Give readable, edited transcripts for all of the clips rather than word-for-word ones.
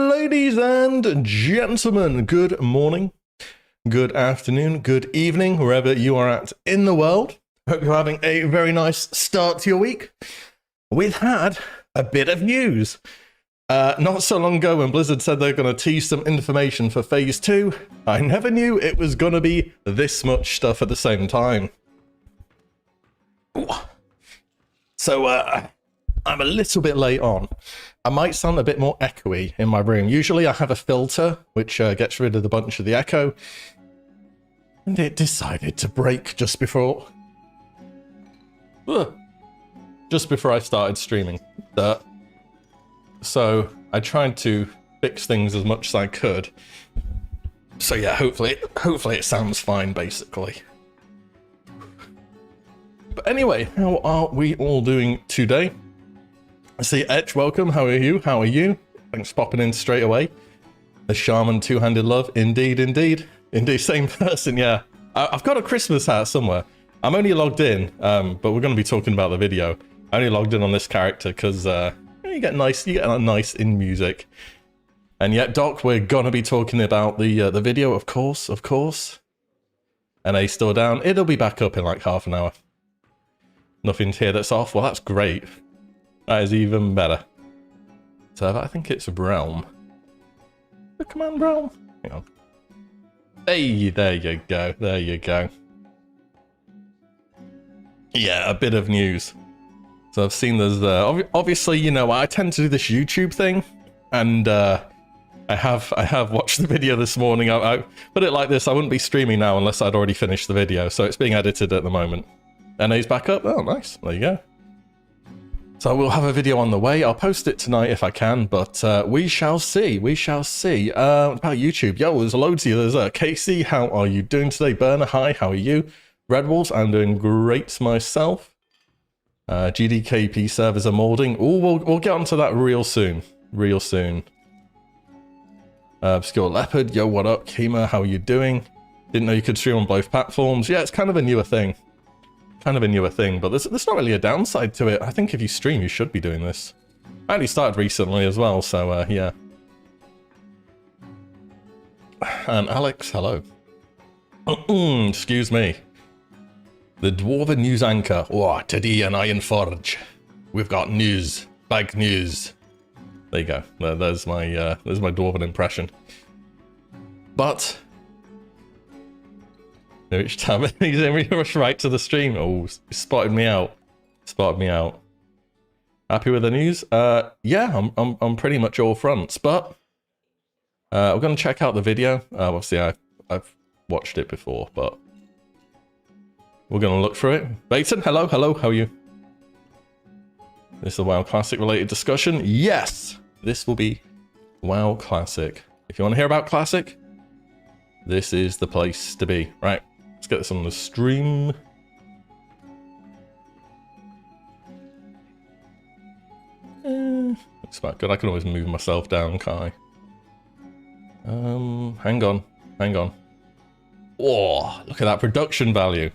Ladies and gentlemen, good morning, good afternoon, good evening, wherever you are at in the world. Hope you're having a very nice start to your week. We've had a bit of news. Not so long ago when Blizzard said they're going to tease some information for Phase 2, I never knew it was going to be this much stuff at the same time. Ooh. So, I'm a little bit late on. I might sound a bit more echoey in my room. Usually I have a filter which gets rid of the bunch of the echo. And it decided to break just before I started streaming. So I tried to fix things as much as I could. So yeah, hopefully it sounds fine basically. But anyway, how are we all doing today? I see Etch, welcome. How are you? How are you? Thanks for popping in straight away. The Shaman Two-Handed Love. Indeed, indeed. Indeed, same person, yeah. I've got a Christmas hat somewhere. I'm only logged in, but we're going to be talking about the video. I only logged in on this character because you get nice in music. And yet, Doc, we're going to be talking about the video, of course. NA still down. It'll be back up in like half an hour. Nothing here that's off. Well, that's great. That is even better. So I think it's Realm. The command Realm. Hang on. Hey, there you go. There you go. Yeah, a bit of news. So I've seen there's obviously, you know, I tend to do this YouTube thing, and I have watched the video this morning. I put it like this: I wouldn't be streaming now unless I'd already finished the video. So it's being edited at the moment. And he's back up. Oh, nice. There you go. So we'll have a video on the way. I'll post it tonight if I can, but we shall see. We shall see. What about YouTube? Yo, there's loads of you. There's Casey. How are you doing today? Burner, hi. How are you? Red Wolves, I'm doing great myself. GDKP servers are molding. Oh, we'll get onto that real soon. Real soon. Obscure Leopard. Yo, what up? Kima, how are you doing? Didn't know you could stream on both platforms. Yeah, it's kind of a newer thing. But there's not really a downside to it. I think if you stream, you should be doing this. I only started recently as well, so yeah. And Alex, hello. Excuse me. The Dwarven News Anchor. Oh, today in Ironforge. We've got news. Big news. There you go. There's my Dwarven impression. But each time he's in, we rush right to the stream. Oh, he spotted me out. Happy with the news? Yeah, I'm pretty much all fronts. But we're gonna check out the video. Obviously, I've watched it before, but we're gonna look through it. Baton, hello, how are you? This is a WoW Classic related discussion. Yes, this will be WoW Classic. If you want to hear about Classic, this is the place to be. Right. Let's get this on the stream. Looks about good. I can always move myself down, can't I? Hang on. Oh, look at that production value.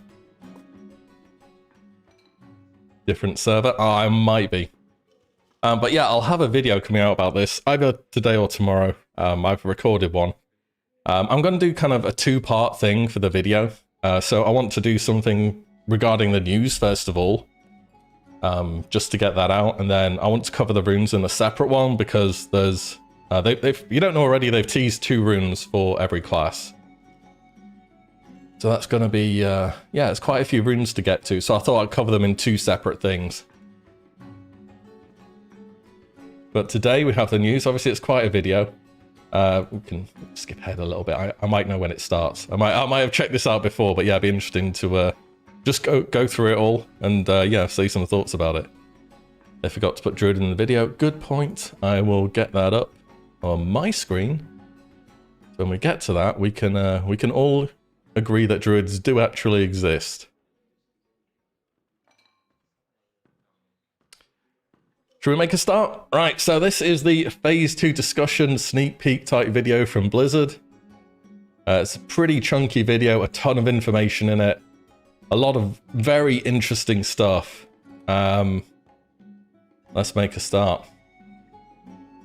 Different server? Oh, I might be. But yeah, I'll have a video coming out about this either today or tomorrow. I've recorded one. I'm going to do kind of a two-part thing for the video. So I want to do something regarding the news first of all, just to get that out, and then I want to cover the runes in a separate one because there's you don't know already, they've teased 2 runes for every class. So that's going to be yeah, it's quite a few runes to get to. So I thought I'd cover them in 2 separate things. But today we have the news. Obviously, it's quite a video. We can skip ahead a little bit. I might know when it starts. I might have checked this out before, but yeah, it'd be interesting to just go through it all and yeah, see some thoughts about it. I forgot to put Druid in the video. Good point. I will get that up on my screen. So when we get to that, we can all agree that Druids do actually exist. Should we make a start? Right, so this is the Phase 2 discussion sneak peek type video from Blizzard. It's a pretty chunky video, a ton of information in it. A lot of very interesting stuff. Let's make a start.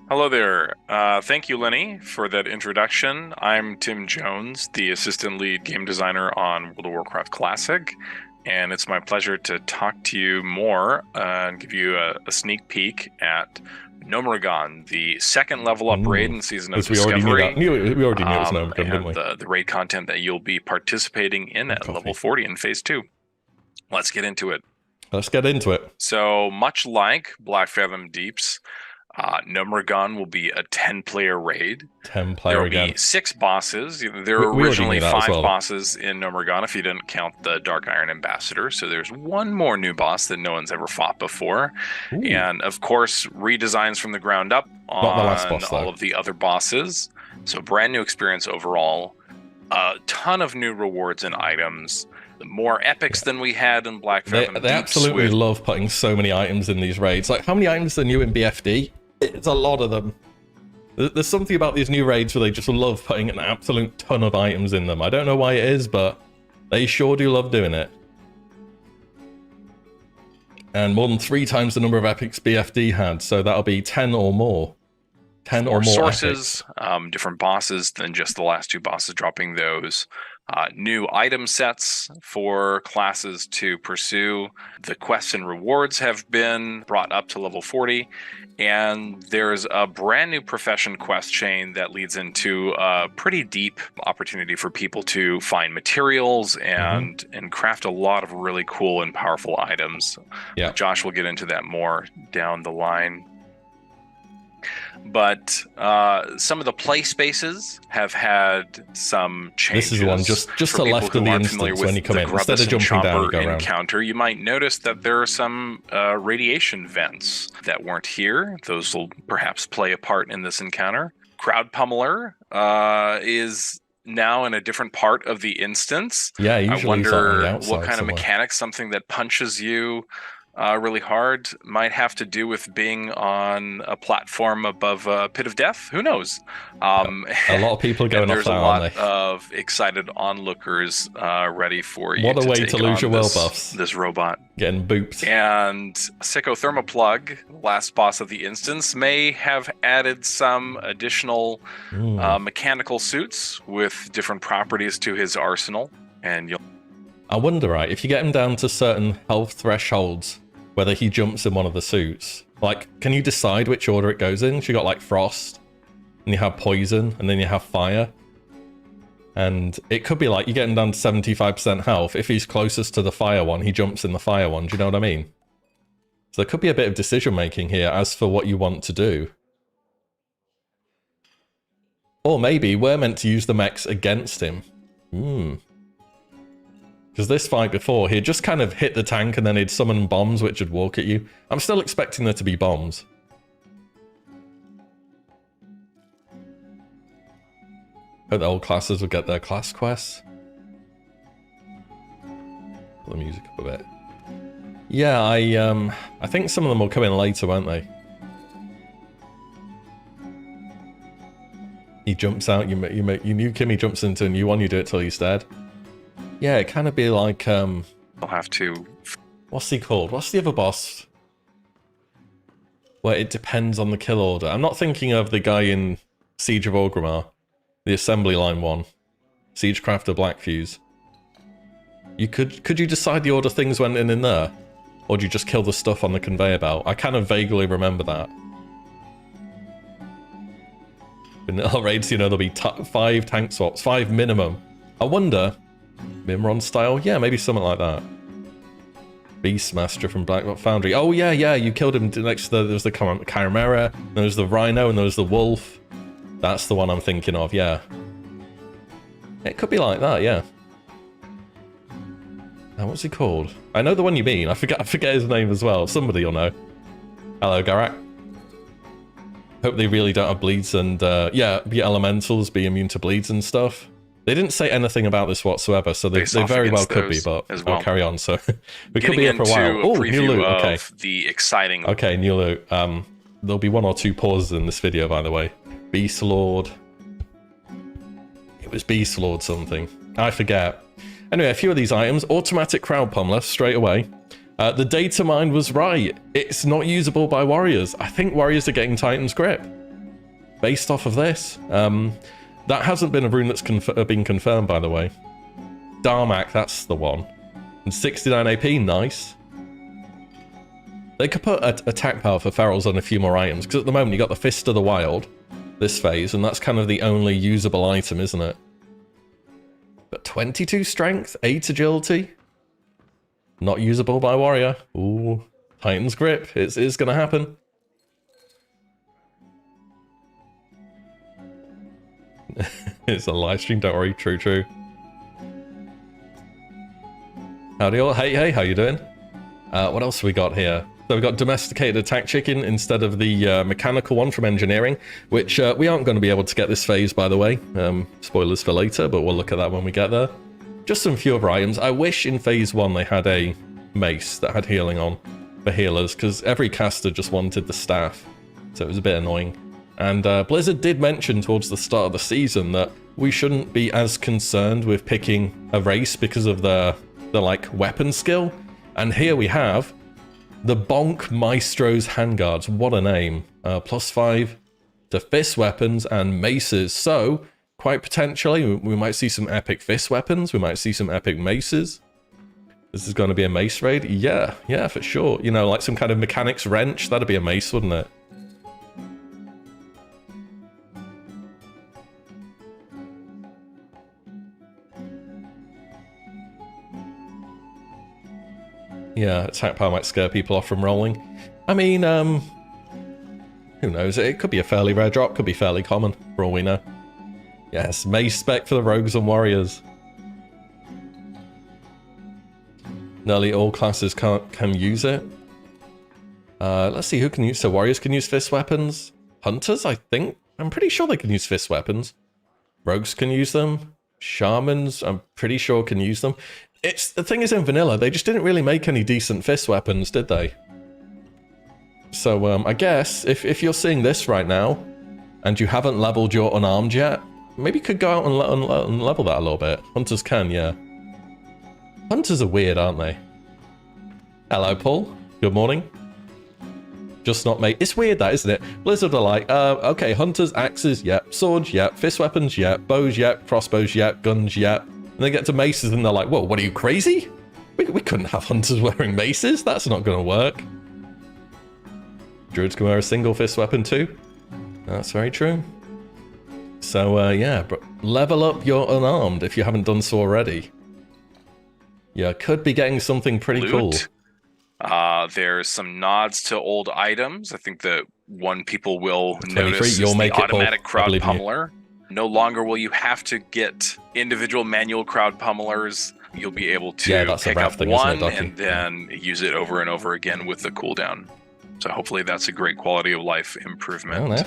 Hello there. Thank you, Lenny, for that introduction. I'm Tim Jones, the assistant lead game designer on World of Warcraft Classic, and it's my pleasure to talk to you more and give you a sneak peek at Gnomeregan, the second level up raid in Season of Discovery. We already knew it was Gnomeregan, didn't we? The raid content that you'll be participating in at level 40 in Phase 2. Let's get into it. Let's get into it. So, much like Blackfathom Deeps, Gnomeregan will be a 10-player raid. 10-player There will again. be 6 bosses. There were originally 5 bosses in Gnomeregan if you didn't count the Dark Iron Ambassador. So there's one more new boss that no one's ever fought before. Ooh. And of course, redesigns from the ground up on all of the other bosses. So brand new experience overall. A ton of new rewards and items. More epics than we had in Blackfathom. They absolutely love putting so many items in these raids. Like, how many items are new in BFD? It's a lot of them. There's something about these new raids where they just love putting an absolute ton of items in them. I don't know why it is, but they sure do love doing it. And more than 3 times the number of epics BFD had, so that'll be 10 or more. 10 or more sources, different bosses than just the last 2 bosses, dropping those. New item sets for classes to pursue. The quests and rewards have been brought up to level 40. And there's a brand new profession quest chain that leads into a pretty deep opportunity for people to find materials and craft a lot of really cool and powerful items. Yeah. Josh will get into that more down the line. But some of the play spaces have had some changes. This is one just to the left of the instance when you come in. Instead of jumping down, you go around. Encounter, you might notice that there are some radiation vents that weren't here. Those will perhaps play a part in this encounter. Crowd Pummeler is now in a different part of the instance. Yeah, usually I wonder what kind of mechanic, something that punches you really hard, might have to do with being on a platform above a pit of death. Who knows? A lot of people are going off that, aren't they? There's a lot of excited onlookers ready for you. What a way to lose your will buffs. This robot. Getting booped. And Sicko Thermoplug, last boss of the instance, may have added some additional mechanical suits with different properties to his arsenal. And I wonder, right, if you get him down to certain health thresholds, whether he jumps in one of the suits. Like, can you decide which order it goes in? So you got like frost, and you have poison, and then you have fire. And it could be like you get him down to 75% health. If he's closest to the fire one, he jumps in the fire one. Do you know what I mean? So there could be a bit of decision making here as for what you want to do. Or maybe we're meant to use the mechs against him. Because this fight before, he'd just kind of hit the tank and then he'd summon bombs which would walk at you. I'm still expecting there to be bombs. Hope the old classes will get their class quests. Put the music up a bit. Yeah, I think some of them will come in later, won't they? He jumps out, you nuke him, he jumps into a new one, you do it till he's dead. Yeah, it kind of be like, I'll have to... What's he called? What's the other boss? Where it depends on the kill order. I'm not thinking of the guy in Siege of Orgrimmar. The assembly line one. Siegecrafter Blackfuse. Could you decide the order things went in there? Or do you just kill the stuff on the conveyor belt? I kind of vaguely remember that. In all raids, you know, there'll be 5 tank swaps. 5 minimum. I wonder... Mimron style? Yeah, maybe something like that. Beastmaster from Blackrock Foundry. Oh, yeah, you killed him next to there's the Chimera, there's the Rhino, and there's the Wolf. That's the one I'm thinking of, yeah. It could be like that, yeah. Now, what's he called? I know the one you mean. I forget his name as well. Somebody will know. Hello, Garak. Hope they really don't have bleeds and, yeah, be elementals, be immune to bleeds and stuff. They didn't say anything about this whatsoever, so they very well could be, but I'll carry on. So we could be here for a while. Oh, new loot. Okay. The exciting. Okay, new loot. There'll be 1 or 2 pauses in this video, by the way. Beast Lord. It was Beast Lord something. I forget. Anyway, a few of these items. Automatic Crowd Pummeler straight away. The data mine was right. It's not usable by warriors. I think warriors are getting Titan's Grip. based off of this. That hasn't been a rune that's been confirmed, by the way. Darmak, that's the one. And 69 AP, nice. They could put attack power for ferals on a few more items, because at the moment you got the Fist of the Wild, this phase, and that's kind of the only usable item, isn't it? But 22 strength, 8 agility. Not usable by warrior. Ooh, Titan's Grip. It's going to happen. It's a live stream, don't worry. True, true. Howdy all. Hey, how you doing? What else have we got here? So we've got Domesticated Attack Chicken instead of the mechanical one from Engineering, which we aren't going to be able to get this phase, by the way. Spoilers for later, but we'll look at that when we get there. Just some few other items. I wish in phase 1 they had a mace that had healing on for healers, because every caster just wanted the staff, so it was a bit annoying. And Blizzard did mention towards the start of the season that we shouldn't be as concerned with picking a race because of the like weapon skill. And here we have the Bonk Maestro's Handguards. What a name. +5 to fist weapons and maces. So quite potentially we might see some epic fist weapons. We might see some epic maces. This is going to be a mace raid. Yeah, for sure. You know, like some kind of mechanics wrench. That'd be a mace, wouldn't it? Yeah, attack power might scare people off from rolling. I mean, who knows? It could be a fairly rare drop, could be fairly common, for all we know. Yes, mace spec for the rogues and warriors. Nearly all classes can use it. Let's see who can use. So warriors can use fist weapons. Hunters, I think. I'm pretty sure they can use fist weapons. Rogues can use them. Shamans, I'm pretty sure can use them. The thing is, in vanilla, they just didn't really make any decent fist weapons, did they? So I guess if you're seeing this right now and you haven't leveled your unarmed yet, maybe you could go out and level that a little bit. Hunters can, yeah. Hunters are weird, aren't they? Hello, Paul. Good morning. Just not mate. It's weird that, isn't it? Blizzard are like, okay, hunters, axes, yep. Swords, yep. Fist weapons, yep. Bows, yep. Crossbows, yep. Guns, yep. And they get to maces and they're like, whoa, what are you, crazy? We couldn't have hunters wearing maces. That's not going to work. Druids can wear a single fist weapon too. That's very true. So, yeah, but level up your unarmed if you haven't done so already. Yeah, could be getting something pretty cool. There's some nods to old items. I think that one people will notice you'll is make the it, automatic Paul. crowd pummeler. No longer will you have to get individual manual crowd pummelers. You'll be able to pick up thing, one and then use it over and over again with the cooldown. So hopefully that's a great quality of life improvement.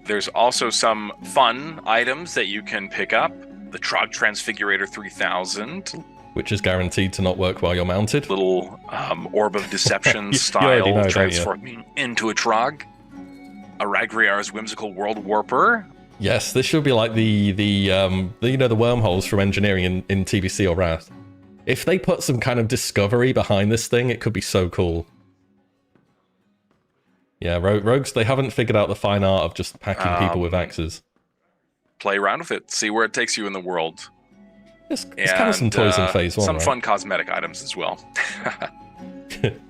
There's also some fun items that you can pick up. The Trog Transfigurator 3000. Which is guaranteed to not work while you're mounted. Little Orb of Deception style transforming into a Trog. Aragriar's Whimsical World Warper. Yes, this should be like the you know, the wormholes from Engineering in TBC or Wrath. If they put some kind of discovery behind this thing, it could be so cool. Yeah, rogues, they haven't figured out the fine art of just packing people with axes. Play around with it, see where it takes you in the world. It's kind of some toys in phase 1, some fun cosmetic items as well.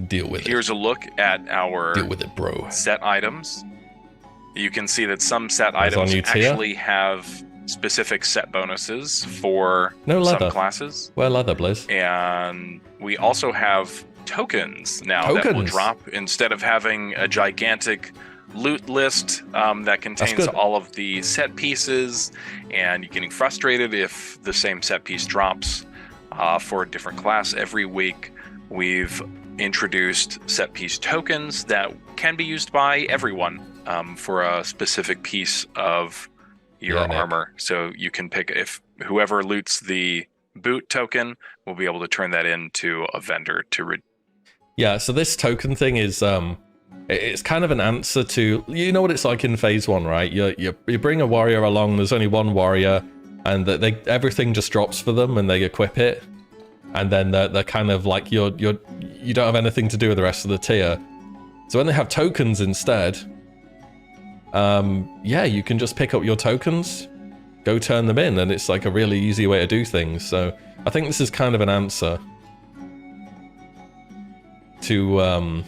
Deal with it. Here's a look at our Deal with it, bro. Set items. You can see that some set items actually have specific set bonuses for some classes. Wear leather, Blizz. And we also have tokens now that will drop instead of having a gigantic loot list that contains all of the set pieces, and you're getting frustrated if the same set piece drops for a different class every week. We've introduced set piece tokens that can be used by everyone for a specific piece of your armor. So you can pick, if whoever loots the boot token will be able to turn that into a vendor to yeah, so this token thing is it's kind of an answer to, you know what it's like in phase 1, right? You bring a warrior along, there's only one warrior, and everything just drops for them and they equip it, and then they're kind of like you don't have anything to do with the rest of the tier. So when they have tokens instead, yeah, you can just pick up your tokens, go turn them in, and it's like a really easy way to do things. So I think this is kind of an answer to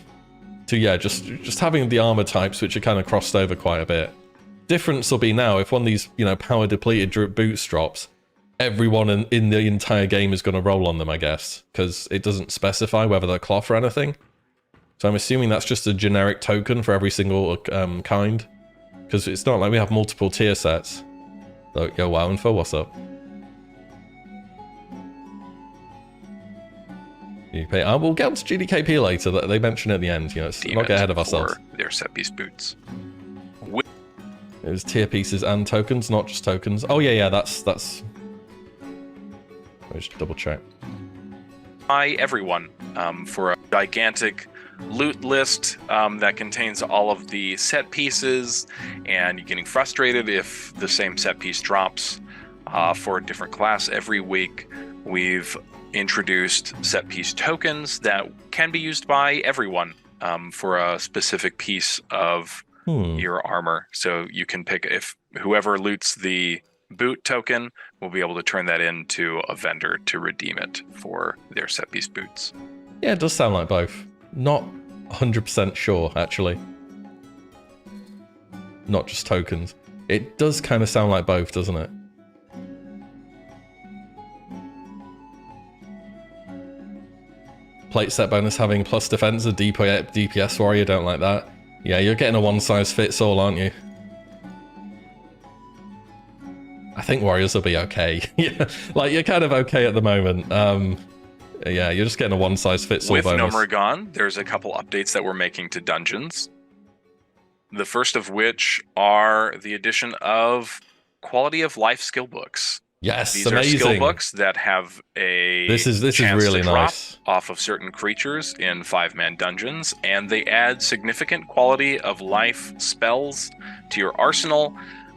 yeah, just having the armor types which are kind of crossed over quite a bit. Difference will be now if one of these, you know, power depleted boots drops, everyone in the entire game is going to roll on them, I guess, because it doesn't specify whether they're cloth or anything. So I'm assuming that's just a generic token for every single kind, because it's not like we have multiple tier sets. So, yo, wow, info, what's up? We'll get onto GDKP later. They mention at the end. You know, let's not get ahead of ourselves. Their set piece boots. It was tier pieces and tokens, not just tokens. Oh yeah, that's. Let me just double check. By everyone for a gigantic loot list that contains all of the set pieces, and you're getting frustrated if the same set piece drops for a different class every week. We've introduced set piece tokens that can be used by everyone for a specific piece of your armor. So you can pick, if whoever loots the boot token will be able to turn that into a vendor to redeem it for their set piece boots. Yeah, it does sound like both. Not 100% sure, actually. Not just tokens. It does kind of sound like both, doesn't it? Plate set bonus having plus defense, a DPS warrior, don't like that. Yeah, you're getting a one-size-fits-all, aren't you? I think warriors will be okay. Yeah, like, you're kind of okay at the moment. Yeah, you're just getting a one-size-fits-all bonus. With Gnomeregan, there's a couple updates that we're making to dungeons. The first of which are the addition of quality of life skill books. Yes, these amazing. are skill books that have a this is really nice off of certain creatures in 5-man dungeons, and they add significant quality of life spells to your arsenal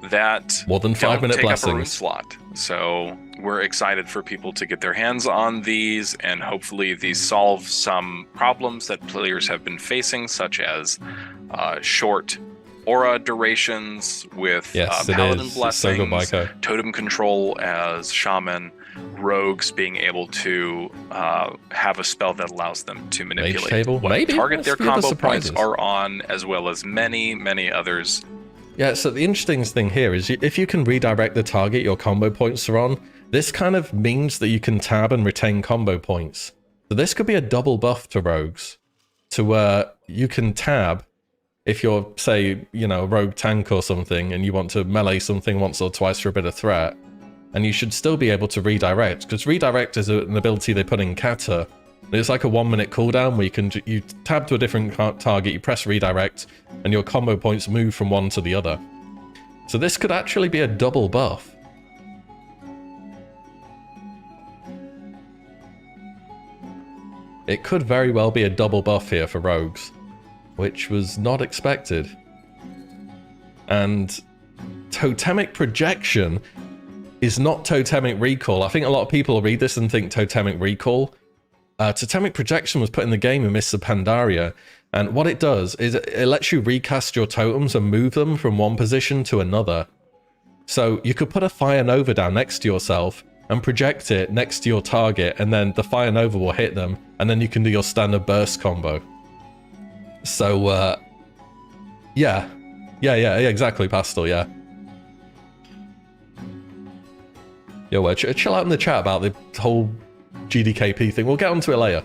that more than 5-minute take blessings. Up a rune slot. So we're excited for people to get their hands on these, and hopefully these solve some problems that players have been facing, such as short aura durations with paladin blessings, totem control as shaman, rogues being able to have a spell that allows them to manipulate what target their combo points are on, as well as many others. Yeah, so the interesting thing here is if you can redirect the target your combo points are on, this kind of means that you can tab and retain combo points. So this could be a double buff to rogues, to where you can tab if you're, say, you know, a rogue tank or something, and you want to melee something once or twice for a bit of threat, and you should still be able to redirect, because redirect is an ability they put in Kata. It's like a 1-minute cooldown where you tab to a different target, you press redirect, and your combo points move from one to the other. So this could actually be a double buff. It could very well be a double buff here for rogues, which was not expected. And totemic projection is not totemic recall. I think a lot of people read this and think totemic recall. Totemic projection was put in the game in Mists of Pandaria, and what it does is it lets you recast your totems and move them from one position to another. So you could put a Fire Nova down next to yourself and project it next to your target, and then the Fire Nova will hit them, and then you can do your standard burst combo. So, yeah, exactly, Pastel, yeah. Yo, chill out in the chat about the whole GDKP thing. We'll get onto it later.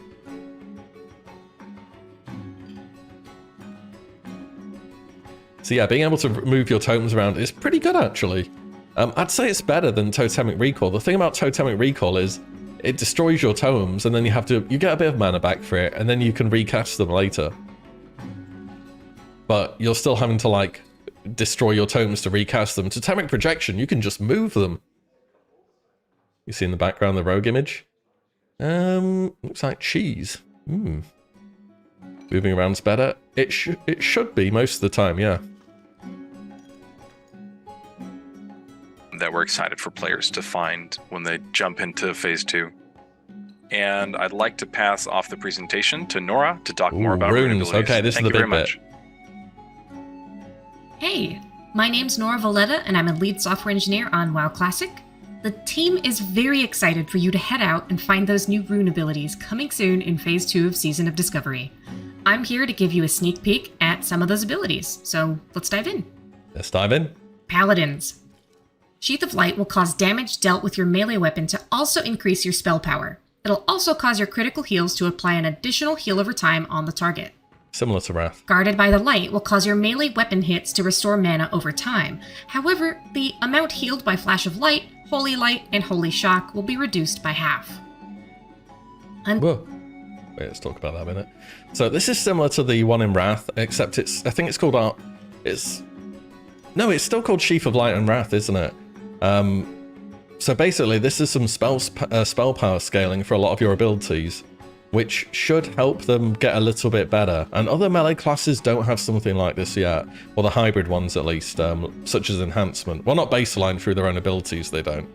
So yeah, being able to move your totems around is pretty good, actually. I'd say it's better than Totemic Recall. The thing about Totemic Recall is it destroys your totems, and then you get a bit of mana back for it, and then you can recast them later. But you're still having to, like, destroy your totems to recast them. Totemic Projection, you can just move them. You see in the background the rogue image? Looks like cheese. Moving around's better. It should be most of the time, yeah. That we're excited for players to find when they jump into Phase 2. And I'd like to pass off the presentation to Nora to talk more about runes. Okay, this is the big bit. Hey, My name's Nora Valletta, and I'm a lead software engineer on WoW Classic. The team is very excited for you to head out and find those new rune abilities coming soon in Phase 2 of Season of Discovery. I'm here to give you a sneak peek at some of those abilities, so let's dive in. Let's dive in. Paladins. Sheath of Light will cause damage dealt with your melee weapon to also increase your spell power. It'll also cause your critical heals to apply an additional heal over time on the target. Similar to Wrath. Guarded by the Light will cause your melee weapon hits to restore mana over time. However, the amount healed by Flash of Light, Holy Light, and Holy Shock will be reduced by half. Whoa. Wait, let's talk about that a minute. So this is similar to the one in Wrath, except I think it's called No, it's still called Sheath of Light and Wrath, isn't it? So basically, this is some spell power scaling for a lot of your abilities, which should help them get a little bit better. And other melee classes don't have something like this yet, or the hybrid ones at least, such as enhancement. Well, not baseline through their own abilities, they don't.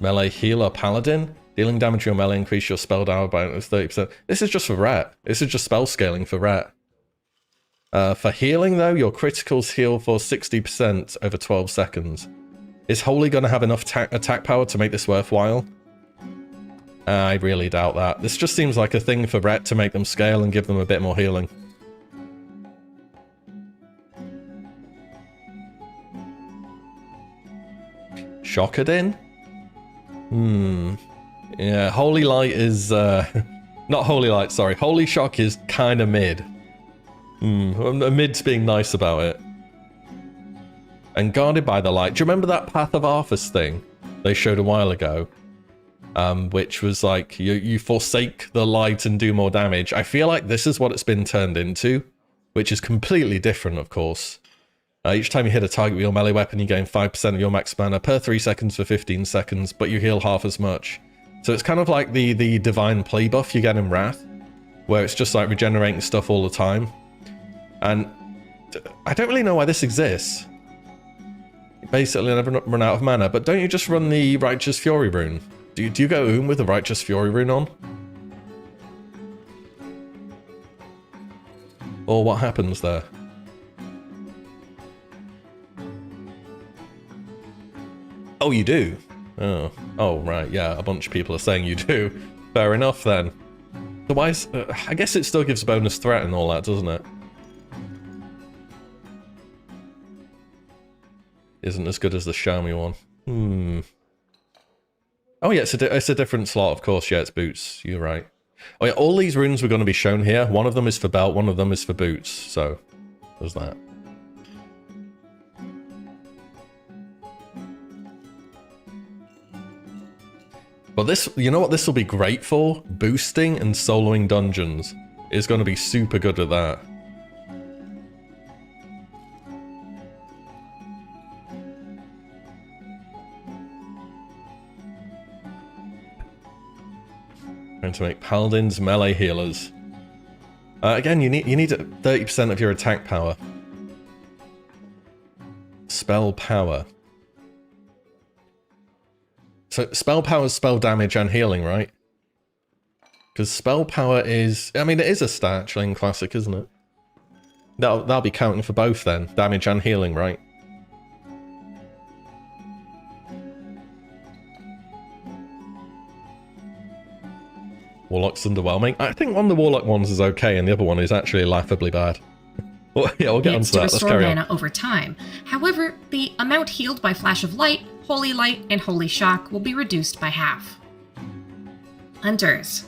Melee healer paladin. Dealing damage to your melee, increase your spell power by 30%. This is just for ret. This is just spell scaling for ret. For healing though, your criticals heal for 60% over 12 seconds. Is Holy going to have enough attack power to make this worthwhile? I really doubt that. This just seems like a thing for ret to make them scale and give them a bit more healing. Shockadin? Yeah, Holy Light is... not Holy Light, sorry. Holy Shock is kind of mid. Mid's being nice about it. And Guarded by the Light. Do you remember that Path of Arthas thing they showed a while ago? Which was like, you forsake the light and do more damage. I feel like this is what it's been turned into, which is completely different, of course. Each time you hit a target with your melee weapon, you gain 5% of your max mana per 3 seconds for 15 seconds, but you heal half as much. So it's kind of like the divine play buff you get in Wrath, where it's just like regenerating stuff all the time. And I don't really know why this exists. Basically never run out of mana, but don't you just run the Righteous Fury rune? Do you go with the Righteous Fury rune on? Or what happens there? Oh, you do? Oh, right, yeah, a bunch of people are saying you do. Fair enough then. Otherwise, I guess it still gives bonus threat and all that, doesn't it? Isn't as good as the Xiaomi one. Oh yeah, it's a different slot, of course. Yeah, it's boots. You're right. Oh yeah, all these runes were going to be shown here. One of them is for belt, one of them is for boots. So, there's that. But this, you know what this will be great for? Boosting and soloing dungeons. It's going to be super good at that. Going to make paladins melee healers. Again, you need 30% of your attack power. Spell power. So spell power is spell damage and healing, right? Because spell power is... I mean, it is a stat actually in Classic, isn't it? That'll be counting for both then. Damage and healing, right? Warlock's underwhelming. I think one of the Warlock ones is okay, and the other one is actually laughably bad. Well, yeah, we'll get onto that. Let's carry on. Mana over time. However, the amount healed by Flash of Light, Holy Light, and Holy Shock will be reduced by half. Hunters.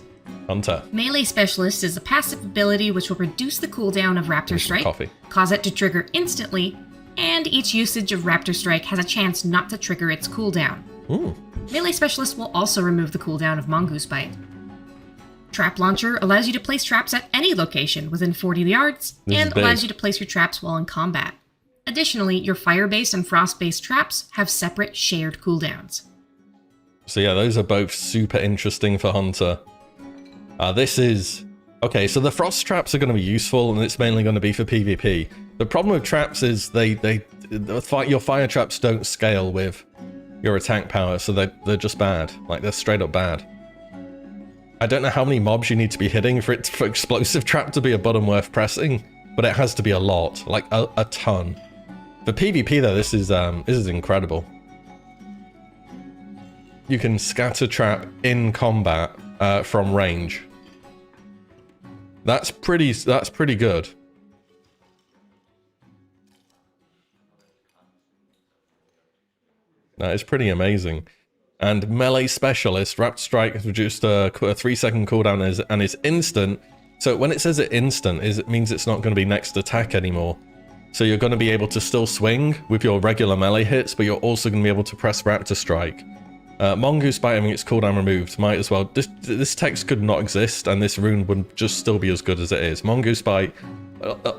Hunter. Melee Specialist is a passive ability which will reduce the cooldown of Raptor Strike, cause it to trigger instantly, and each usage of Raptor Strike has a chance not to trigger its cooldown. Melee Specialist will also remove the cooldown of Mongoose Bite. Trap Launcher allows you to place traps at any location within 40 yards, and allows you to place your traps while in combat. Additionally, your fire-based and frost-based traps have separate shared cooldowns. So yeah, those are both super interesting for Hunter. This is... Okay, so the frost traps are going to be useful, and it's mainly going to be for PvP. The problem with traps is your fire traps don't scale with your attack power, so they're just bad. Like, they're straight up bad. I don't know how many mobs you need to be hitting for explosive trap to be a button worth pressing. but it has to be a lot, like a ton. For PvP though, this is incredible. You can scatter trap in combat from range. That's pretty good. That is pretty amazing. And melee specialist, Raptor Strike has reduced a 3-second cooldown and is instant. So when it says it instant, it means it's not going to be next attack anymore. So you're going to be able to still swing with your regular melee hits, but you're also going to be able to press Raptor Strike. Mongoose Bite having its cooldown removed might as well. This text could not exist, and this rune would just still be as good as it is. Mongoose Bite.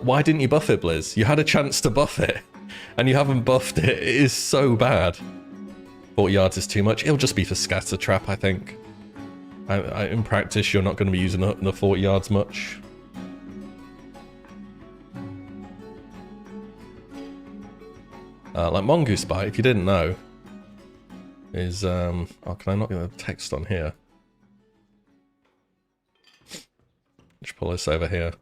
Why didn't you buff it, Blizz? You had a chance to buff it, and you haven't buffed it. It is so bad. 40 yards is too much. It'll just be for scatter trap, I think. In practice, you're not going to be using the 40 yards much. Like Mongoose Bite, if you didn't know, is oh, can I not get the text on here? Just pull this over here.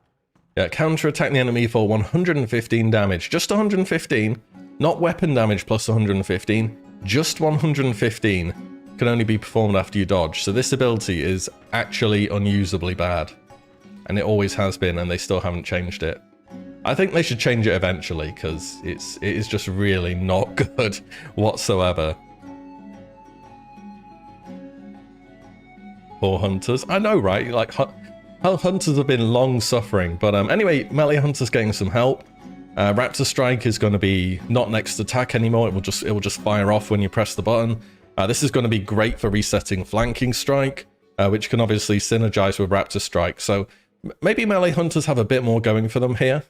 Yeah, counter-attack the enemy for 115 damage. Just 115. Not weapon damage plus 115. Just 115 can only be performed after you dodge. So this ability is actually unusably bad. And it always has been, and they still haven't changed it. I think they should change it eventually, because it is just really not good whatsoever. Poor hunters. I know, right? Like, hunters have been long suffering. But anyway, melee hunters getting some help. Raptor Strike is going to be not next attack anymore. It will just fire off when you press the button. This is going to be great for resetting Flanking Strike, which can obviously synergize with Raptor Strike. So maybe melee hunters have a bit more going for them here.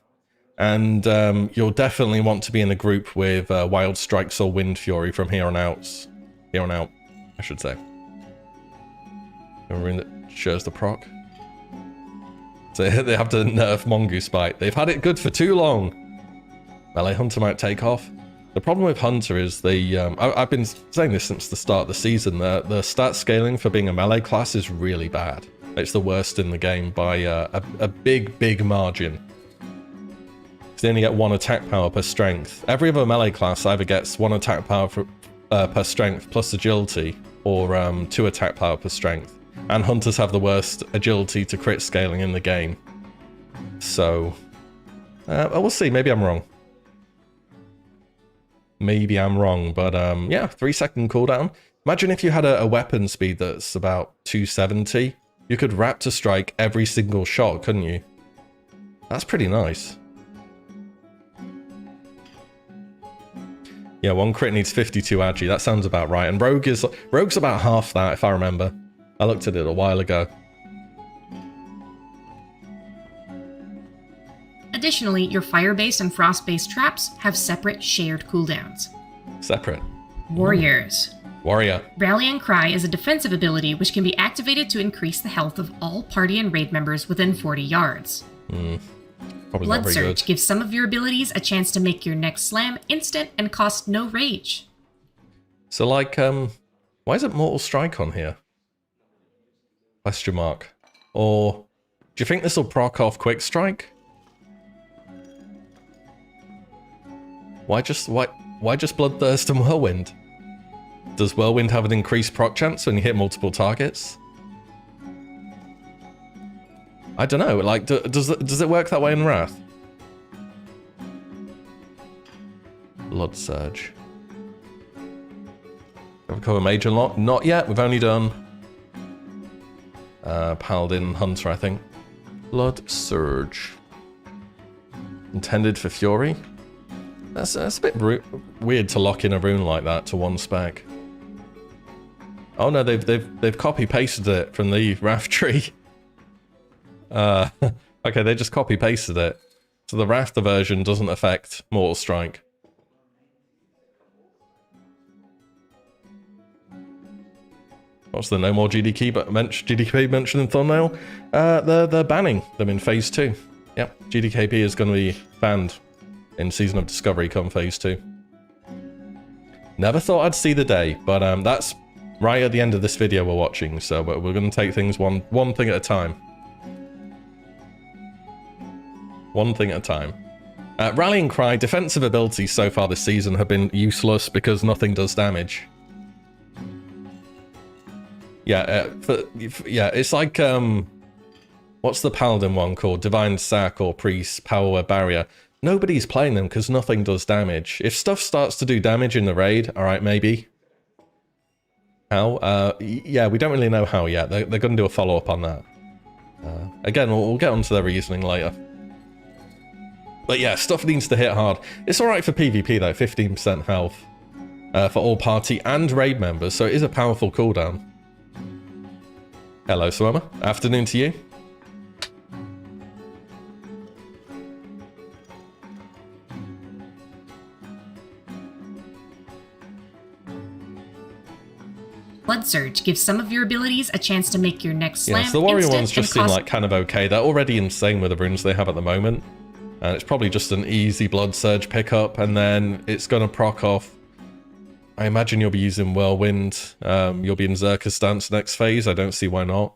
And you'll definitely want to be in a group with Wild Strikes or Wind Fury from here on out. Here on out, I should say. A rune that shares the proc. So they have to nerf Mongoose Bite. They've had it good for too long. Melee Hunter might take off. The problem with Hunter is I've been saying this since the start of the season. The stat scaling for being a melee class is really bad. It's the worst in the game by a big margin. They only get 1 attack power per strength. Every other melee class either gets 1 attack power per strength plus agility, or 2 attack power per strength. And hunters have the worst agility to crit scaling in the game. So, we'll see. Maybe I'm wrong. Maybe I'm wrong, but yeah, 3-second cooldown. Imagine if you had a weapon speed that's about 270. You could Raptor Strike every single shot, couldn't you? That's pretty nice. Yeah, 1 crit needs 52 agi. That sounds about right. And Rogue's about half that, if I remember. I looked at it a while ago. Additionally, your fire-based and frost-based traps have separate shared cooldowns. Separate. Warriors. Warrior. Rallying Cry is a defensive ability which can be activated to increase the health of all party and raid members within 40 yards. Probably Blood not very Surge good. gives some of your abilities a chance to make your next slam instant and cost no rage. So like, why is it Mortal Strike on here? Question mark. Or do you think this will proc off Quick Strike? Why just Bloodthirst and Whirlwind? Does Whirlwind have an increased proc chance when you hit multiple targets? I don't know. Like, does it work that way in Wrath? Blood Surge. Have we covered Mage a lot? Not yet. We've only done Paladin Hunter, I think. Blood Surge. Intended for Fury. That's a bit weird to lock in a rune like that to 1 spec. Oh no, they've copy pasted it from the Wrath tree. Okay, they just copy pasted it. So the Wrath version doesn't affect Mortal Strike. What's the no more GDKP mentioned in thumbnail? They're banning them in phase 2. Yep, GDKP is going to be banned in Season of Discovery come phase 2. Never thought I'd see the day, but that's right at the end of this video we're watching, so we're going to take things one thing at a time. One thing at a time. Rallying Cry, defensive abilities so far this season have been useless because nothing does damage. Yeah, it's like, what's the Paladin one called? Divine Sack or Priest, Power Barrier. Nobody's playing them because nothing does damage. If stuff starts to do damage in the raid, alright, maybe. How? Yeah, we don't really know how yet. They're going to do a follow-up on that. Again, we'll get onto their reasoning later. But yeah, stuff needs to hit hard. It's alright for PvP though, 15% health for all party and raid members, so it is a powerful cooldown. Hello, Swimmer. Afternoon to you. Blood Surge gives some of your abilities a chance to make your next slam so the warrior instant ones just seem like kind of okay. They're already insane with the runes they have at the moment. And it's probably just an easy Blood Surge pickup, and then it's going to proc off. I imagine you'll be using Whirlwind. You'll be in Zerka stance next phase. I don't see why not.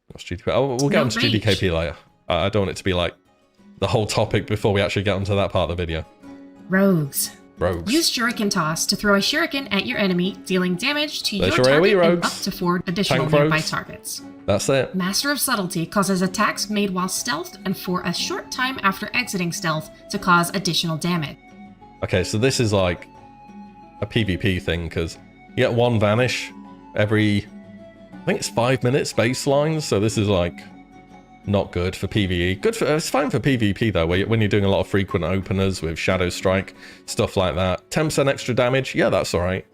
What's GDKP? Oh, we'll get onto GDKP later. I don't want it to be like the whole topic before we actually get onto that part of the video. Rogues. Rogues. Use Shuriken Toss to throw a shuriken at your enemy, dealing damage to There's your target and rogues. up to 4 additional Tank nearby rogues. targets. That's it. Master of Subtlety causes attacks made while stealthed and for a short time after exiting stealth to cause additional damage. Okay, so this is like a PvP thing, because you get 1 vanish every, I think it's 5 minutes baseline, so this is like not good for PvE. Good for, it's fine for PvP though, when you're doing a lot of frequent openers with Shadow Strike, stuff like that. 10% extra damage, yeah, that's alright.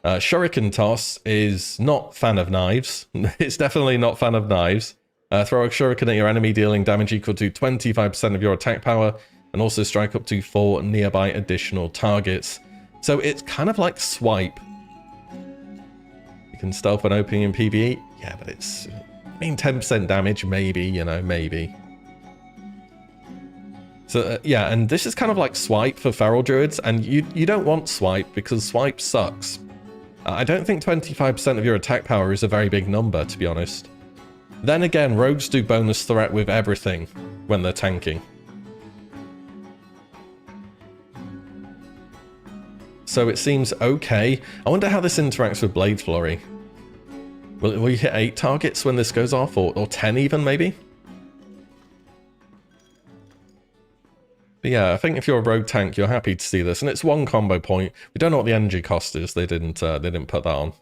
Shuriken Toss is not fan of knives. It's definitely not fan of knives. Throw a shuriken at your enemy, dealing damage equal to 25% of your attack power, and also strike up to 4 nearby additional targets. So it's kind of like Swipe. You can stealth when opening in PvE. Yeah, but it's, I mean, 10% damage, maybe, you know, maybe. So yeah, and this is kind of like Swipe for Feral Druids, and you don't want Swipe because Swipe sucks. I don't think 25% of your attack power is a very big number, to be honest. Then again, rogues do bonus threat with everything when they're tanking. So it seems okay. I wonder how this interacts with Blade Flurry. Will you hit 8 targets when this goes off, or 10 even, maybe? But yeah, I think if you're a rogue tank, you're happy to see this, and it's 1 combo point. We don't know what the energy cost is. They didn't put that on.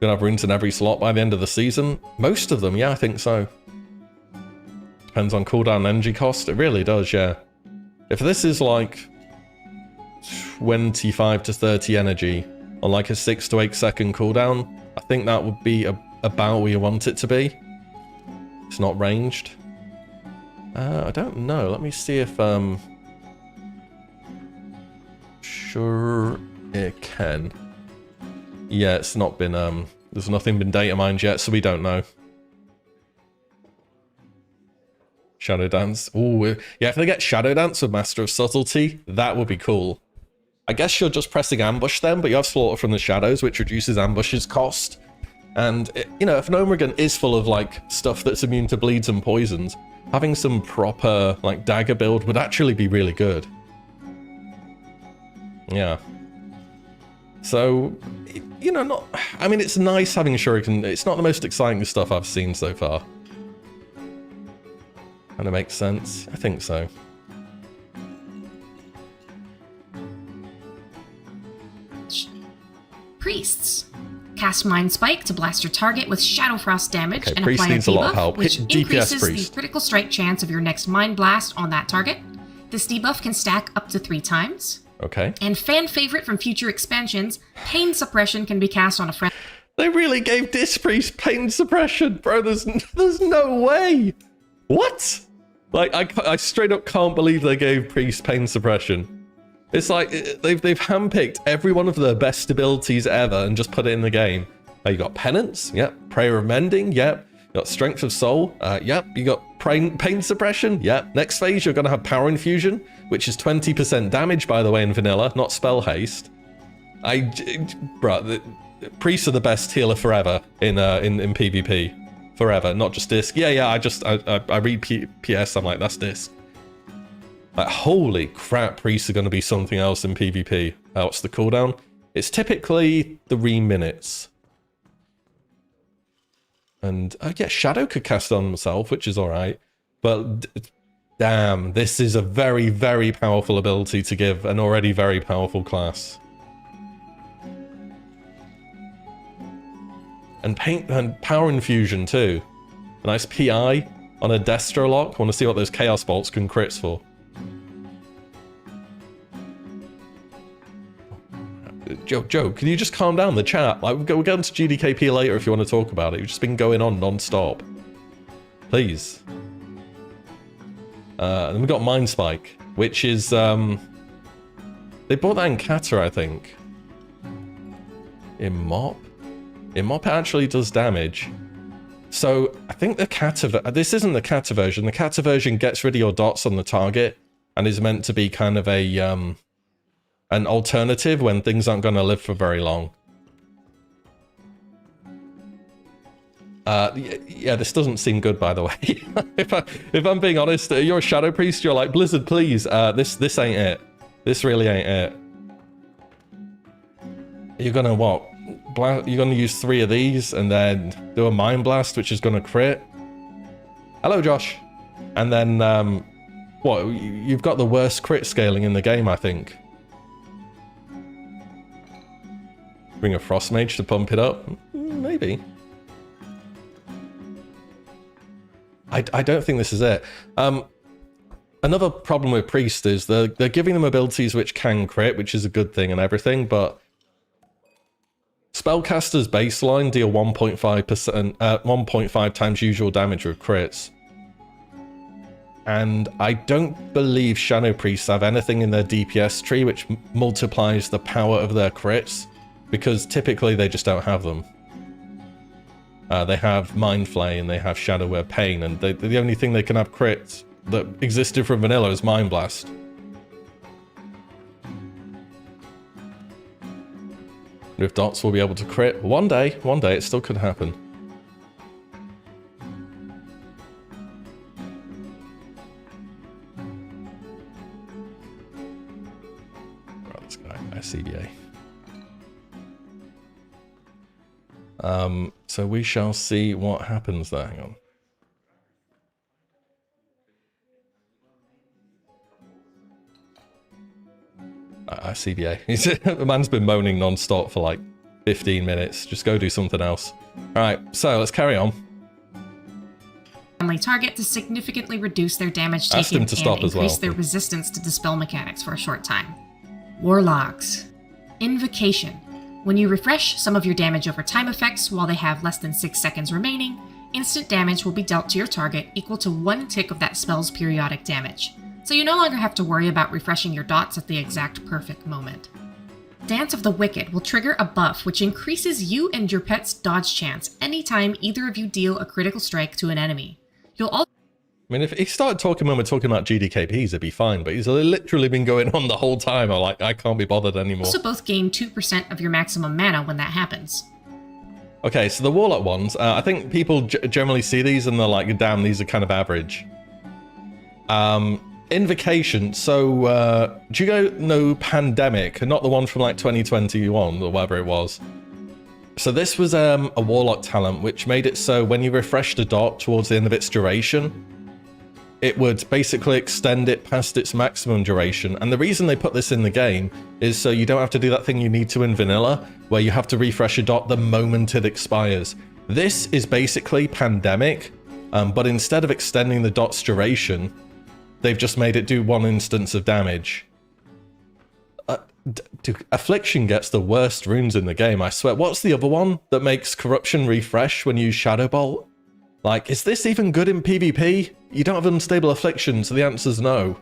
Gonna have runes in every slot by the end of the season. Most of them, yeah, I think so. Depends on cooldown and energy cost. It really does, yeah. If this is like 25 to 30 energy on like a 6 to 8 second cooldown, I think that would be about where you want it to be. It's not ranged. I don't know. Let me see if sure it can. Yeah, it's not been there's nothing been data mined yet, so we don't know. Shadow Dance. Ooh, yeah, if they get Shadow Dance with Master of Subtlety, that would be cool. I guess you're just pressing ambush then, but you have Slaughter from the Shadows, which reduces ambush's cost. And, you know, if Gnomeregan is full of, like, stuff that's immune to bleeds and poisons, having some proper, like, dagger build would actually be really good. Yeah. So, you know, not... I mean, it's nice having Shuriken. It's not the most exciting stuff I've seen so far. Kind of makes sense. I think so. Priests. Cast Mind Spike to blast your target with Shadow Frost damage and Priest apply a needs a lot of debuff, help. which Hit DPS increases Priest. the critical strike chance of your next Mind Blast on that target. This debuff can stack up to 3 times. Okay. And fan favorite from future expansions, Pain Suppression can be cast on a friend. They really gave Disc Priest Pain Suppression, bro. There's no way. What? Like, I straight up can't believe they gave Priest Pain Suppression. It's like they've handpicked every one of their best abilities ever and just put it in the game. You got Penance, yep. Prayer of Mending, yep. You got Strength of Soul, yep. You got Pain Suppression, yep. Next phase, you're going to have Power Infusion, which is 20% damage, by the way, in vanilla, not Spell Haste. Bruh, priests are the best healer forever in PvP. Forever, not just disc. Yeah, I read PS, I'm like, that's disc. Like, holy crap, priests are going to be something else in PvP. What's the cooldown? It's typically 3 minutes. And, yeah, Shadow could cast on himself, which is alright. But, damn, this is a very, very powerful ability to give an already very powerful class. And power infusion too. A nice PI on a Destro lock. I want to see what those Chaos Bolts can crits for. Joe, can you just calm down the chat? Like, we'll get into GDKP later if you want to talk about it. You've just been going on non-stop. Please. And then we've got Mind Spike, which is they bought that in Kata, I think. In Mop? In Mop it actually does damage. So I think the Kata, this isn't the Kata version. The Kata version gets rid of your dots on the target and is meant to be kind of a an alternative when things aren't going to live for very long. Yeah, this doesn't seem good, by the way. if I'm being honest, you're a Shadow Priest, you're like, Blizzard, please, this ain't it. This really ain't it. You're gonna what? You're gonna use 3 of these and then do a Mind Blast, which is gonna crit. Hello, Josh. And then, what? You've got the worst crit scaling in the game, I think. Bring a Frost Mage to pump it up? Maybe. I don't think this is it. Another problem with Priest is they're giving them abilities which can crit, which is a good thing and everything, but Spellcasters baseline deal 1.5 times usual damage with crits. And I don't believe Shadow Priests have anything in their DPS tree which multiplies the power of their crits, because typically they just don't have them. They have Mind Flay and they have Shadow Wear Pain, and the only thing they can have crits that existed from vanilla is Mind Blast. With dots, we'll be able to crit. One day it still could happen. Right, this guy, SCBA. So we shall see what happens there. Hang on. CBA. The man's been moaning non-stop for like 15 minutes. Just go do something else. Alright, so let's carry on. Family target to significantly reduce their damage taken Asked him to stop and as well. increase their resistance to dispel mechanics for a short time. Warlocks. Invocation. When you refresh some of your damage over time effects while they have less than 6 seconds remaining, instant damage will be dealt to your target equal to 1 tick of that spell's periodic damage. So you no longer have to worry about refreshing your dots at the exact perfect moment. Dance of the Wicked will trigger a buff which increases you and your pet's dodge chance anytime either of you deal a critical strike to an enemy. You'll also... I mean, if he started talking when we're talking about GDKPs, it'd be fine, but he's literally been going on the whole time. I'm like, I can't be bothered anymore. Also both gain 2% of your maximum mana when that happens. Okay, so the Warlock ones, I think people generally see these and they're like, damn, these are kind of average. Invocation, so do you guys know Pandemic? Not the one from like 2021 or whatever it was. So this was a Warlock talent which made it so when you refreshed a dot towards the end of its duration, it would basically extend it past its maximum duration. And the reason they put this in the game is so you don't have to do that thing you need to in vanilla, where you have to refresh a dot the moment it expires. This is basically Pandemic, but instead of extending the dot's duration, they've just made it do 1 instance of damage. Dude, Affliction gets the worst runes in the game, I swear. What's the other one that makes Corruption refresh when you use Shadow Bolt? Like, is this even good in PvP? You don't have Unstable Affliction, so the answer's no.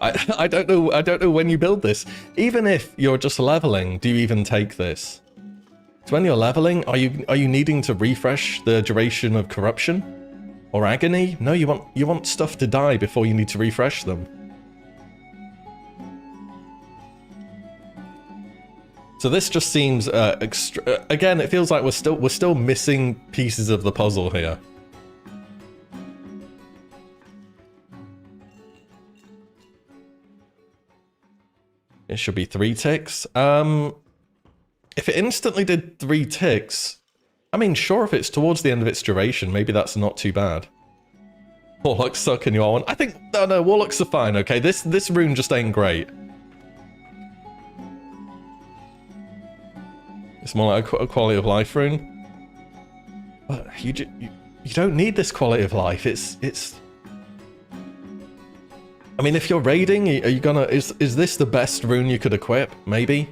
I don't know when you build this. Even if you're just leveling, do you even take this? So when you're leveling, are you needing to refresh the duration of Corruption? Or Agony? No, you want stuff to die before you need to refresh them. So this just seems again, it feels like we're still missing pieces of the puzzle here. It should be 3 ticks. If it instantly did 3 ticks, I mean, sure, if it's towards the end of its duration, maybe that's not too bad. Warlocks suck and you are one. I think, no, Warlocks are fine, okay? This rune just ain't great. It's more like a quality of life rune. But you don't need this quality of life. It's... I mean, if you're raiding, are you gonna... Is this the best rune you could equip? Maybe?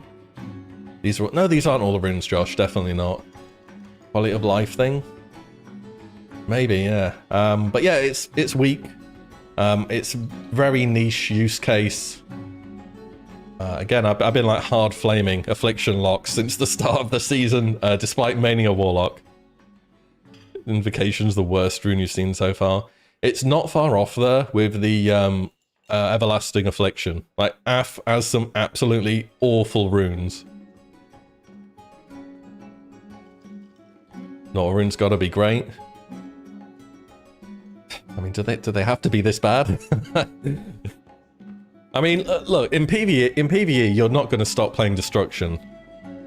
These are... No, these aren't all the runes, Josh. Definitely not. Quality of life thing? Maybe, yeah. But yeah, it's weak. It's very niche use case. Again, I've been like hard flaming Affliction Lock since the start of the season, despite maining a Warlock. Invocation's the worst rune you've seen so far. It's not far off there with the Everlasting Affliction. Like, AF has some absolutely awful runes. Not a rune's gotta be great. I mean, do they have to be this bad? I mean, look, in PvE, you're not going to stop playing Destruction.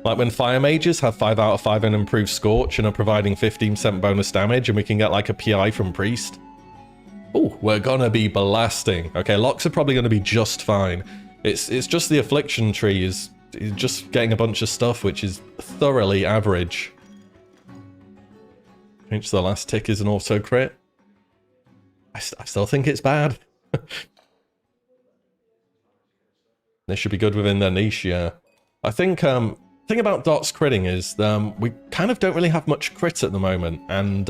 Like when Fire Mages have 5 out of 5 and improved Scorch and are providing 15% bonus damage and we can get like a PI from Priest. Oh, we're gonna be blasting. Okay, Locks are probably going to be just fine. It's just the Affliction tree is just getting a bunch of stuff which is thoroughly average. Change the last tick is an auto crit. I still think it's bad. They should be good within their niche, yeah. I think, thing about Dots critting is, we kind of don't really have much crit at the moment, and,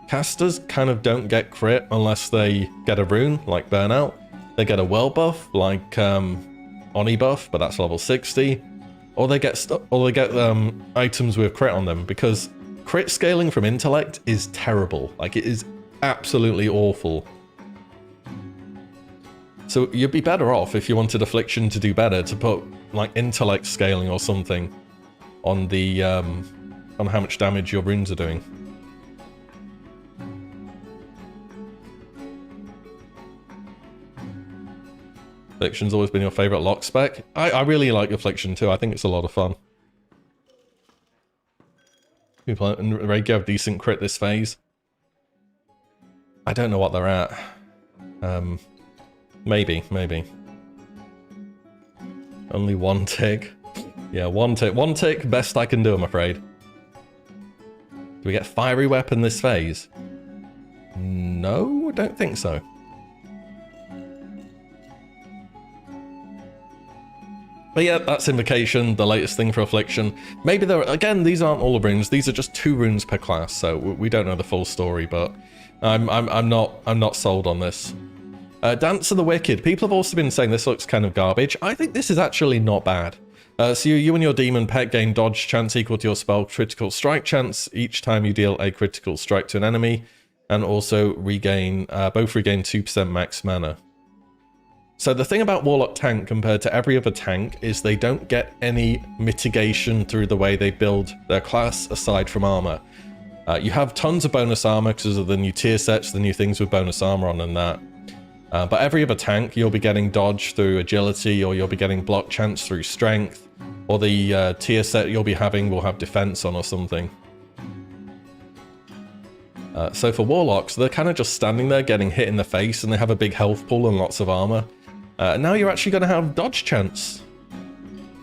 casters kind of don't get crit unless they get a rune, like Burnout. They get a well buff, like, Oni buff, but that's level 60. Or they get items with crit on them, because crit scaling from intellect is terrible. Like, it is absolutely awful. So you'd be better off if you wanted Affliction to do better to put like intellect scaling or something on the on how much damage your runes are doing. Affliction's always been your favorite lock spec. I really like Affliction too. I think it's a lot of fun. People in Reiki have decent crit this phase. I don't know what they're at. Maybe. Only 1 tick. Yeah, 1 tick. 1 tick, best I can do, I'm afraid. Do we get Fiery Weapon this phase? No, I don't think so. But yeah, that's Invocation, the latest thing for Affliction. Maybe there are, again, these aren't all the runes. These are just 2 runes per class, so we don't know the full story, but I'm not sold on this. Dance of the Wicked. People have also been saying this looks kind of garbage. I think this is actually not bad. So you and your demon pet gain dodge chance equal to your spell critical strike chance each time you deal a critical strike to an enemy, and also regain both regain 2% max mana. So the thing about Warlock tank compared to every other tank is they don't get any mitigation through the way they build their class aside from armor. You have tons of bonus armor because of the new tier sets, the new things with bonus armor on and that. But every other tank, you'll be getting dodge through agility, or you'll be getting block chance through strength, or the tier set you'll be having will have defense on or something. So for Warlocks, they're kind of just standing there getting hit in the face, and they have a big health pool and lots of armor. Now you're actually going to have dodge chance.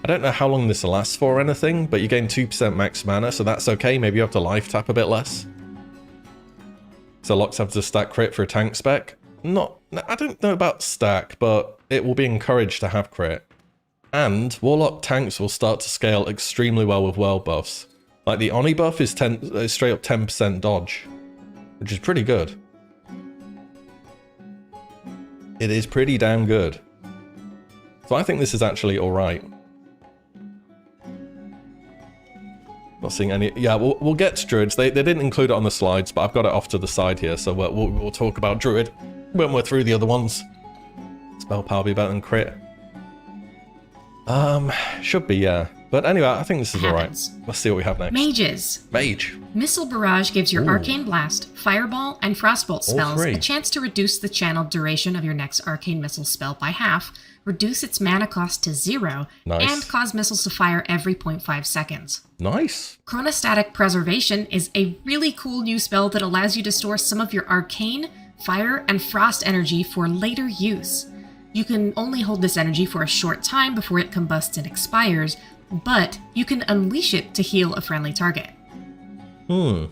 I don't know how long this will last for or anything, but you gain 2% max mana, so that's okay. Maybe you have to life tap a bit less. So Locks have to stack crit for a tank spec. I don't know about stack, but it will be encouraged to have crit. And Warlock tanks will start to scale extremely well with world buffs. Like the Oni buff is straight up 10% dodge, which is pretty good. It is pretty damn good. So I think this is actually alright. Not seeing any... Yeah, we'll get to Druids. They didn't include it on the slides, but I've got it off to the side here, so we'll talk about Druid when we're through the other ones. Spell power be better than crit. Should be, yeah. But anyway, I think this is alright. Let's see what we have next. Mages. Mage. Missile Barrage gives your Arcane Blast, Fireball, and Frostbolt spells a chance to reduce the channeled duration of your next Arcane Missile spell by half, reduce its mana cost to 0, and cause missiles to fire every 0.5 seconds. Nice. Chronostatic Preservation is a really cool new spell that allows you to store some of your Arcane, Fire, and Frost energy for later use. You can only hold this energy for a short time before it combusts and expires, but you can unleash it to heal a friendly target. We'll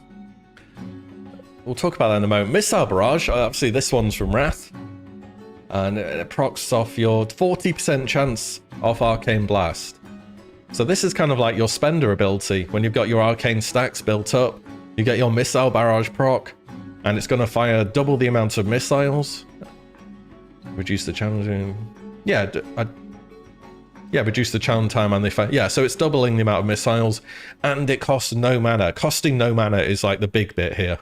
talk about that in a moment. Missile Barrage, obviously this one's from Wrath. And it procs off your 40% chance of Arcane Blast. So this is kind of like your spender ability. When you've got your Arcane stacks built up, you get your Missile Barrage proc, and it's going to fire double the amount of missiles. Reduce the challenge. Yeah, reduce the challenge time and the fire. Yeah, so it's doubling the amount of missiles, and it costs no mana. Costing no mana is like the big bit here.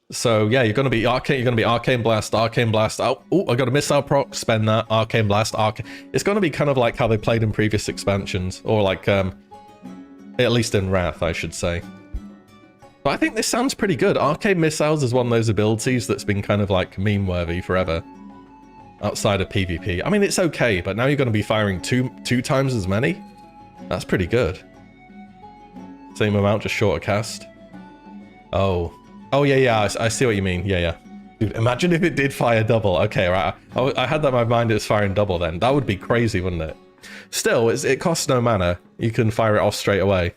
So yeah, you're gonna be Arcane Blast. Oh, I got a missile proc, spend that, Arcane Blast, It's gonna be kind of like how they played in previous expansions, or like at least in Wrath, I should say. But I think this sounds pretty good. Arcane Missiles is one of those abilities that's been kind of like meme-worthy forever. Outside of PvP. I mean, it's okay, but now you're gonna be firing two times as many? That's pretty good. Same amount, just shorter cast. Oh, yeah, I see what you mean. Yeah. Dude, imagine if it did fire double. Okay, right. I had that in my mind, it was firing double then. That would be crazy, wouldn't it? Still, it costs no mana. You can fire it off straight away.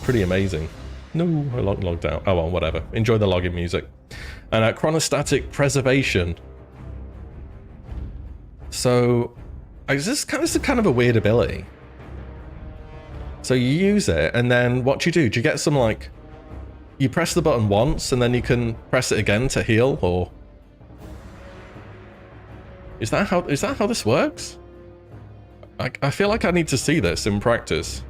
Pretty amazing. No, I logged out. Oh well, whatever. Enjoy the login music. And Chronostatic Preservation. So, this is kind of a weird ability. So you use it, and then what do you do? Do you get some like... You press the button once, and then you can press it again to heal, or... Is that how this works? I feel like I need to see this in practice.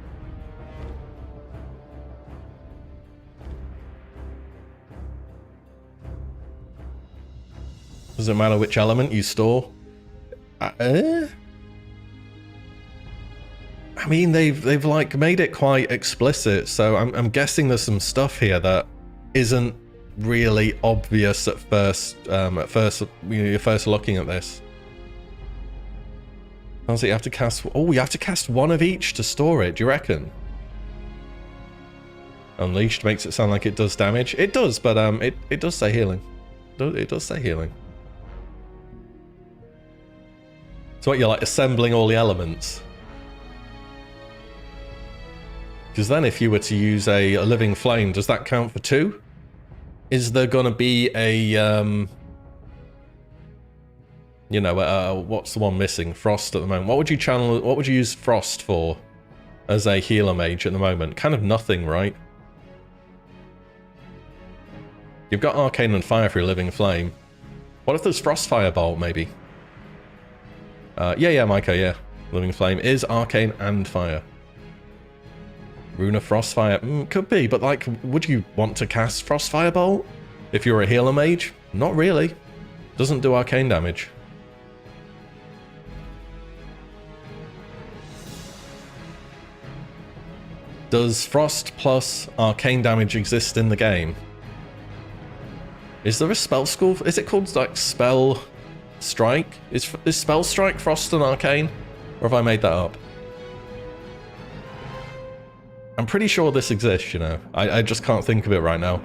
Doesn't matter which element you store. I mean, they've like made it quite explicit, so I'm guessing there's some stuff here that isn't really obvious at first. You're first looking at this. Also, you have to cast. Oh, you have to cast one of each to store it. Do you reckon? Unleashed makes it sound like it does damage. It does, but it does say healing. It does say healing. So what, you're like assembling all the elements? Because then if you were to use a living flame, does that count for 2? Is there going to be a, what's the one missing? Frost at the moment. What would you use Frost for as a healer mage at the moment? Kind of nothing, right? You've got Arcane and Fire for your living flame. What if there's Frost Firebolt, maybe? Yeah, Micah, yeah. Living flame is Arcane and Fire. Rune of Frostfire, could be, but like, would you want to cast Frost Firebolt if you're a healer mage? Not really. Doesn't do arcane damage. Does Frost plus arcane damage exist in the game? Is there a spell school? Is it called like Spell Strike? Is Spell Strike Frost and Arcane? Or have I made that up? I'm pretty sure this exists, you know. I just can't think of it right now.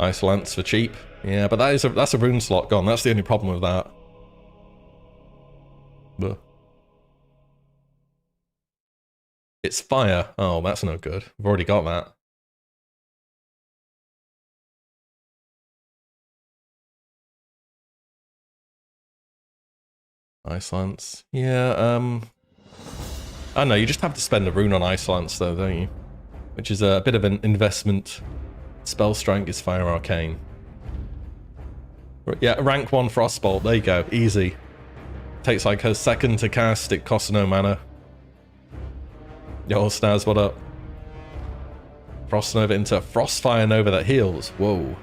Ice Lance for cheap. Yeah, but that's a rune slot gone. That's the only problem with that. But it's fire. Oh, that's no good. I've already got that. Ice Lance. Yeah, I know, you just have to spend a rune on Ice Lance though, don't you? Which is a bit of an investment. Spell Strike is Fire Arcane. Yeah, rank 1 Frostbolt, there you go, easy. Takes like a second to cast, it costs no mana. Yo, Snaz, what up? Frost Nova into Frostfire Nova that heals, whoa.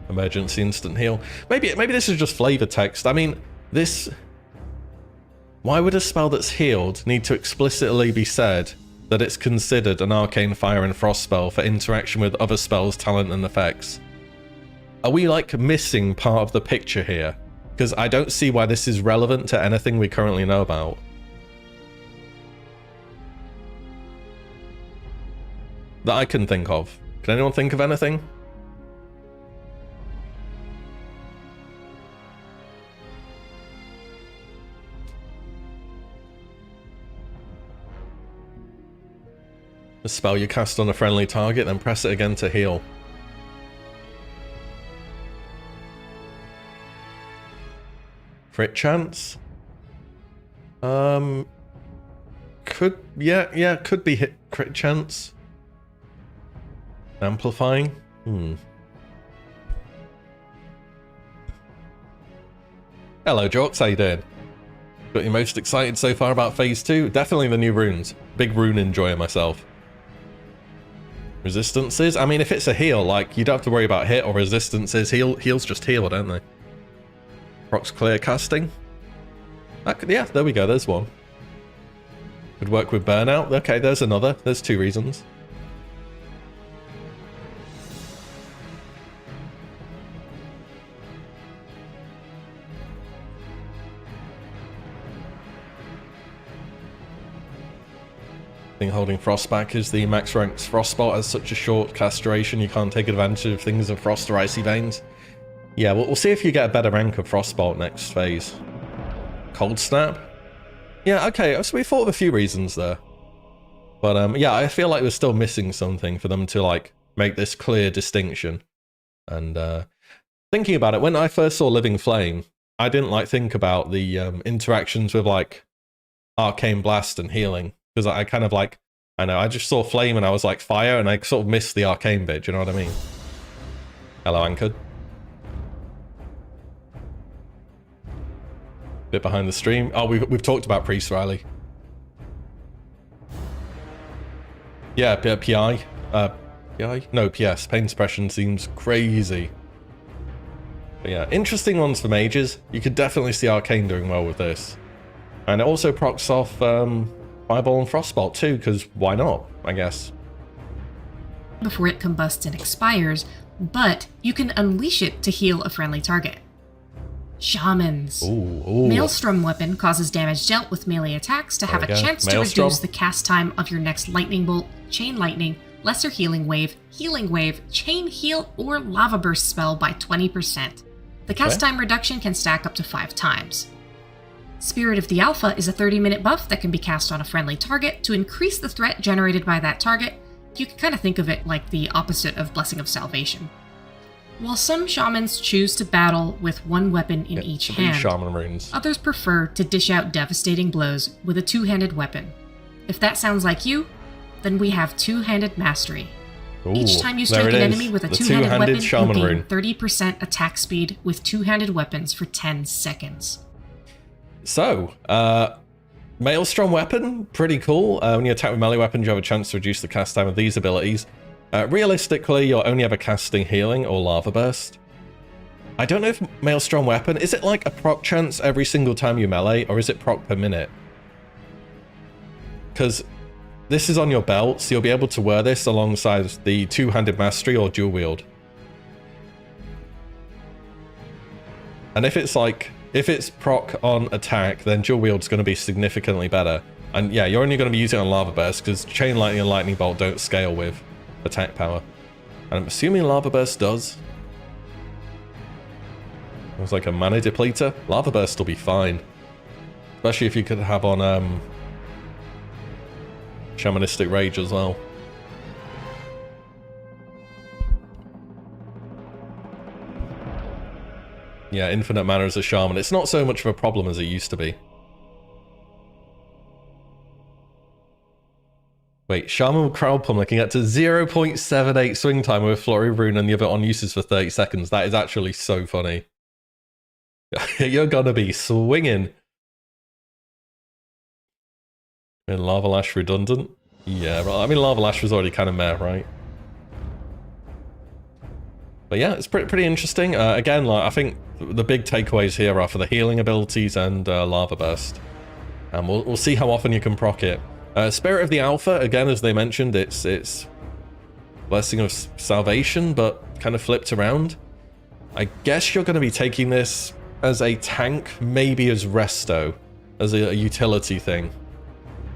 Emergency instant heal. Maybe this is just flavor text. I mean, this... Why would a spell that's healed need to explicitly be said that it's considered an arcane fire and frost spell for interaction with other spells, talent, and effects? Are we, like, missing part of the picture here? Because I don't see why this is relevant to anything we currently know about. That I can think of. Can anyone think of anything? A spell you cast on a friendly target, then press it again to heal. Crit chance? Could be hit crit chance. Amplifying? Hello, Jorks, how you doing? Got you most excited so far about Phase 2? Definitely the new runes. Big rune enjoyer myself. Resistances? I mean, if it's a heal, like, you don't have to worry about hit or resistances. Heals just heal, don't they? Procs clear casting? Yeah, there we go, there's one. Could work with burnout. Okay, there's another. There's 2 reasons. Holding Frost back is the max ranked Frostbolt has such a short cast duration you can't take advantage of things in Frost or Icy Veins. Yeah, we'll see if you get a better rank of Frostbolt next phase. Cold Snap? Yeah, okay, so we thought of a few reasons there. But yeah, I feel like we're still missing something for them to like make this clear distinction. And thinking about it, when I first saw Living Flame, I didn't like think about the interactions with like Arcane Blast and healing. Because I kind of like, I know, I just saw flame and I was like fire and I sort of missed the arcane bit, do you know what I mean? Hello, Anchored. Bit behind the stream. Oh, we've talked about Priest Riley. Yeah, PI. PI? No, PS. Pain suppression seems crazy. But yeah, interesting ones for mages. You could definitely see Arcane doing well with this. And it also procs off Fireball and Frostbolt too, because why not, I guess. Before it combusts and expires, but you can unleash it to heal a friendly target. Shamans. Ooh. Maelstrom weapon causes damage dealt with melee attacks to have a chance to reduce the cast time of your next lightning bolt, chain lightning, lesser healing wave, chain heal, or lava burst spell by 20%. The cast time reduction can stack up to 5 times. Spirit of the Alpha is a 30-minute buff that can be cast on a friendly target to increase the threat generated by that target. You can kind of think of it like the opposite of Blessing of Salvation. While some shamans choose to battle with one weapon in each hand, shaman runes. Others prefer to dish out devastating blows with a two-handed weapon. If that sounds like you, then we have Two-Handed Mastery. Ooh, each time you strike an enemy with a two-handed weapon, you gain rune. 30% attack speed with two-handed weapons for 10 seconds. So, Maelstrom weapon, pretty cool. When you attack with melee weapons, you have a chance to reduce the cast time of these abilities. Realistically, you're only ever casting healing or lava burst. I don't know if Maelstrom weapon, is it like a proc chance every single time you melee, or is it proc per minute? Because this is on your belt, so you'll be able to wear this alongside the two-handed mastery or dual wield. And if it's like, if it's proc on attack, then dual wield's going to be significantly better. And yeah, you're only going to be using it on lava burst because chain lightning and lightning bolt don't scale with attack power. And I'm assuming lava burst does. It's like a mana depleter. Lava burst will be fine, especially if you could have on shamanistic rage as well. Yeah, infinite mana as a shaman. It's not so much of a problem as it used to be. Wait, shaman with crowd pummel can get to 0.78 swing time with Flurry Rune and the other on uses for 30 seconds. That is actually so funny. You're gonna be swinging. And Lava Lash redundant? Yeah, right. I mean, Lava Lash was already kind of meh, right? But yeah, it's pretty interesting. Again, like I think the big takeaways here are for the healing abilities and Lava Burst. And we'll see how often you can proc it. Spirit of the Alpha, again, as they mentioned, it's Blessing of Salvation, but kind of flipped around. I guess you're going to be taking this as a tank, maybe as resto, as a utility thing.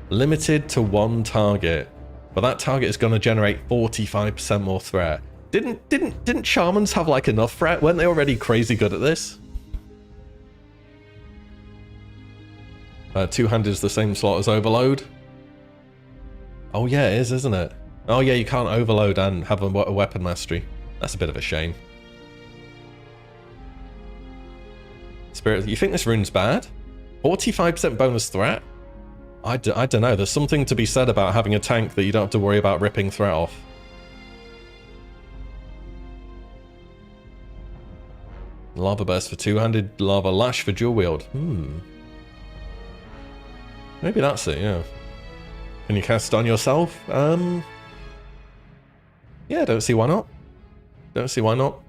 Limited to one target, but that target is going to generate 45% more threat. Didn't Shamans have like enough threat? Weren't they already crazy good at this? 2-handed is the same slot as Overload. Oh yeah, it is, isn't it? Oh yeah, you can't Overload and have a weapon mastery. That's a bit of a shame. Spirit, you think this rune's bad? 45% bonus threat? I don't know. There's something to be said about having a tank that you don't have to worry about ripping threat off. Lava Burst for 2-handed, Lava Lash for dual wield. Maybe that's it, yeah. Can you cast on yourself? Yeah, don't see why not. Don't see why not.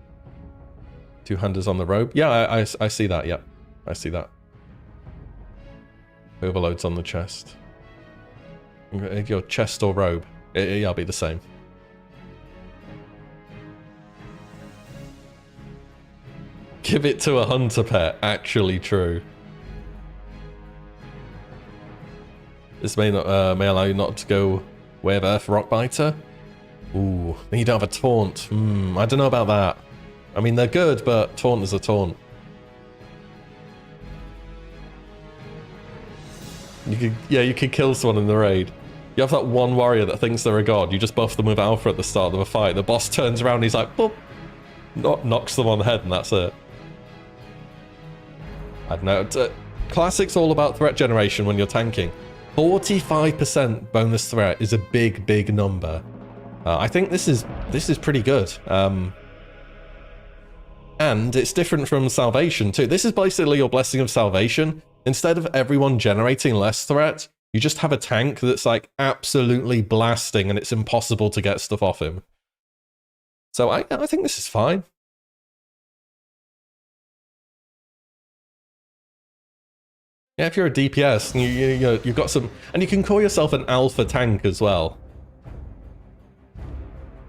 2-handers on the robe. Yeah, I see that, yep. I see that. Overloads on the chest. Your chest or robe. Yeah, it'll be the same. Give it to a hunter pet. Actually true. This may allow you not to go Way of Earth Rockbiter. Ooh, then you don't have a taunt. I don't know about that. I mean, they're good, but taunt is a taunt. You could kill someone in the raid. You have that one warrior that thinks they're a god. You just buff them with alpha at the start of a fight. The boss turns around and he's like, boop, knocks them on the head, and that's it. I don't know. Classic's all about threat generation when you're tanking. 45% bonus threat is a big number. I think this is pretty good. And it's different from Salvation too. This is basically your Blessing of Salvation. Instead of everyone generating less threat, you just have a tank that's like absolutely blasting and it's impossible to get stuff off him. So I think this is fine. Yeah, if you're a DPS, you've got some... And you can call yourself an alpha tank as well.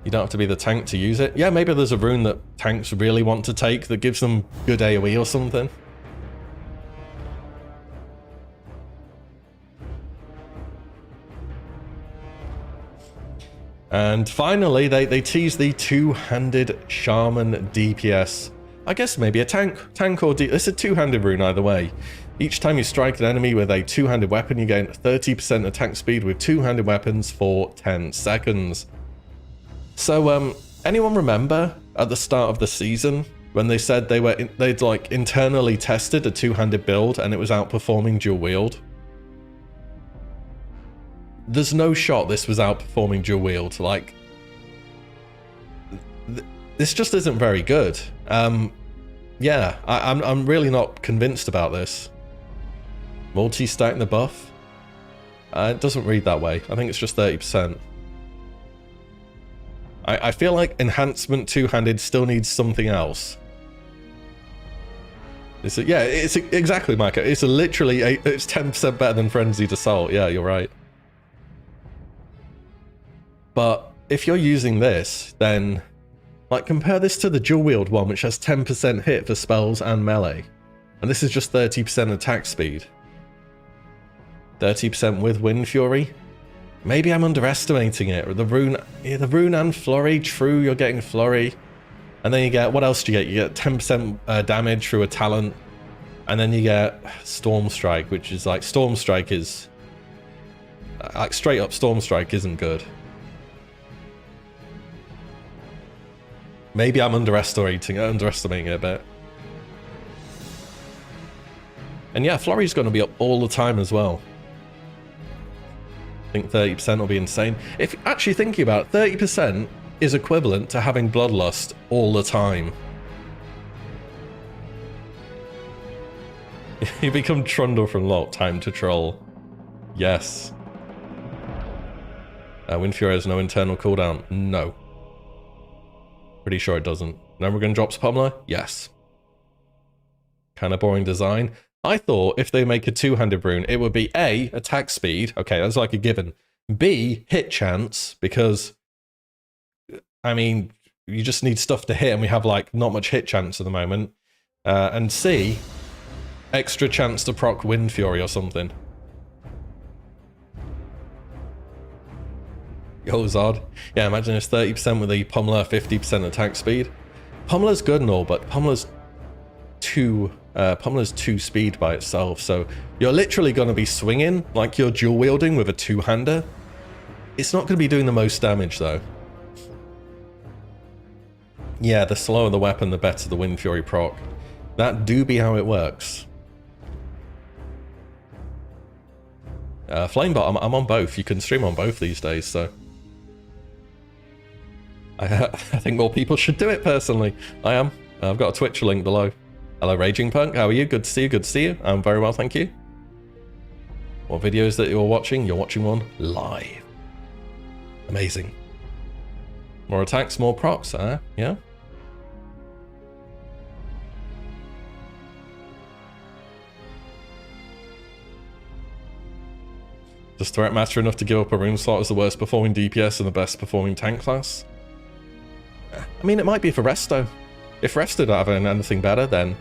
You don't have to be the tank to use it. Yeah, maybe there's a rune that tanks really want to take that gives them good AoE or something. And finally, they tease the 2-handed Shaman DPS. I guess maybe a tank or it's a 2-handed rune either way. Each time you strike an enemy with a 2-handed weapon, you gain 30% attack speed with 2-handed weapons for 10 seconds. So, anyone remember at the start of the season when they said they'd like internally tested a 2-handed build and it was outperforming dual wield? There's no shot this was outperforming dual wield. Like, this just isn't very good. Yeah, I'm really not convinced about this. Multi-stack the buff? It doesn't read that way. I think it's just 30%. I feel like enhancement 2-handed still needs something else. It's exactly, Micah. It's literally it's 10% better than Frenzied Assault. Yeah, you're right. But if you're using this, then like compare this to the dual wield one, which has 10% hit for spells and melee, and this is just 30% attack speed. 30% with Wind Fury. Maybe I'm underestimating it. The rune and Flurry. True, you're getting Flurry. And then you get, what else do you get? You get 10% damage through a talent. And then you get Storm Strike, which is like, Storm Strike is... Like, straight up Storm Strike isn't good. Maybe I'm underestimating it a bit. And yeah, Flurry's going to be up all the time as well. I think 30% will be insane. If actually thinking about it, 30% is equivalent to having Bloodlust all the time. You become Trundle from Lot, time to troll. Yes. Wind Fury has no internal cooldown. No. Pretty sure it doesn't. Gnomeregan drops Pummeler? Yes. Kind of boring design. I thought if they make a two-handed rune, it would be A, attack speed. Okay, that's like a given. B, hit chance, because, I mean, you just need stuff to hit, and we have, like, not much hit chance at the moment. And C, extra chance to proc Wind Fury or something. Yo, Zod. Yeah, imagine it's 30% with the Pummeler, 50% attack speed. Pummeler's good and all, but Pummeler's two speed by itself, so you're literally going to be swinging like you're dual wielding with a two-hander. It's not going to be doing the most damage, though. Yeah, the slower the weapon, the better the Wind Fury proc. That do be how it works. Flamebot, I'm on both. You can stream on both these days, so... I think more people should do it, personally. I am. I've got a Twitch link below. Hello, Raging Punk. How are you? Good to see you. Good to see you. I'm very well, thank you. What videos that you're watching? You're watching one live. Amazing. More attacks, more procs, yeah? Does threat matter enough to give up a rune slot as the worst performing DPS and the best performing tank class? I mean, it might be for Resto. If Resto don't have anything better, then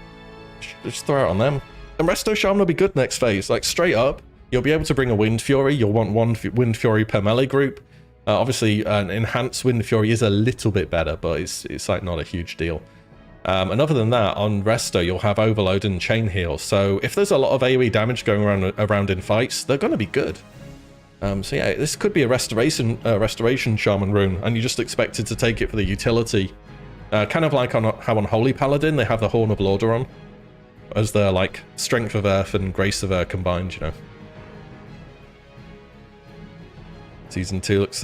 just throw it on them. And Resto Shaman will be good next phase. Like, straight up, you'll be able to bring a Wind Fury. You'll want one Wind Fury per melee group. Obviously, an enhanced Wind Fury is a little bit better, but it's like not a huge deal. And other than that, on Resto, you'll have Overload and Chain Heal. So if there's a lot of AoE damage going around in fights, they're going to be good. So yeah, this could be a restoration Shaman rune, and you just expected to take it for the utility. Kind of like how on Holy Paladin they have the Horn of Lordaeron, as their like Strength of Earth and Grace of Earth combined, you know. Season 2 looks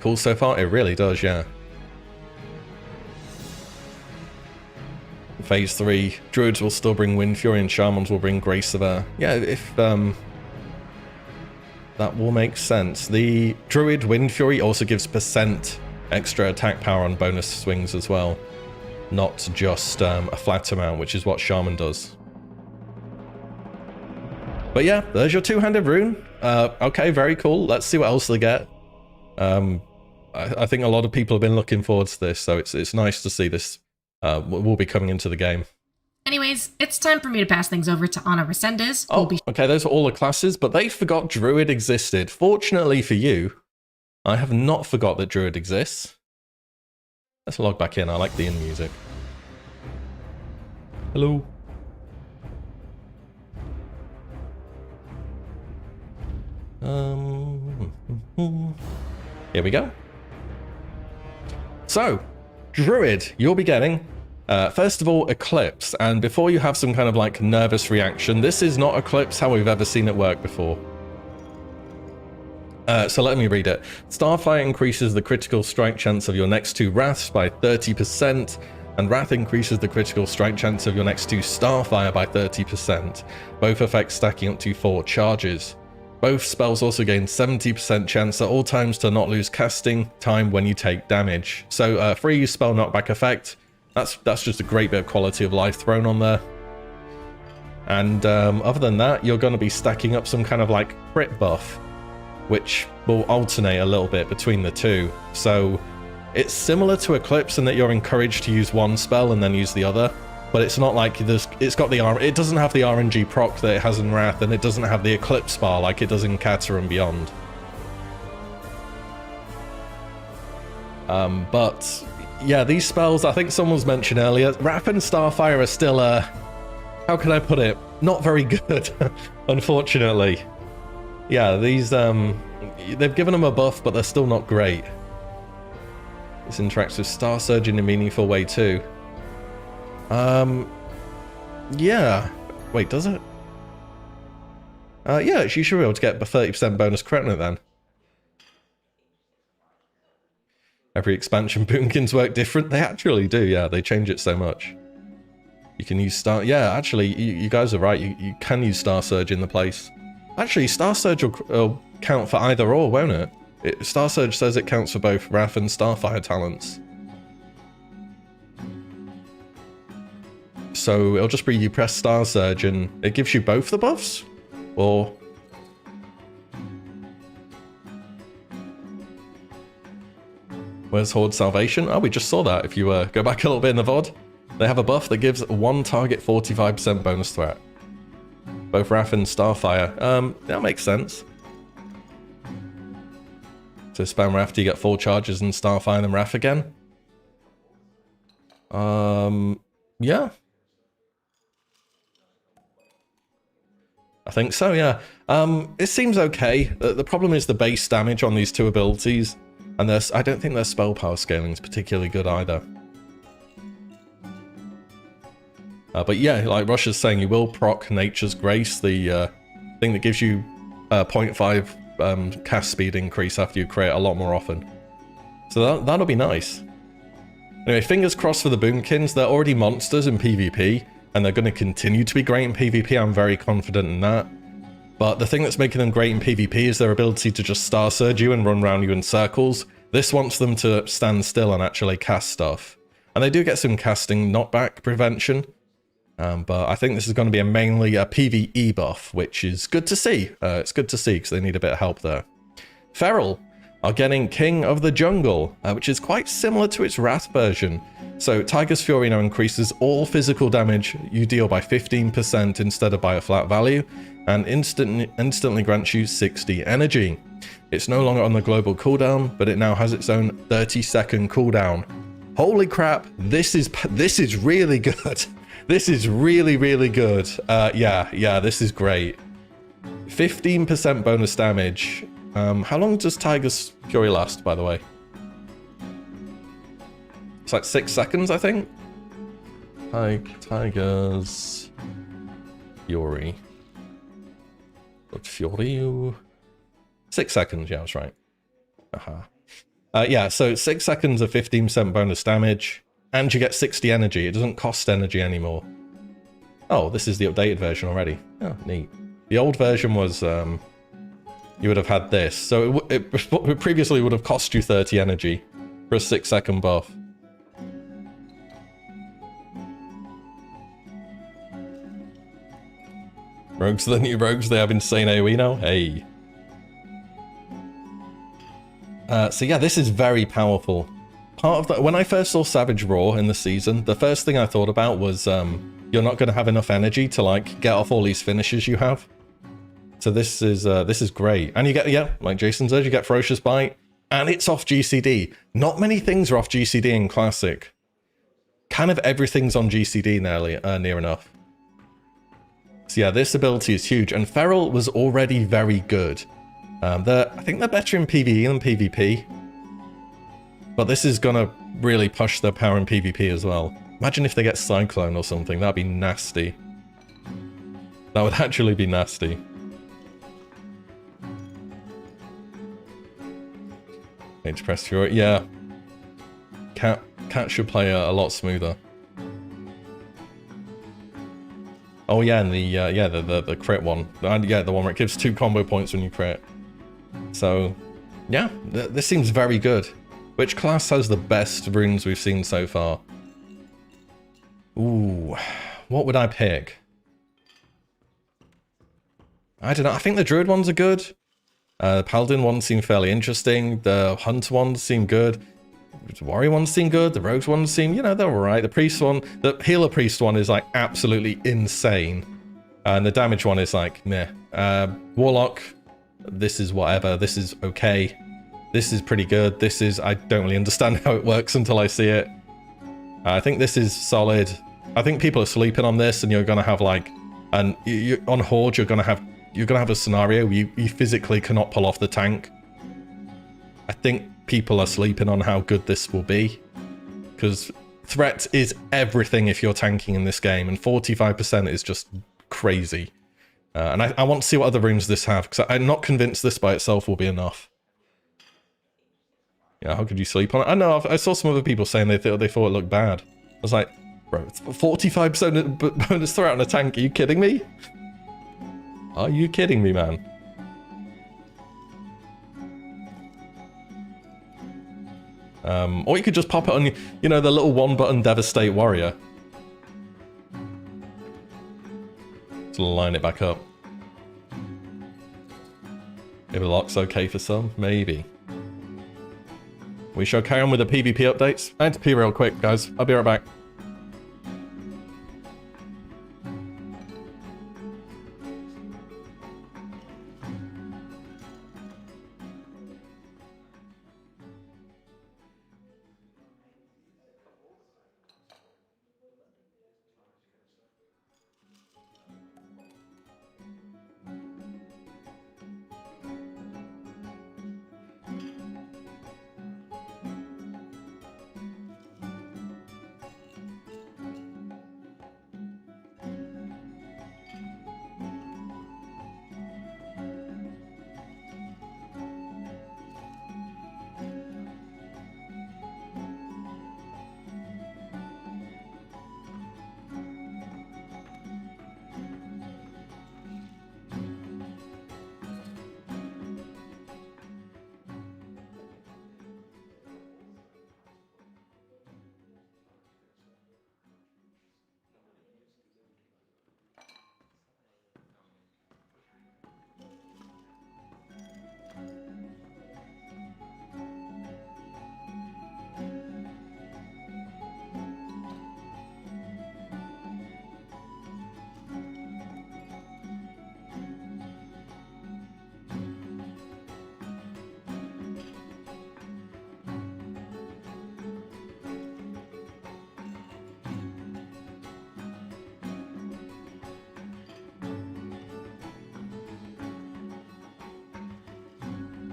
cool so far. It really does, yeah. Phase 3, Druids will still bring Wind Fury and Shamans will bring Grace of Earth. Yeah, if that will make sense. The Druid Wind Fury also gives % extra attack power on bonus swings as well. Not just a flat amount, which is what Shaman does. But yeah, there's your two-handed rune. Okay, very cool. Let's see what else they get. I think a lot of people have been looking forward to this, so it's nice to see this will be coming into the game. Anyways, it's time for me to pass things over to Ana Resendez. Oh, okay, those are all the classes, but they forgot Druid existed. Fortunately for you, I have not forgot that Druid exists. Let's log back in. I like the in music. Hello. Here we go. So, Druid, you'll be getting... first of all, Eclipse, and before you have some kind of like nervous reaction, this is not Eclipse how we've ever seen it work before. So let me read it. Starfire increases the critical strike chance of your next 2 Wraths by 30%, and Wrath increases the critical strike chance of your next 2 Starfire by 30%. Both effects stacking up to 4 charges. Both spells also gain 70% chance at all times to not lose casting time when you take damage. So free spell knockback effect. That's just a great bit of quality of life thrown on there. And other than that, you're going to be stacking up some kind of like crit buff, which will alternate a little bit between the two. So it's similar to Eclipse in that you're encouraged to use one spell and then use the other, but it's not like it's got the it doesn't have the RNG proc that it has in Wrath, and it doesn't have the Eclipse bar like it does in Kata and beyond. But yeah, these spells, I think someone's mentioned earlier, Wrath and Starfire are still, how can I put it? Not very good, unfortunately. Yeah, these, they've given them a buff, but they're still not great. This interacts with Star Surge in a meaningful way too. Yeah. Wait, does it? Yeah, you should be able to get a 30% bonus crit on it then. Every expansion boomkins work different. They actually do, yeah. They change it so much. You can use Star... Yeah, actually, you guys are right. You can use Star Surge in the place. Actually, Star Surge will count for either or, won't it? Star Surge says it counts for both Wrath and Starfire talents. so it'll just be you press Star Surge and it gives you both the buffs? Or... Where's Horde Salvation? Oh, we just saw that. If you go back a little bit in the VOD, they have a buff that gives one target 45% bonus threat. Both Wrath and Starfire. That makes sense. So spam Wrath, do you get 4 charges and Starfire and then Wrath again? Yeah. I think so, yeah. It seems okay. The problem is the base damage on these two abilities. And I don't think their spell power scaling is particularly good either. But yeah, like Russia's saying, you will proc Nature's Grace, the thing that gives you 0.5 cast speed increase after you create a lot more often. So that'll be nice. Anyway, fingers crossed for the Boomkins. They're already monsters in PvP, and they're going to continue to be great in PvP. I'm very confident in that. But the thing that's making them great in PvP is their ability to just Star Surge you and run around you in circles. This wants them to stand still and actually cast stuff. And they do get some casting knockback prevention. But I think this is going to be mainly a PvE buff, which is good to see. It's good to see because they need a bit of help there. Feral are getting King of the Jungle, which is quite similar to its Wrath version. So Tiger's Fury now increases all physical damage you deal by 15% instead of by a flat value, and instantly grants you 60 energy. It's no longer on the global cooldown, but it now has its own 30-second cooldown. Holy crap, this is really good. This is really, really good. Yeah, this is great. 15% bonus damage. How long does Tiger's Fury last, by the way? It's like 6 seconds, I think. Tiger's Fury. Fury. 6 seconds, yeah, I was right. Yeah, so 6 seconds of 15% bonus damage, and you get 60 energy. It doesn't cost energy anymore. Oh, this is the updated version already. Oh, neat. The old version was, you would have had this. So it previously would have cost you 30 energy for a 6-second buff. Rogues are the new rogues, they have insane AoE now. Hey. So yeah, this is very powerful. Part of that, when I first saw Savage Roar in the season, the first thing I thought about was you're not going to have enough energy to like get off all these finishes you have. So this is great. And you get, yeah, like Jason says, you get Ferocious Bite, and it's off GCD. Not many things are off GCD in Classic. Kind of everything's on GCD near enough. So yeah, this ability is huge, and Feral was already very good. I think they're better in PvE than PvP. But this is gonna really push their power in PvP as well. Imagine if they get Cyclone or something, that'd be nasty. That would actually be nasty. Mage Press Fury, yeah. Cat should play a lot smoother. Oh yeah, and the crit one. Yeah, the one where it gives 2 combo points when you crit. So, yeah, this seems very good. Which class has the best runes we've seen so far? Ooh, what would I pick? I don't know, I think the Druid ones are good. The Paladin ones seem fairly interesting. The Hunter ones seem good. The Warrior ones seem good. The Rogues ones seem, you know, they're alright. The Priest one, the Healer Priest one is like absolutely insane. And the Damage one is like, meh. Warlock, this is whatever. This is okay. This is pretty good. This is, I don't really understand how it works until I see it. I think this is solid. I think people are sleeping on this, and you're gonna have like, and on Horde, you're gonna have a scenario where you physically cannot pull off the tank. I think people are sleeping on how good this will be, because threat is everything if you're tanking in this game, and 45% is just crazy. And I want to see what other runes this have, because I'm not convinced this by itself will be enough. Yeah, how could you sleep on it? I know, I saw some other people saying they thought it looked bad. I was like, bro, it's 45% bonus threat on a tank, are you kidding me? Are you kidding me, man? Or you could just pop it on, you know, the little one-button Devastate Warrior. To line it back up. Maybe the lock's okay for some, maybe. We shall carry on with the PvP updates. I need to pee real quick, guys. I'll be right back.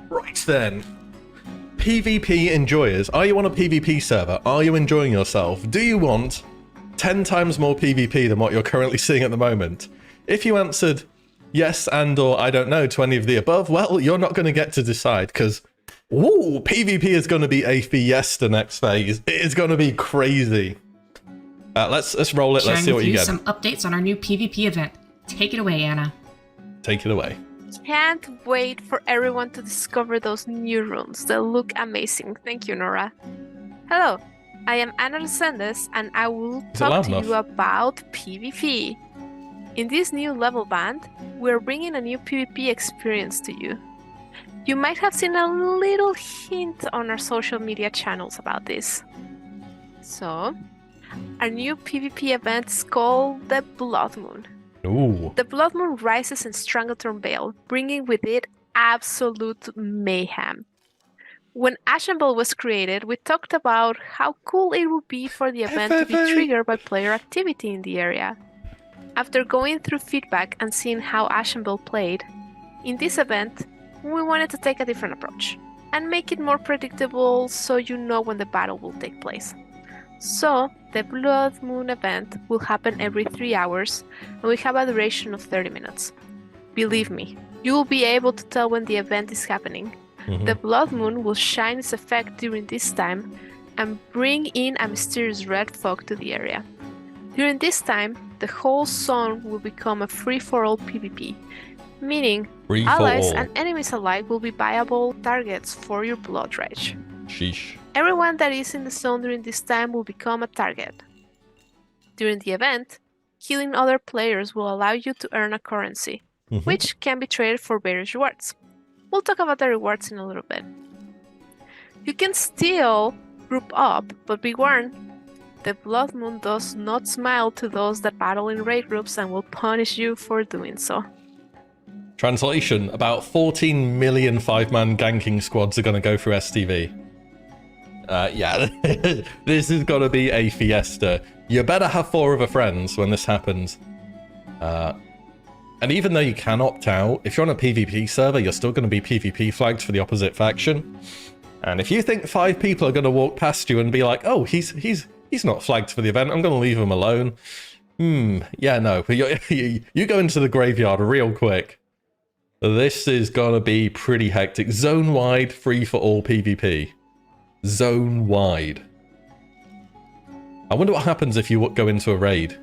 Right then, PvP enjoyers, are you on a PvP server? Are you enjoying yourself? Do you want 10 times more PvP than what you're currently seeing at the moment? If you answered yes and or I don't know to any of the above, well, you're not going to get to decide because, ooh, PvP is going to be a fiesta next phase. It is going to be crazy. Let's roll it. Let's see what you get. Some updates on our new PvP event. Take it away, Anna. Take it away. Can't wait for everyone to discover those new runes. They look amazing. Thank you, Nora. Hello, I am Anna Resendes, and I will talk to you about PvP. In this new level band, we're bringing a new PvP experience to you. You might have seen a little hint on our social media channels about this. So, our new PvP event is called the Blood Moon. Ooh. The Blood Moon rises in Stranglethorn Vale, bringing with it absolute mayhem. When Ashenvale was created, we talked about how cool it would be for the event to be triggered by player activity in the area. After going through feedback and seeing how Ashenvale played, in this event, we wanted to take a different approach and make it more predictable so you know when the battle will take place. So, the Blood Moon event will happen every 3 hours, and we have a duration of 30 minutes. Believe me, you will be able to tell when the event is happening. The Blood Moon will shine its effect during this time and bring in a mysterious red fog to the area. During this time, the whole zone will become a free-for-all PvP, meaning allies and enemies alike will be viable targets for your blood rage. Sheesh. Everyone that is in the zone during this time will become a target. During the event, killing other players will allow you to earn a currency, which can be traded for various rewards. We'll talk about the rewards in a little bit. You can still group up, but be warned, the Blood Moon does not smile to those that battle in raid groups and will punish you for doing so. Translation, about 14 million 5-man ganking squads are going to go through STV. Yeah, this is going to be a fiesta. You better have 4 other friends when this happens. And even though you can opt out, if you're on a PvP server, you're still going to be PvP flagged for the opposite faction. And if you think 5 people are going to walk past you and be like, oh, he's not flagged for the event, I'm going to leave him alone. Yeah, no, you go into the graveyard real quick. This is going to be pretty hectic. Zone-wide, free-for-all PvP. Zone-wide. I wonder what happens if you go into a raid.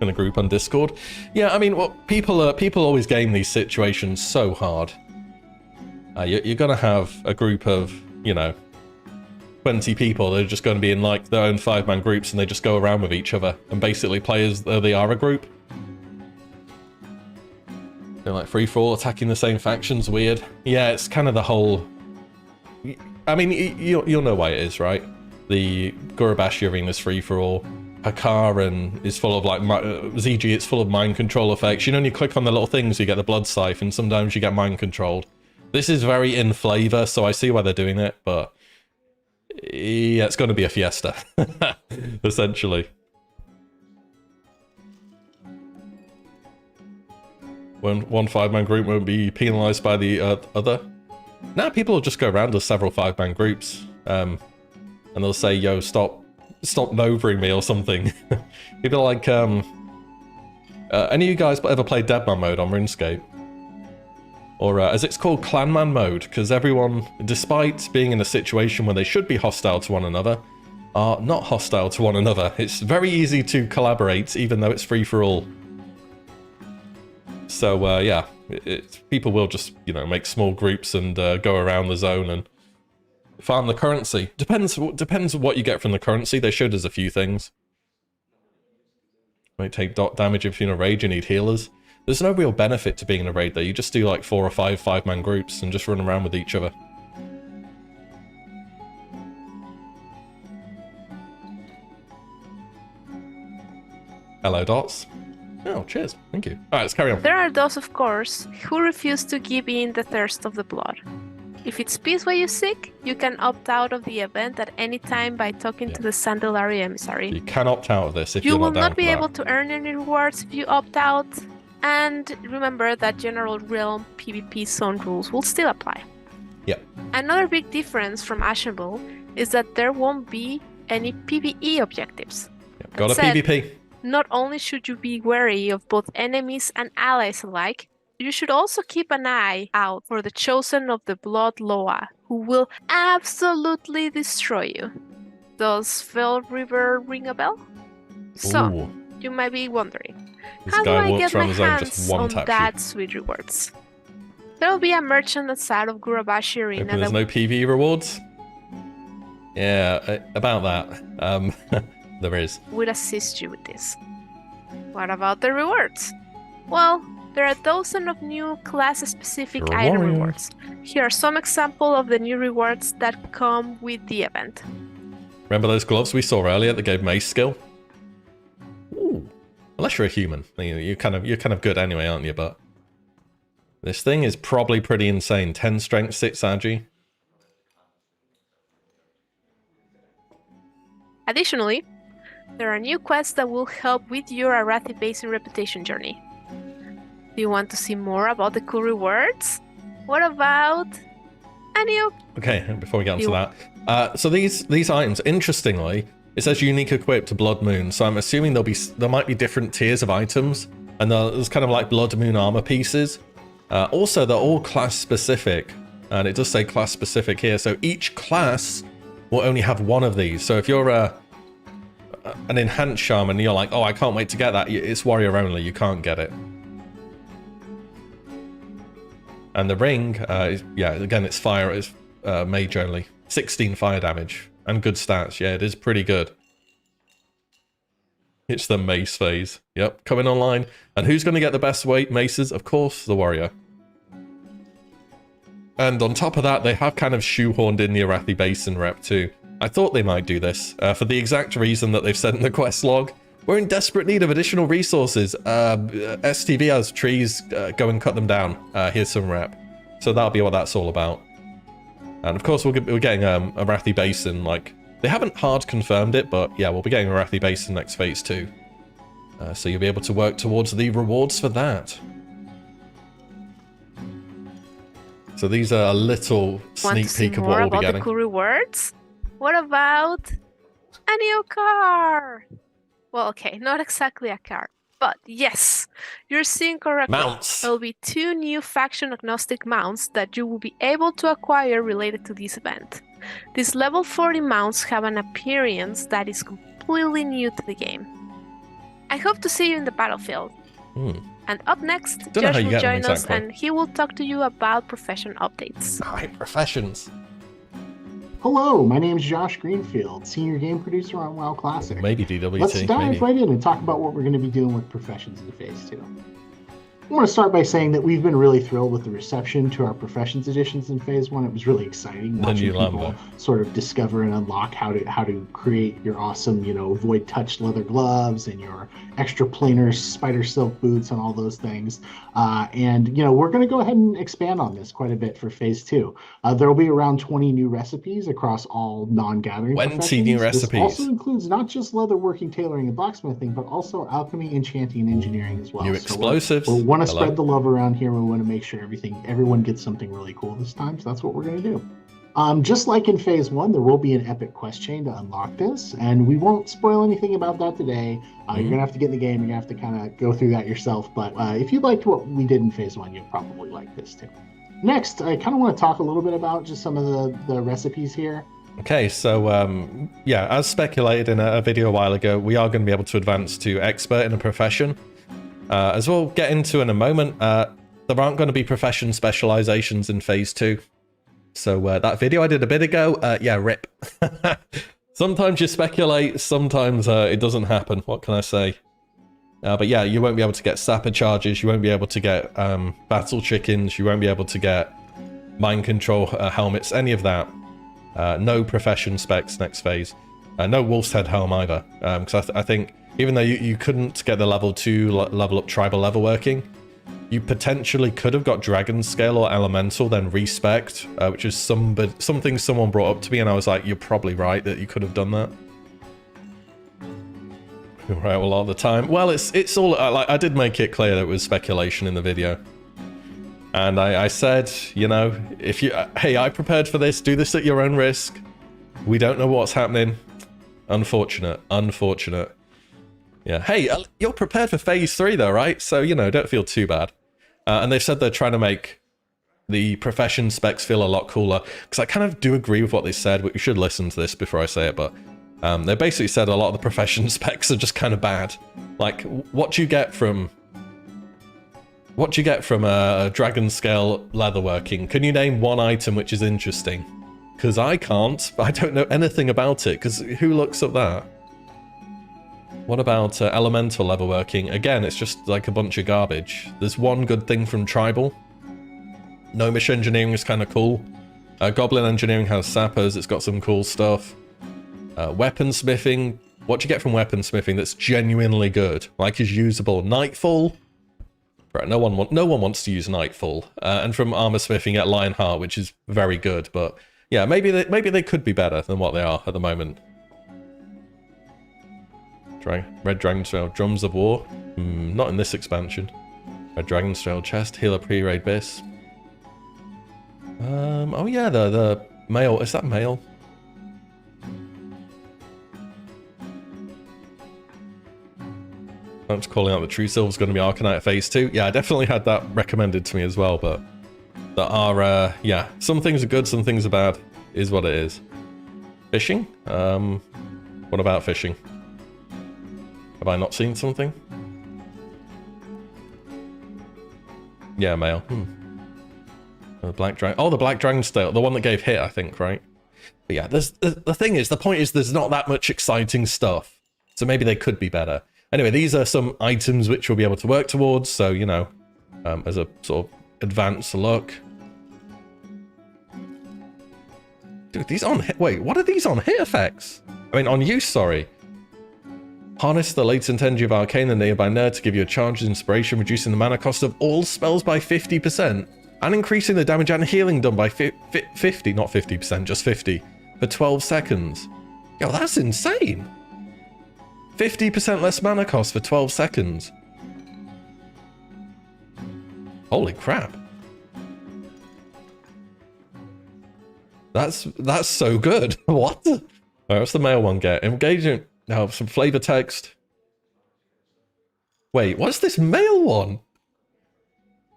In a group on Discord. Yeah, I mean, people always game these situations so hard. You're going to have a group of, 20 people that are just going to be in like their own 5-man groups and they just go around with each other and basically play as though they are a group. They're like free-for-all, attacking the same factions, weird. Yeah, it's kind of the whole... I mean, you'll know why it is, right? The Gurubashi arena is free-for-all. Hakaran is full of like ZG, it's full of mind control effects. You know, when you click on the little things, you get the blood scythe, and sometimes you get mind controlled. This is very in flavor, so I see why they're doing it, but yeah, it's going to be a fiesta, essentially. When one 5-man group won't be penalized by the other. Now people will just go around as several 5-man groups, and they'll say, "Yo, stop novering me," or something. People like, any of you guys ever played Deadman mode on RuneScape? Or as it's called, Clanman mode, because everyone, despite being in a situation where they should be hostile to one another, are not hostile to one another. It's very easy to collaborate, even though it's free for all. So yeah, people will just, you know, make small groups and go around the zone and farm the currency. Depends what you get from the currency. They showed us a few things. Might take dot damage if you're in a raid, you need healers. There's no real benefit to being in a raid though. You just do like 4 or 5 5-man groups and just run around with each other. Hello, Dots. Oh, cheers. Thank you. Alright, let's carry on. There are those, of course, who refuse to give in the thirst of the blood. If it's peace what you seek, you can opt out of the event at any time by talking to the Sandalari emissary. You can opt out of this if you you're not will down not for be that. able to earn any rewards if you opt out, and remember that General Realm PvP zone rules will still apply. Yep. Another big difference from Ashenville is that there won't be any PvE objectives. Yep. Got a That said, PvP. Not only should you be wary of both enemies and allies alike, you should also keep an eye out for the Chosen of the Blood Loa, who will absolutely destroy you. Does Fell River ring a bell? So, Ooh. you might be wondering, This how do guy I walks get my around the zone, hands just on one-taps you. that sweet rewards? There will be a merchant outside of Gurubashi Arena There's no PvE rewards? Yeah, about that. There is. would assist you with this. What about the rewards? Well, there are dozens of new class-specific You're a item warrior. rewards. Here are some examples of the new rewards that come with the event. Remember those gloves we saw earlier that gave mace skill? Ooh. Unless you're a human, you're kind of good anyway, aren't you? But this thing is probably pretty insane. 10 strength, 6 agi. Additionally, there are new quests that will help with your Arathi Basin reputation journey. Do you want to see more about the cool rewards? What about a new... Okay, before we get onto that. So these items, interestingly, it says unique equipped to Blood Moon. So I'm assuming there might be different tiers of items. And there's kind of like Blood Moon armor pieces. Also, they're all class specific. And it does say class specific here. So each class will only have one of these. So if you're an enhanced shaman, you're like, oh, I can't wait to get that. It's warrior only. You can't get it. And the ring, yeah, again, it's fire. It's mage only. 16 fire damage and good stats. Yeah, it is pretty good. It's the mace phase. Yep, coming online. And who's going to get the best weight maces? Of course, the warrior. And on top of that, they have kind of shoehorned in the Arathi Basin rep too. I thought they might do this for the exact reason that they've said in the quest log. We're in desperate need of additional resources. STV has trees, go and cut them down. Here's some rep. So that'll be what that's all about. And of course, we're getting Arathi Basin. Like, they haven't hard confirmed it, but yeah, we'll be getting Arathi Basin next phase too. So you'll be able to work towards the rewards for that. So these are a little sneak peek of what we'll be getting. Want to see more about the cool rewards? What about a new car? Well, okay, not exactly a car, but yes, you're seeing correctly. Mounts. There will be 2 new faction-agnostic mounts that you will be able to acquire related to this event. These level 40 mounts have an appearance that is completely new to the game. I hope to see you in the battlefield. And up next, Josh will join us and he will talk to you about profession updates. Alright, professions. Hello, my name is Josh Greenfield, Senior Game Producer on WoW Classic. Maybe DWT. Let's dive right in and talk about what we're going to be doing with professions in Phase 2. I want to start by saying that we've been really thrilled with the reception to our Professions editions in Phase 1. It was really exciting watching people sort of discover and unlock how to create your awesome, void touch leather gloves and your extra planar spider silk boots and all those things. And we're going to go ahead and expand on this quite a bit for Phase 2. There will be around 20 new recipes across all non-gathering professions. 20 new recipes. This also includes not just leatherworking, tailoring, and blacksmithing, but also alchemy, enchanting, and engineering as well. New explosives. So we want to spread the love around here. We want to make sure everyone gets something really cool this time. So that's what we're going to do. Just like in Phase 1, there will be an epic quest chain to unlock this, and we won't spoil anything about that today. You're going to have to get in the game. You're going to have to kind of go through that yourself. But if you liked what we did in Phase 1, you'll probably like this too. Next, I kind of want to talk a little bit about just some of the recipes here. Okay, so as speculated in a video a while ago, we are going to be able to advance to expert in a profession. As we'll get into in a moment, there aren't going to be profession specializations in Phase 2. So that video I did a bit ago, rip. Sometimes you speculate, sometimes it doesn't happen. What can I say? But yeah, you won't be able to get sapper charges, you won't be able to get battle chickens, you won't be able to get mind control helmets, any of that. No profession specs next phase. No Wolf's Head helm either. Because I think even though you couldn't get the level 2 level up tribal level working, you potentially could have got Dragon Scale or Elemental, then respect, which is something someone brought up to me, and I was like, you're probably right that you could have done that. Right, well, all the time. Well, it's all like I did make it clear that it was speculation in the video, and I said, if you hey, I prepared for this. Do this at your own risk. We don't know what's happening. Unfortunate. Yeah. Hey, you're prepared for Phase 3 though, right? So don't feel too bad. And they've said they're trying to make the profession specs feel a lot cooler, because I kind of do agree with what they said, but you should listen to this before I say it. But they basically said a lot of the profession specs are just kind of bad. Like, what do you get from a dragon scale leatherworking? Can you name one item which is interesting? Because I can't. I don't know anything about it, because who looks up that? What about elemental leatherworking? Again, it's just like a bunch of garbage. There's one good thing from tribal. Gnomish engineering is kind of cool. Goblin engineering has sappers. It's got some cool stuff. Weaponsmithing. What do you get from weaponsmithing that's genuinely good? Like, is usable. Nightfall. Right, no one wants to use Nightfall. And from armor smithing, you get Lionheart, which is very good. But yeah, maybe they could be better than what they are at the moment. Red Dragon Trail, Drums of War. Not in this expansion. Red Dragon Trail chest, healer pre-raid base. Oh yeah, the mail. Is that mail? I'm just calling out the True Silver's going to be Arcanite Phase 2. Yeah, I definitely had that recommended to me as well, but there are, yeah, some things are good, some things are bad, is what it is. Fishing? What about fishing? Have I not seen something? Yeah, mail. The Black Dragon. Oh, the Black Dragon's Tail. The one that gave hit, I think, right? But yeah, the thing is, the point is there's not that much exciting stuff. So maybe they could be better. Anyway, these are some items which we'll be able to work towards. So, as a sort of advanced look. Dude, these on hit. Wait, what are these on hit effects? I mean, on use, sorry. Harness the latent energy of Arcane and nearby nerd to give you a charge of inspiration, reducing the mana cost of all spells by 50%, and increasing the damage and healing done by 50, not 50%, just 50, for 12 seconds. Yo, that's insane! 50% less mana cost for 12 seconds. Holy crap. That's so good. What? Alright, what's the male one get? Engagement. Now, some flavor text. Wait, what's this male one?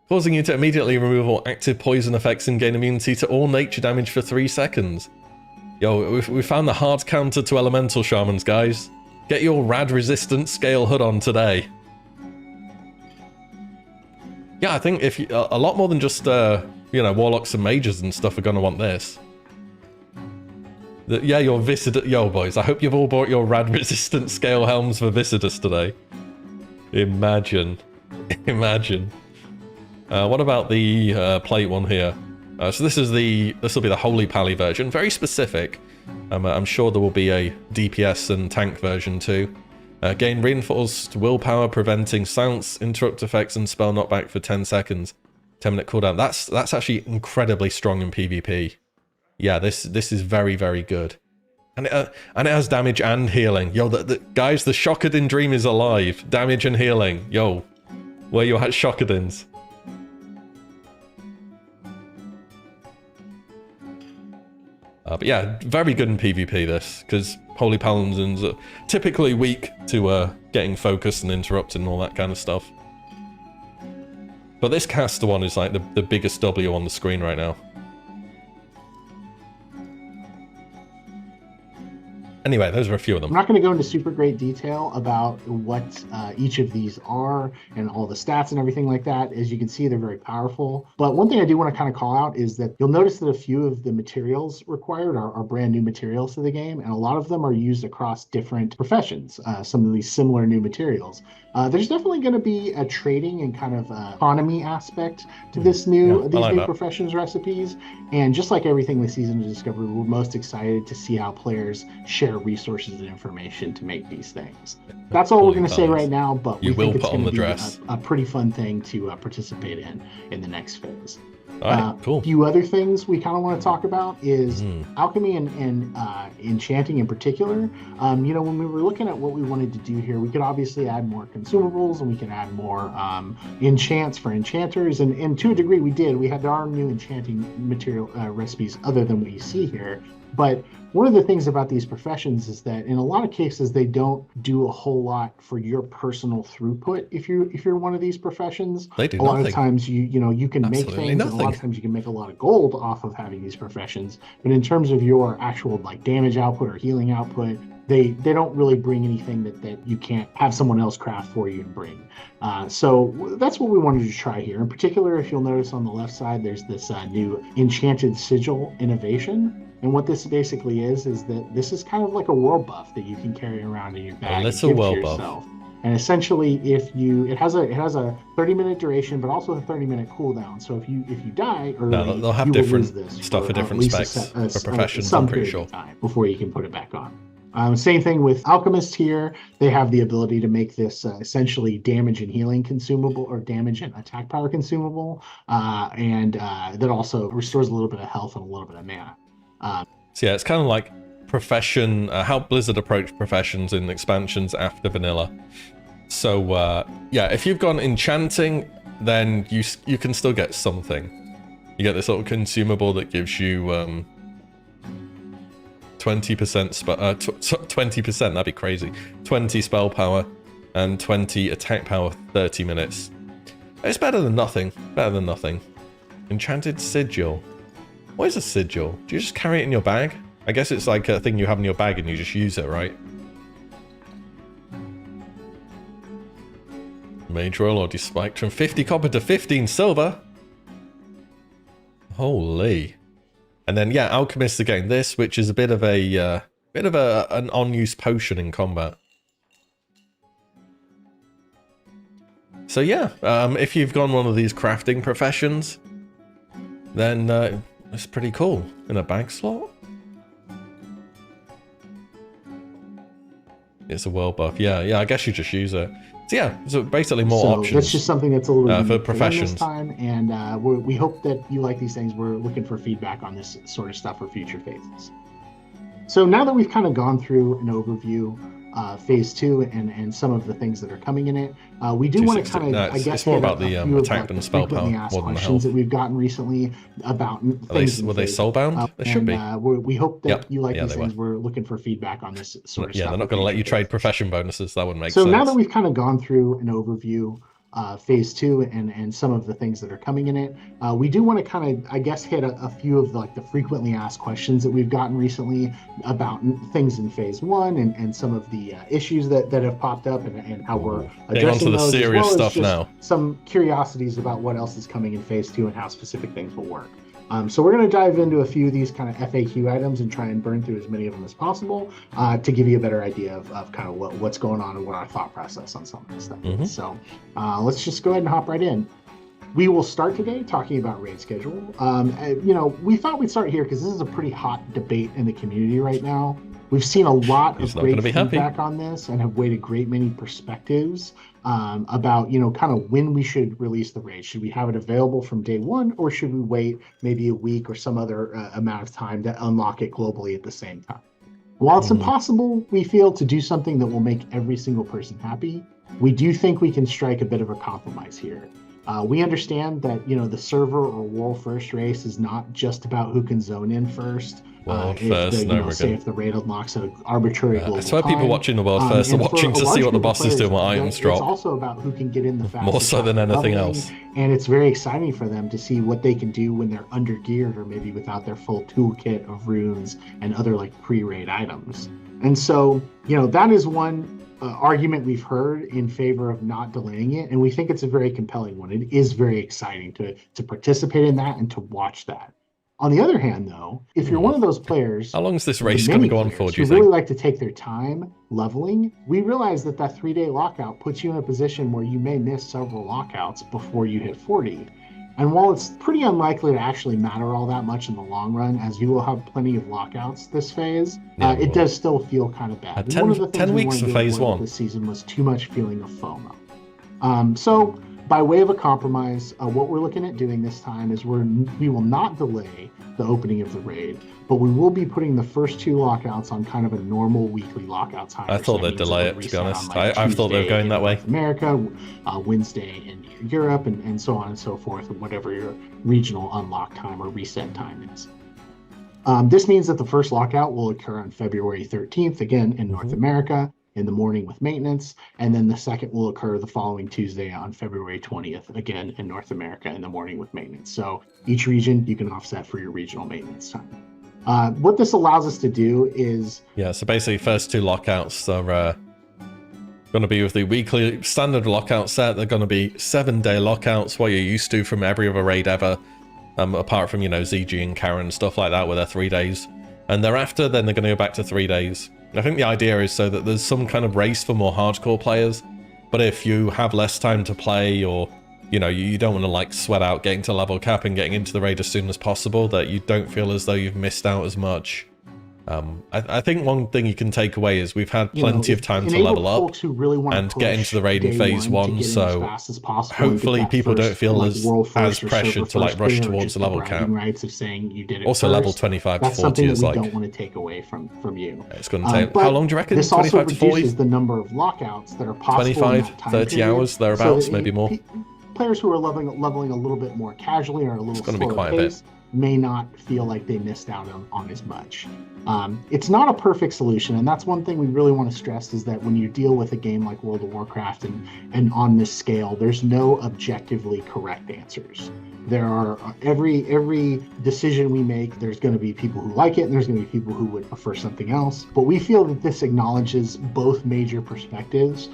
Causing you to immediately remove all active poison effects and gain immunity to all nature damage for 3 seconds. Yo, we found the hard counter to elemental shamans, guys. Get your rad resistant scale hood on today. Yeah, I think if you, a lot more than just warlocks and mages and stuff are gonna want this. Yeah, your Viscidus. Yo, boys, I hope you've all bought your rad resistant scale helms for Viscidus today. Imagine. Imagine. What about the plate one here? So this will be the Holy Pally version, very specific. I'm sure there will be a DPS and tank version too. Gain reinforced willpower, preventing silence, interrupt effects, and spell knockback for 10 seconds. 10-minute cooldown. That's actually incredibly strong in PvP. Yeah, this is very, very good. And it has damage and healing. Yo, guys, the Shockadin Dream is alive. Damage and healing. Yo, where you at, Shockadins? But yeah, very good in PvP this, because Holy Paladins are typically weak to getting focused and interrupted and all that kind of stuff. But this caster one is like the biggest W on the screen right now. Anyway, those are a few of them. I'm not going to go into super great detail about what each of these are and all the stats and everything like that. As you can see, they're very powerful. But one thing I do want to kind of call out is that you'll notice that a few of the materials required are brand new materials to the game, and a lot of them are used across different professions, some of these similar new materials. There's definitely going to be a trading and kind of economy aspect to these new professions recipes. And just like everything with Season of Discovery, we're most excited to see how players share resources and information to make these things. That's all we're going to say right now, but we think it's going to be a pretty fun thing to participate in the next phase. All right, cool. A few other things we kind of want to talk about is alchemy and enchanting in particular. You know, when we were looking at what we wanted to do here, we could obviously add more consumables and we can add more enchants for enchanters. And to a degree we did. There are new enchanting material recipes other than what you see here. But one of the things about these professions is that in a lot of cases they don't do a whole lot for your personal throughput. If you're one of these professions, they do a lot of times you can make things, and a lot of times you can make a lot of gold off of having these professions. But in terms of your actual like damage output or healing output, they don't really bring anything that you can't have someone else craft for you and bring. So that's what we wanted to try here. In particular, if you'll notice on the left side, there's this new Enchanted Sigil innovation. And what this basically is that this is kind of like a world buff that you can carry around in your bag and give to yourself. And essentially, it has a 30-minute duration, but also a 30-minute cooldown. So if you die early, they'll have different stuff for different specs for professions. I'm pretty sure before you can put it back on. Same thing with alchemists here. They have the ability to make this essentially damage and healing consumable, or damage and attack power consumable, and that also restores a little bit of health and a little bit of mana. So yeah, it's kind of like profession, how Blizzard approach professions in expansions after vanilla. So yeah, if you've gone enchanting, then you can still get something. You get this little consumable that gives you 20%, that'd be crazy, 20 spell power and 20 attack power, 30 minutes. It's better than nothing. Enchanted Sigil. What is a sigil? Do you just carry it in your bag? I guess it's like a thing you have in your bag and you just use it, right? Mage Warlord spiked from 50 copper to 15 silver. Holy. And then yeah, alchemists are getting this, which is a bit of an on-use potion in combat. So yeah, if you've gone one of these crafting professions, then it's pretty cool. In a bag slot? It's a world buff. Yeah, I guess you just use it. So yeah, so basically more options. That's just something that's a little for professions this time, and we hope that you like these things. We're looking for feedback on this sort of stuff for future phases. So now that we've kind of gone through an overview, phase 2 and some of the things that are coming in it, we do want to kind of, I guess, it's more about the attack and spell power more than the health that we've gotten recently about things. Were they soulbound? They should be. We hope that you like these things. We're looking for feedback on this sort of stuff. Yeah, they're not going to let you trade profession bonuses. That wouldn't make sense. So now that we've kind of gone through an overview, phase 2 and some of the things that are coming in it, we do want to kind of, I guess, hit a few of the frequently asked questions that we've gotten recently about things in phase 1 and some of the issues that have popped up and how we're addressing those, the serious as well as stuff now. Some curiosities about what else is coming in phase 2 and how specific things will work. So we're going to dive into a few of these kind of FAQ items and try and burn through as many of them as possible to give you a better idea of kind of what's going on and what our thought process on some of this stuff is. So let's just go ahead and hop right in. We will start today talking about raid schedule. You know, we thought we'd start here because this is a pretty hot debate in the community right now. We've seen a lot of great feedback on this and have weighed a great many perspectives about, you know, kind of when we should release the raid. Should we have it available from day one, or should we wait maybe a week or some other amount of time to unlock it globally at the same time? While it's impossible, we feel, to do something that will make every single person happy, we do think we can strike a bit of a compromise here. We understand that, you know, the server or world first race is not just about who can zone in first. Say if the raid unlocks at an arbitrary global It's why people watching the world first are watching to see what the bosses do and what items drop. It's also about who can get in the fastest. More so than anything else. And it's very exciting for them to see what they can do when they're under geared or maybe without their full toolkit of runes and other like pre-raid items. And so, you know, that is one argument we've heard in favor of not delaying it, and we think it's a very compelling one. It is very exciting to participate in that and to watch that. On the other hand, though, if you're one of those players, how long is this race going to go on for, do you think? Really like to take their time leveling, we realize that 3-day lockout puts you in a position where you may miss several lockouts before you hit 40. And while it's pretty unlikely to actually matter all that much in the long run, as you will have plenty of lockouts this phase, it does still feel kind of bad. 10 weeks for phase one this season was too much feeling of FOMO. So by way of a compromise, what we're looking at doing this time is we will not delay the opening of the raid, but we will be putting the first 2 lockouts on kind of a normal weekly lockout time. I thought they'd delay it, to be honest. I thought they were going that way. America, Wednesday in Europe, and so on and so forth, and whatever your regional unlock time or reset time is. This means that the first lockout will occur on February 13th, again in North America, in the morning with maintenance, and then the second will occur the following Tuesday on February 20th, again in North America in the morning with maintenance. So each region you can offset for your regional maintenance time. What this allows us to do is... Yeah, so basically first 2 lockouts are going to be with the weekly standard lockout set. They're going to be 7-day lockouts, what you're used to from every other raid ever, apart from, you know, ZG and Karen, stuff like that, where they're 3 days. And thereafter, then they're going to go back to 3 days. I think the idea is so that there's some kind of race for more hardcore players, but if you have less time to play, or, you know, you don't want to like sweat out getting to level cap and getting into the raid as soon as possible, that you don't feel as though you've missed out as much. I think one thing you can take away is we've had plenty of time to level up and get into the raid in phase 1, so hopefully people don't feel as pressured to like rush towards the level cap. Also level 25 to 40 is like... don't want to take away from you. It's going to take... How long do you reckon? 25 to 40? This the number of lockouts that are possible 25, 30 hours, thereabouts, maybe more. Players who are leveling a little bit more casually or a little slower pace may not feel like they missed out on as much. It's not a perfect solution, and that's one thing we really want to stress, is that when you deal with a game like World of Warcraft and on this scale, there's no objectively correct answers. There are every decision we make, there's going to be people who like it and there's going to be people who would prefer something else. But we feel that this acknowledges both major perspectives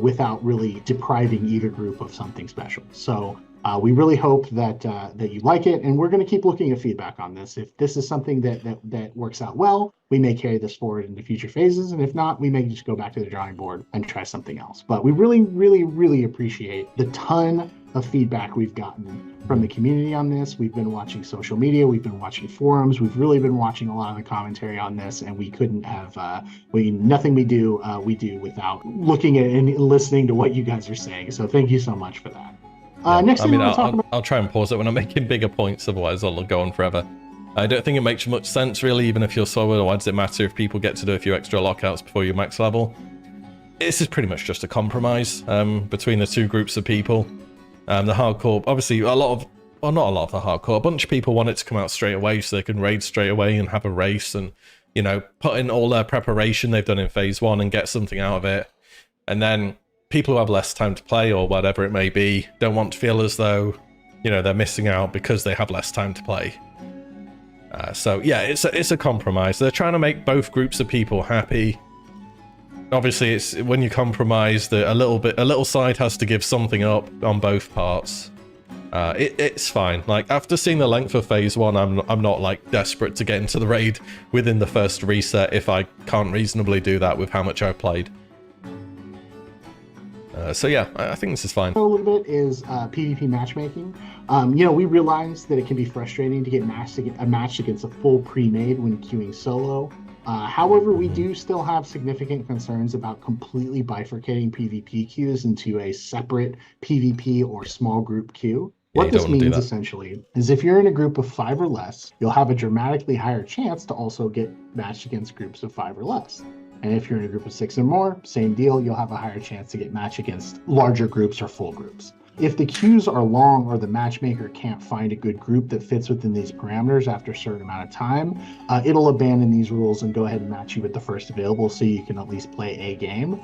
without really depriving either group of something special. So we really hope that you like it, and we're going to keep looking at feedback on this. If this is something that works out well, we may carry this forward into future phases, and if not, we may just go back to the drawing board and try something else. But we really, really, really appreciate the ton of feedback we've gotten from the community on this. We've been watching social media, we've been watching forums, we've really been watching a lot of the commentary on this, and we couldn't have nothing we do without looking at and listening to what you guys are saying. So thank you so much for that. Next thing I'll try and pause it when I'm making bigger points, otherwise I'll go on forever. I don't think it makes much sense, really, even if you're slower. Why does it matter if people get to do a few extra lockouts before you max level? This is pretty much just a compromise between the two groups of people. The hardcore, obviously, not a lot of the hardcore, a bunch of people want it to come out straight away so they can raid straight away and have a race and, you know, put in all their preparation they've done in phase 1 and get something out of it. And then people who have less time to play or whatever it may be don't want to feel as though, you know, they're missing out because they have less time to play. So yeah, it's a compromise. They're trying to make both groups of people happy. Obviously, it's when you compromise that a little side has to give something up on both parts. It's fine. Like, after seeing the length of phase 1, I'm not like desperate to get into the raid within the first reset if I can't reasonably do that with how much I've played. So yeah, I think this is fine. A little bit is PvP matchmaking. We realize that it can be frustrating to get matched against a full pre-made when queuing solo. However, we do still have significant concerns about completely bifurcating PvP queues into a separate PvP or small group queue. What this means essentially is if you're in a group of 5 or less, you'll have a dramatically higher chance to also get matched against groups of 5 or less. And if you're in a group of 6 or more, same deal, you'll have a higher chance to get matched against larger groups or full groups. If the queues are long or the matchmaker can't find a good group that fits within these parameters after a certain amount of time, it'll abandon these rules and go ahead and match you with the first available so you can at least play a game.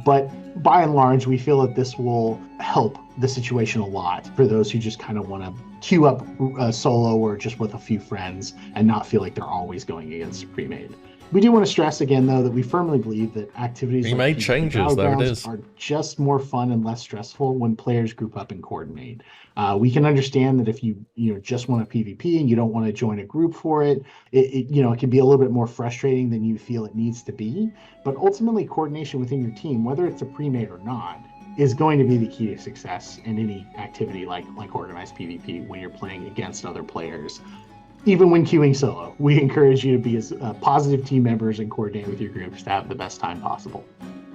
But by and large, we feel that this will help the situation a lot for those who just kind of want to queue up solo or just with a few friends and not feel like they're always going against a pre-made. We do want to stress again, though, that we firmly believe that activities like made changes, there it is, are just more fun and less stressful when players group up and coordinate. We can understand that if you just want a PvP and you don't want to join a group for it, it can be a little bit more frustrating than you feel it needs to be. But ultimately, coordination within your team, whether it's a pre-made or not, is going to be the key to success in any activity like organized PvP when you're playing against other players. Even when queuing solo, we encourage you to be as positive team members and coordinate with your groups to have the best time possible.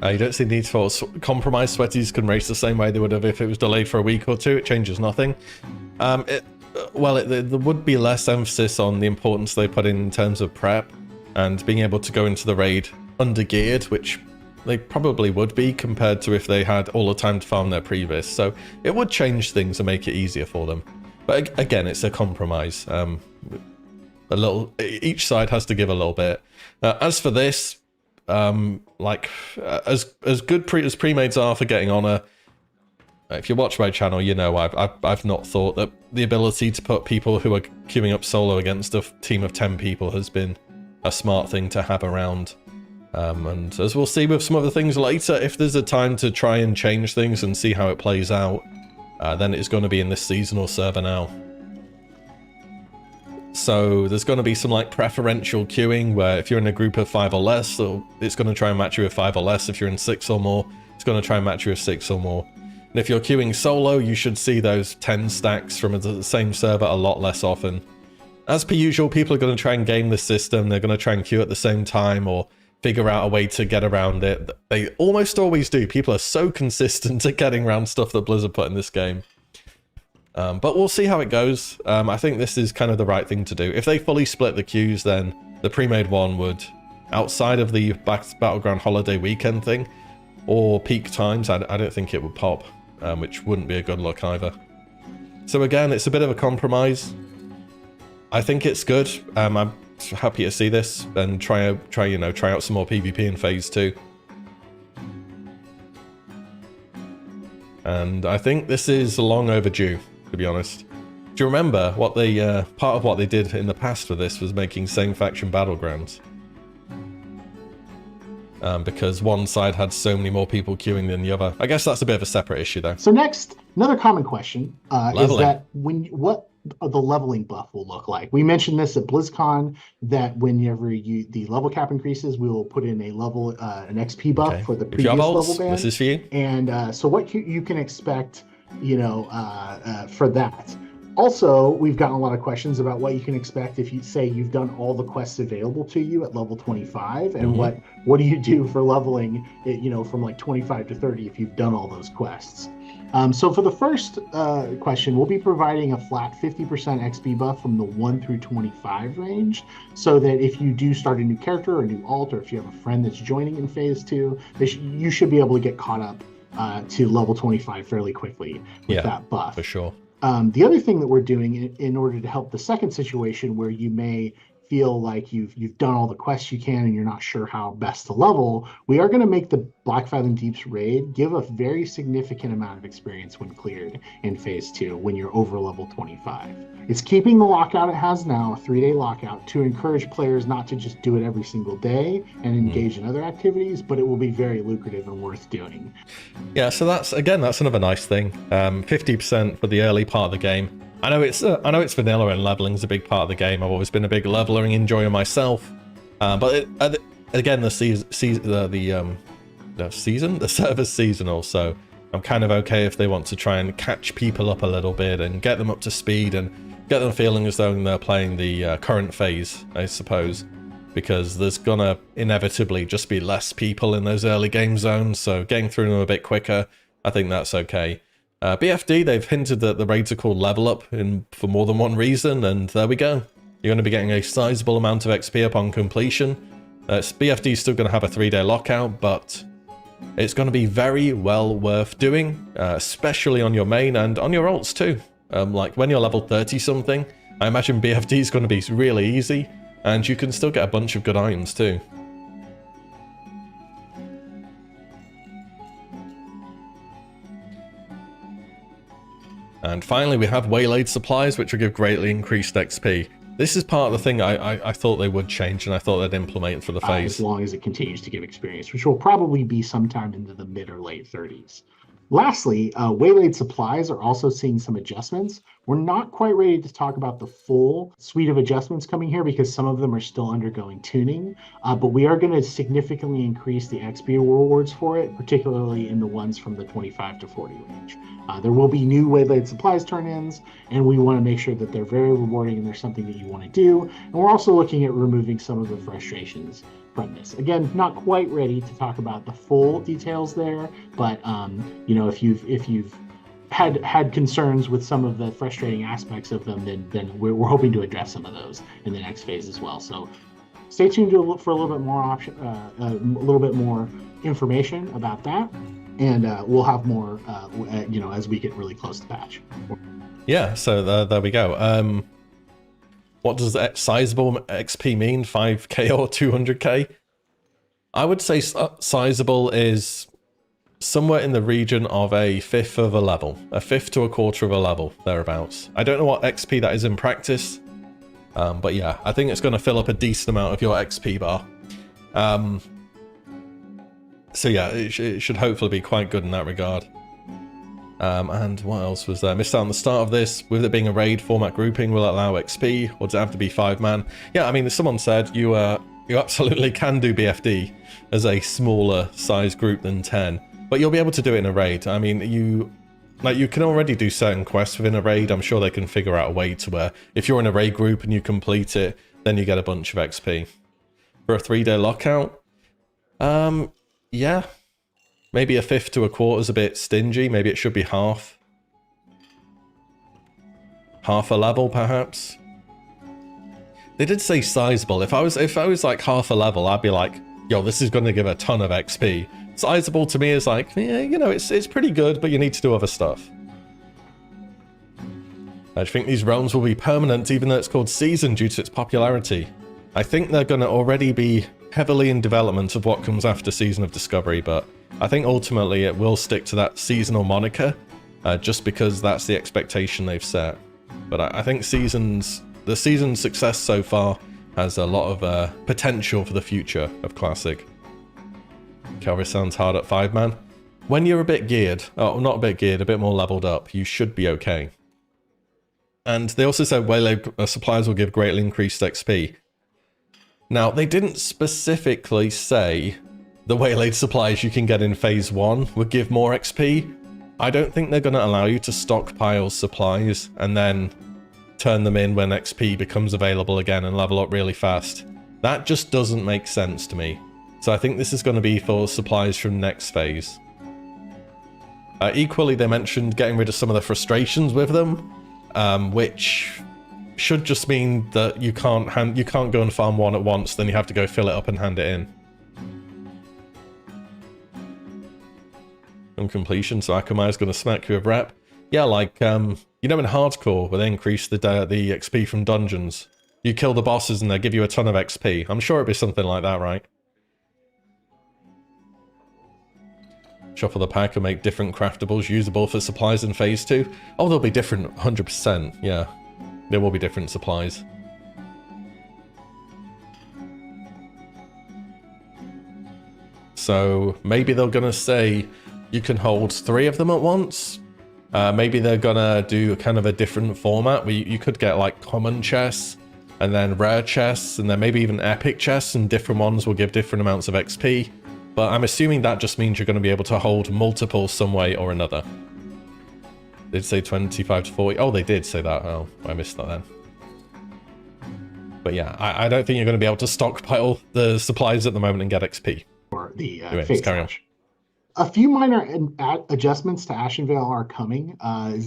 You don't see the need for compromise. Sweaties can race the same way they would have if it was delayed for a week or two. It changes nothing. There would be less emphasis on the importance they put in terms of prep and being able to go into the raid under-geared, which they probably would be compared to if they had all the time to farm their previous. So it would change things and make it easier for them. But again, it's a compromise. Each side has to give a little bit. As for this, as good as pre-mades are for getting honor, if you watch my channel, you know I've not thought that the ability to put people who are queuing up solo against a team of 10 people has been a smart thing to have around. And as we'll see with some other things later, if there's a time to try and change things and see how it plays out, then it's going to be in this seasonal server now. So there's going to be some preferential queuing where if you're in a group of 5 or less, it's going to try and match you with 5 or less. If you're in 6 or more, it's going to try and match you with 6 or more. And if you're queuing solo, you should see those 10 stacks from the same server a lot less often. As per usual, people are going to try and game the system. They're going to try and queue at the same time or figure out a way to get around it. They almost always do. People are so consistent at getting around stuff that Blizzard put in this game. But we'll see how it goes. I think this is kind of the right thing to do. If they fully split the queues, then the pre-made one would, outside of the Battleground holiday weekend thing, or peak times, I don't think it would pop, which wouldn't be a good look either. So again, it's a bit of a compromise. I think it's good. I'm happy to see this and try out some more PvP in Phase 2. And I think this is long overdue, to be honest. Do you remember what they part of what they did in the past for this was making same faction battlegrounds? Because one side had so many more people queuing than the other. I guess that's a bit of a separate issue though. So next, another common question is that what the leveling buff will look like. We mentioned this at BlizzCon that whenever the level cap increases, we will put in a level an XP buff for the previous level band. This is for you. And so what you can expect, for that. Also, we've gotten a lot of questions about what you can expect if you say you've done all the quests available to you at level 25, and what do you do for leveling it, from 25 to 30 if you've done all those quests. So for the first question, we'll be providing a flat 50% XP buff from the 1 through 25 range, so that if you do start a new character or a new alt, or if you have a friend that's joining in Phase 2, you should be able to get caught up to level 25 fairly quickly with that buff. For sure. The other thing that we're doing in order to help the second situation where you may feel like you've done all the quests you can and you're not sure how best to level, we are going to make the Blackfathom Deep's raid give a very significant amount of experience when cleared in Phase 2 when you're over level 25. It's keeping the lockout it has now, a 3-day lockout, to encourage players not to just do it every single day and engage in other activities, but it will be very lucrative and worth doing. Yeah, so that's another nice thing. 50% for the early part of the game. I know it's vanilla and leveling's a big part of the game. I've always been a big leveling enjoyer myself, but again, the server's seasonal, so I'm kind of okay if they want to try and catch people up a little bit and get them up to speed and get them feeling as though they're playing the current phase, I suppose. Because there's gonna inevitably just be less people in those early game zones, so getting through them a bit quicker, I think that's okay. BFD, they've hinted that the raids are called level up for more than one reason, and there we go. You're going to be getting a sizable amount of XP upon completion. BFD is still going to have a 3-day lockout, but it's going to be very well worth doing, especially on your main and on your ults too. Like when you're level 30 something, I imagine BFD is going to be really easy, and you can still get a bunch of good items too. And finally, we have waylaid supplies, which will give greatly increased XP. This is part of the thing I thought they would change, and I thought they'd implement for the phase. As long as it continues to give experience, which will probably be sometime into the mid or late 30s. Lastly, waylaid supplies are also seeing some adjustments. We're not quite ready to talk about the full suite of adjustments coming here because some of them are still undergoing tuning, but we are going to significantly increase the XP rewards for it, particularly in the ones from the 25 to 40 range. There will be new waylaid supplies turn-ins, and we want to make sure that they're very rewarding and there's something that you want to do. And we're also looking at removing some of the frustrations from this. Again, not quite ready to talk about the full details there, but you know, if you've had concerns with some of the frustrating aspects of them, then we're hoping to address some of those in the next phase as well. So stay tuned to look for a little bit more a little bit more information about that, and we'll have more you know, as we get really close to patch. Yeah, so there we go. What does sizable XP mean? 5k or 200k? I would say sizable is somewhere in the region of a fifth of a level. A fifth to a quarter of a level, thereabouts. I don't know what XP that is in practice. But yeah, I think it's going to fill up a decent amount of your XP bar. So yeah, it should hopefully be quite good in that regard. And what else was there? Missed out on the start of this. With it being a raid format grouping, will it allow XP, or does it have to be 5-man? Yeah, I mean, as someone said, you absolutely can do BFD as a smaller size group than 10, but you'll be able to do it in a raid. I mean, you can already do certain quests within a raid. I'm sure they can figure out a way to where if you're in a raid group and you complete it, then you get a bunch of XP. For a 3-day lockout, yeah. Maybe a fifth to a quarter is a bit stingy. Maybe it should be half. Half a level, perhaps. They did say sizable. If I was like half a level, I'd be like, yo, this is going to give a ton of XP. Sizable to me is like, yeah, you know, it's pretty good, but you need to do other stuff. I think these realms will be permanent, even though it's called season due to its popularity. I think they're going to already be heavily in development of what comes after Season of Discovery, but I think ultimately it will stick to that seasonal moniker, just because that's the expectation they've set. But I think the season's success so far has a lot of potential for the future of Classic. Calvary sounds hard at 5-man. When you're a bit geared, oh, not a bit geared, a bit more leveled up, you should be okay. And they also said waylaid supplies will give greatly increased XP. Now, they didn't specifically say the waylaid supplies you can get in phase 1 would give more XP. I don't think they're going to allow you to stockpile supplies and then turn them in when XP becomes available again and level up really fast. That just doesn't make sense to me. So I think this is going to be for supplies from next phase. Equally, they mentioned getting rid of some of the frustrations with them, which should just mean that you can't go and farm one at once, then you have to go fill it up and hand it in. On completion, so Akamai's going to smack you with rep. Yeah, like, you know in hardcore, where they increase the XP from dungeons. You kill the bosses and they give you a ton of XP. I'm sure it'd be something like that, right? Shuffle the pack and make different craftables usable for supplies in phase 2. Oh, they'll be different, 100%, yeah. There will be different supplies. So maybe they're going to say you can hold 3 of them at once. Maybe they're going to do kind of a different format where you could get like common chests and then rare chests and then maybe even epic chests, and different ones will give different amounts of XP. but I'm assuming that just means you're going to be able to hold multiple some way or another. Did say 25 to 40? Oh, they did say that. Oh, I missed that then. But yeah, I don't think you're going to be able to stockpile the supplies at the moment and get XP. Or the Anyways, carry on. A few minor adjustments to Ashenvale are coming.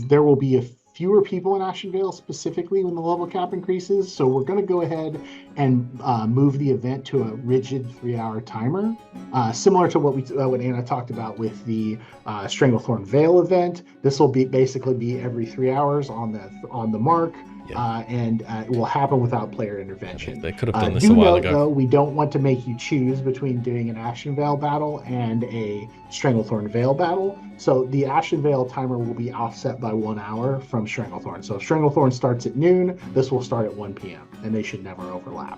There will be fewer people in Ashenvale specifically when the level cap increases. So we're going to go ahead and move the event to a rigid 3-hour timer, similar to what Anna talked about with the Stranglethorn Vale event. This will basically be every 3 hours on the mark. Yeah. And it will happen without player intervention. They could have done this a while ago. Though, we don't want to make you choose between doing an Ashenvale battle and a Stranglethorn Vale battle. So the Ashenvale timer will be offset by 1 hour from Stranglethorn. So if Stranglethorn starts at noon, this will start at 1 p.m. and they should never overlap.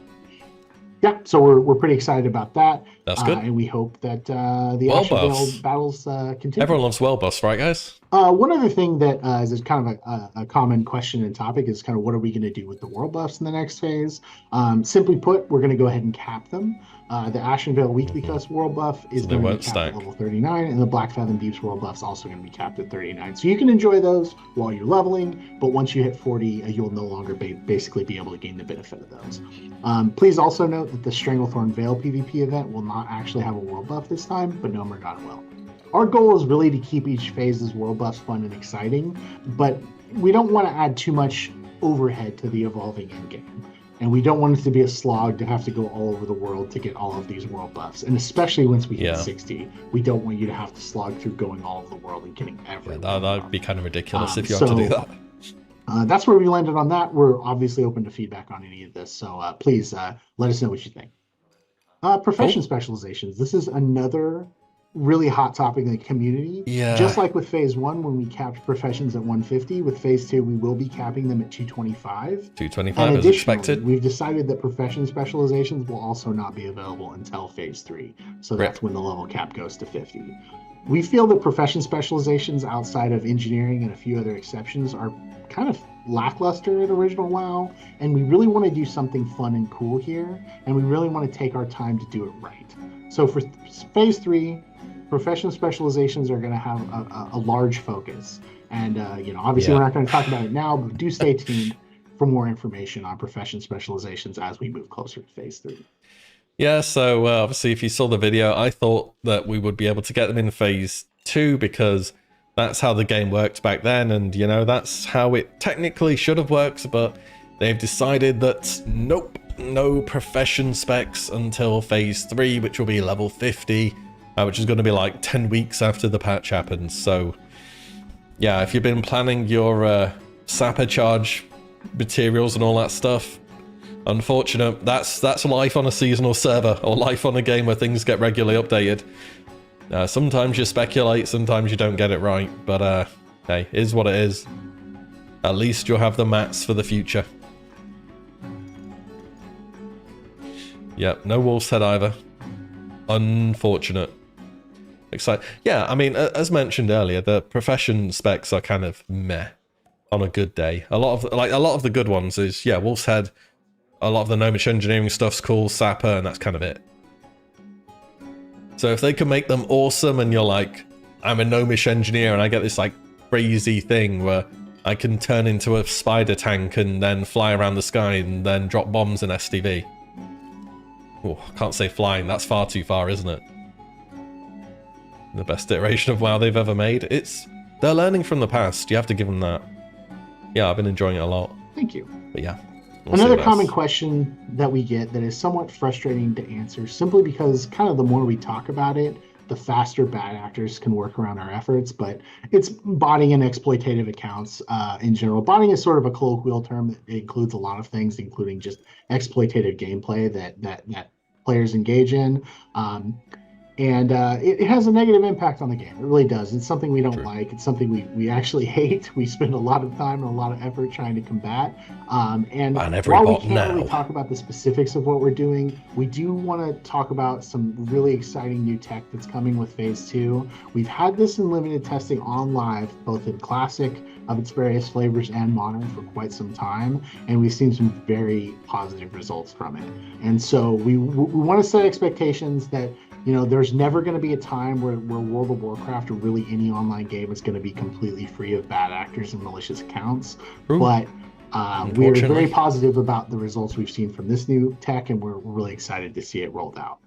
Yeah, so we're pretty excited about that. That's good. And we hope that the Ashenvale battles continue. Everyone loves well buffs, right, guys? One other thing that is kind of a common question and topic is kind of what are we going to do with the world buffs in the next phase? Simply put, we're going to go ahead and cap them. The Ashenvale Weekly Quest world buff is going to be capped at level 39, and the Black Fathom Deeps world buff is also going to be capped at 39. So you can enjoy those while you're leveling, but once you hit 40, you'll no longer basically be able to gain the benefit of those. Please also note that the Stranglethorn Vale PVP event will not actually have a world buff this time, but Gnomeregan will. Our goal is really to keep each phase's world buffs fun and exciting, but we don't want to add too much overhead to the evolving endgame. And we don't want it to be a slog to have to go all over the world to get all of these world buffs. And especially once we hit 60, we don't want you to have to slog through going all over the world and getting everything. Yeah, that'd be kind of ridiculous if you had to do that. That's where we landed on that. We're obviously open to feedback on any of this. So please let us know what you think. Profession specializations. This is another really hot topic in the community. Yeah. Just like with phase 1 when we capped professions at 150, with phase 2 we will be capping them at 225. 225 as expected. We've decided that profession specializations will also not be available until phase 3. So that's when the level cap goes to 50. We feel that profession specializations outside of engineering and a few other exceptions are kind of lackluster at original WoW, and we really want to do something fun and cool here, and we really want to take our time to do it right. So for phase 3, profession specializations are going to have a large focus, and obviously we're not going to talk about it now, but do stay tuned for more information on profession specializations as we move closer to phase 3. Yeah, so obviously if you saw the video, I thought that we would be able to get them in phase 2 because that's how the game worked back then, and that's how it technically should have worked, but they've decided that nope, no profession specs until phase 3, which will be level 50. Which is going to be like 10 weeks after the patch happens. So, yeah, if you've been planning your sapper charge materials and all that stuff, unfortunate. That's life on a seasonal server, or life on a game where things get regularly updated. Sometimes you speculate, sometimes you don't get it right, but hey, it is what it is. At least you'll have the mats for the future. Yep, no Wolf's Head either. Unfortunate. Yeah, I mean, as mentioned earlier, the profession specs are kind of meh on a good day. A lot of the good ones is Wolf's Head. A lot of the Gnomish engineering stuff's cool, Sapper, and that's kind of it. So if they can make them awesome, and you're like, I'm a Gnomish engineer, and I get this like crazy thing where I can turn into a spider tank and then fly around the sky and then drop bombs in STV. Oh, I can't say flying. That's far too far, isn't it? The best iteration of WoW they've ever made. They're learning from the past. You have to give them that. Yeah, I've been enjoying it a lot. Thank you. But yeah. Another common question that we get that is somewhat frustrating to answer, simply because kind of the more we talk about it, the faster bad actors can work around our efforts, but it's botting and exploitative accounts in general. Botting is sort of a colloquial term that includes a lot of things, including just exploitative gameplay that players engage in. And it has a negative impact on the game. It really does. It's something we don't like. It's something we actually hate. We spend a lot of time and a lot of effort trying to combat. And while we can't really talk about the specifics of what we're doing, we do want to talk about some really exciting new tech that's coming with Phase 2. We've had this in limited testing on live, both in Classic of its various flavors and Modern for quite some time, and we've seen some very positive results from it. And so we want to set expectations that You know, there's never going to be a time where World of Warcraft or really any online game is going to be completely free of bad actors and malicious accounts. True. But we're very positive about the results we've seen from this new tech, and we're really excited to see it rolled out.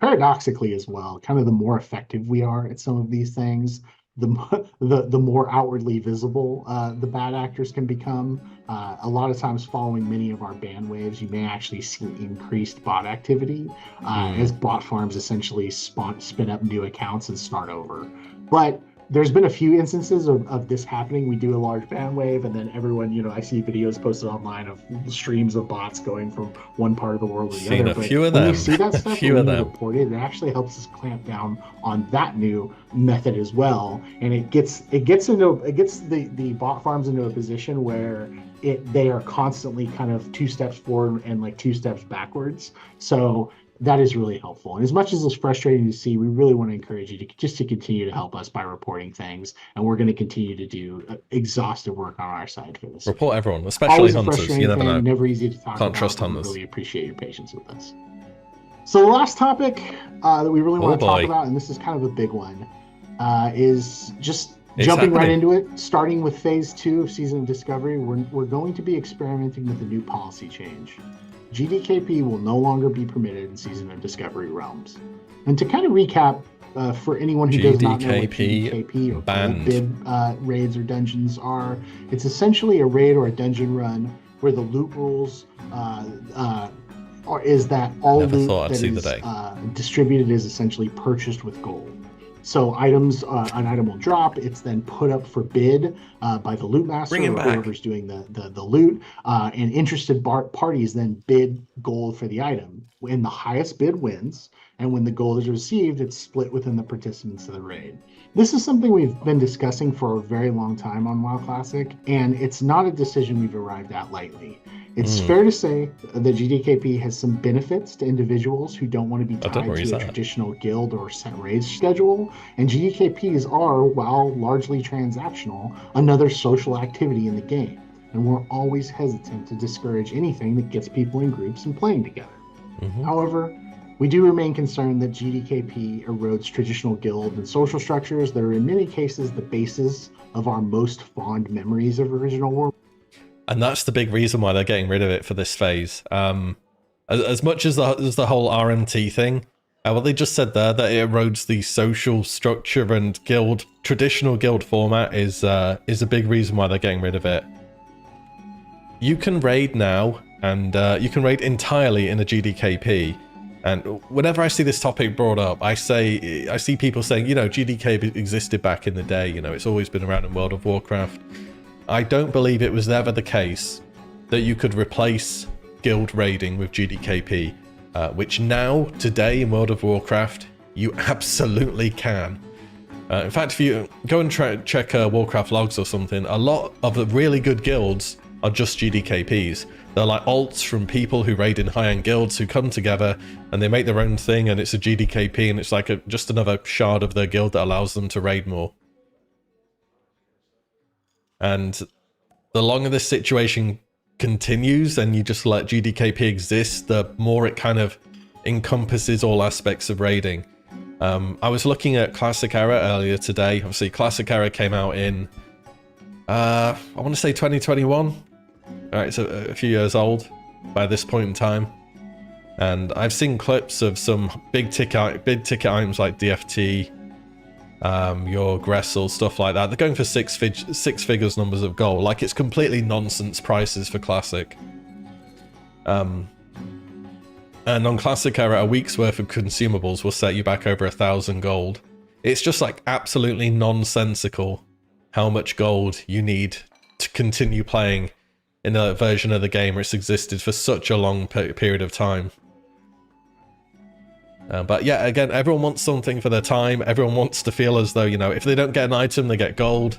Paradoxically as well, kind of the more effective we are at some of these things, the more outwardly visible the bad actors can become. A lot of times following many of our ban waves, you may actually see increased bot activity as bot farms essentially spin up new accounts and start over. But there's been a few instances of this happening. We do a large ban wave, and then everyone, you know, I see videos posted online of streams of bots going from one part of the world to the other. But when we see that stuff, when we report it, it actually helps us clamp down on that new method as well. And it gets the bot farms into a position where they are constantly kind of 2 steps forward and like 2 steps backwards. So that is really helpful. And as much as it's frustrating to see, we really want to encourage you to continue to help us by reporting things. And we're going to continue to do exhaustive work on our side for this. Report everyone, especially hunters. You never know. Never easy to talk Can't about. trust hunters. We really appreciate your patience with us. So the last topic that we really want to talk about, and this is kind of a big one, is just jumping right into it, starting with phase 2 of Season of Discovery. We're going to be experimenting with a new policy change. GDKP will no longer be permitted in Season of Discovery realms. And to kind of recap, for anyone who does not know what GDKP or bid raids or dungeons are, it's essentially a raid or a dungeon run where the loot rules is that all loot that is distributed is essentially purchased with gold. So items, an item will drop. It's then put up for bid by the loot master or whoever's doing the loot. And interested parties then bid gold for the item. When the highest bid wins, and when the gold is received, it's split within the participants of the raid. This is something we've been discussing for a very long time on WoW Classic, and it's not a decision we've arrived at lightly. It's fair to say that GDKP has some benefits to individuals who don't want to be tied to a traditional guild or set raid schedule, and GDKPs are, while largely transactional, another social activity in the game, and we're always hesitant to discourage anything that gets people in groups and playing together. However, we do remain concerned that GDKP erodes traditional guild and social structures that are in many cases the basis of our most fond memories of original War. And that's the big reason why they're getting rid of it for this phase. As much as the whole RMT thing, well, they just said there that it erodes the social structure and traditional guild format is a big reason why they're getting rid of it. You can raid now, and you can raid entirely in a GDKP. And whenever I see this topic brought up, I see people saying, you know, GDKP existed back in the day. You know, it's always been around in World of Warcraft. I don't believe it was ever the case that you could replace guild raiding with GDKP, which now, today in World of Warcraft, you absolutely can. In fact, if you go and check Warcraft logs or something, a lot of the really good guilds are just GDKPs. They're like alts from people who raid in high-end guilds who come together and they make their own thing, and it's a GDKP, and it's like just another shard of their guild that allows them to raid more. And the longer this situation continues and you just let GDKP exist, the more it kind of encompasses all aspects of raiding. I was looking at Classic Era earlier today. Obviously, Classic Era came out in, I want to say 2021. All right, it's a few years old by this point in time. And I've seen clips of some big ticket items like DFT, your Gressel, stuff like that. They're going for six figures numbers of gold. Like, it's completely nonsense prices for Classic. And on Classic Era, a week's worth of consumables will set you back over 1,000 gold. It's just like absolutely nonsensical how much gold you need to continue playing in a version of the game where it's existed for such a long period of time. But yeah, again, everyone wants something for their time. Everyone wants to feel as though, you know, if they don't get an item, they get gold.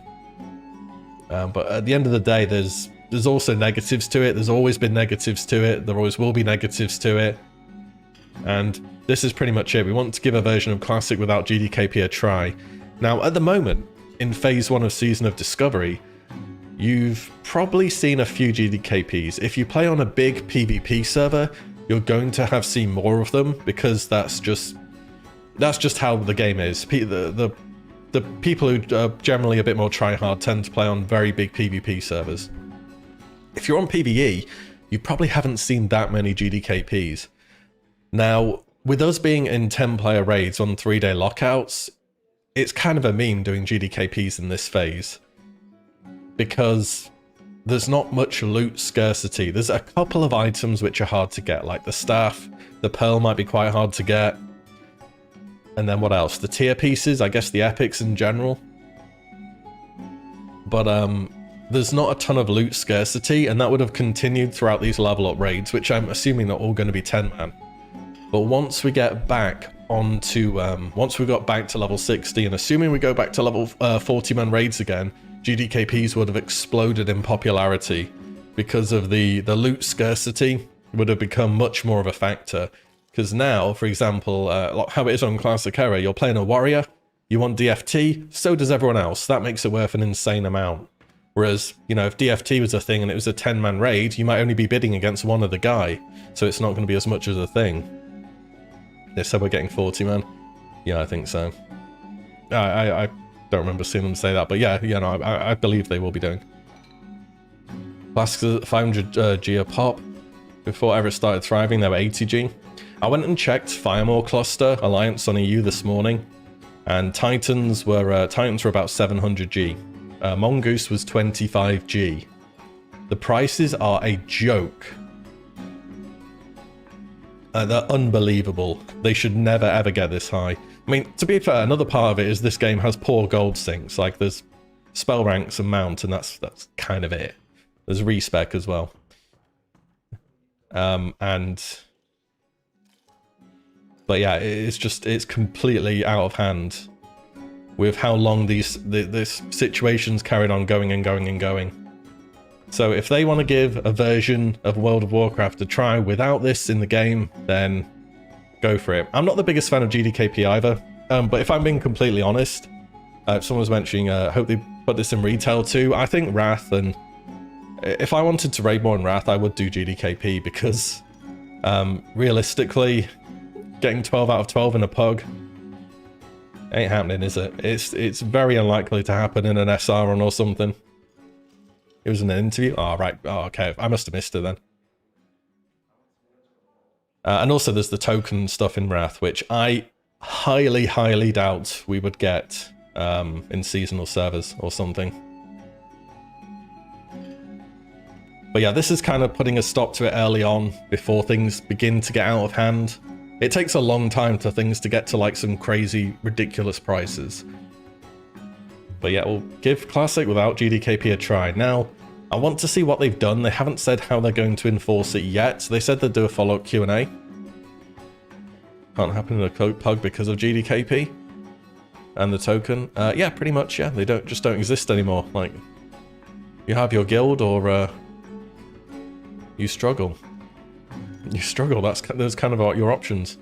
But at the end of the day, there's also negatives to it. There's always been negatives to it. There always will be negatives to it. And this is pretty much it. We want to give a version of Classic without GDKP a try. Now, at the moment, in Phase 1 of Season of Discovery, you've probably seen a few GDKPs. If you play on a big PvP server, you're going to have seen more of them, because that's just That's just how the game is. The people who are generally a bit more try-hard tend to play on very big PvP servers. If you're on PvE, you probably haven't seen that many GDKPs. Now, with us being in 10-player raids on 3-day lockouts, it's kind of a meme doing GDKPs in this phase, because there's not much loot scarcity. There's a couple of items which are hard to get, like the staff, the pearl might be quite hard to get, and then what else? The tier pieces, I guess the epics in general. But there's not a ton of loot scarcity, and that would have continued throughout these level up raids, which I'm assuming are all going to be 10-man. But once we get back onto, once we got back to level 60, and assuming we go back to level 40-man raids again, GDKPs would have exploded in popularity because of the loot scarcity would have become much more of a factor. Because now, for example, how it is on Classic Era, you're playing a warrior, you want DFT, so does everyone else. That makes it worth an insane amount. Whereas, you know, if DFT was a thing and it was a 10-man raid, you might only be bidding against one other guy, so it's not going to be as much as a thing. They said we're getting 40-man. Yeah, I think so. I don't remember seeing them say that, but yeah, no, I believe they will be doing. Flasks at 500 G a pop. Before ever started thriving, they were 80 G. I went and checked Firemore Cluster Alliance on EU this morning, and Titans were about 700 G. Mongoose was 25 G. The prices are a joke. They're unbelievable. They should never ever get this high. I mean, to be fair, another part of it is this game has poor gold sinks. Like, there's spell ranks and mount, and that's kind of it. There's respec as well. But yeah, it's completely out of hand with how long this situation's carried on going and going and going. So if they want to give a version of World of Warcraft a try without this in the game, then go for it. I'm not the biggest fan of GDKP either, but if I'm being completely honest, if someone was mentioning, hope they put this in retail too, I think Wrath, and if I wanted to raid more in Wrath, I would do GDKP, because realistically, getting 12 out of 12 in a pug ain't happening, is it? It's very unlikely to happen in an SR run or something. It was in an interview? Oh, right. Oh, okay. I must have missed it then. And also there's the token stuff in Wrath, which I highly, highly doubt we would get in seasonal servers or something. But yeah, this is kind of putting a stop to it early on before things begin to get out of hand. It takes a long time for things to get to like some crazy, ridiculous prices. But yeah, we'll give Classic without GDKP a try. Now, I want to see what they've done. They haven't said how they're going to enforce it yet. They said they'd do a follow-up Q&A. Can't happen in a pug because of GDKP. And the token. Yeah, pretty much, yeah. They just don't exist anymore. Like, you have your guild or you struggle. You struggle, those kind of are your options.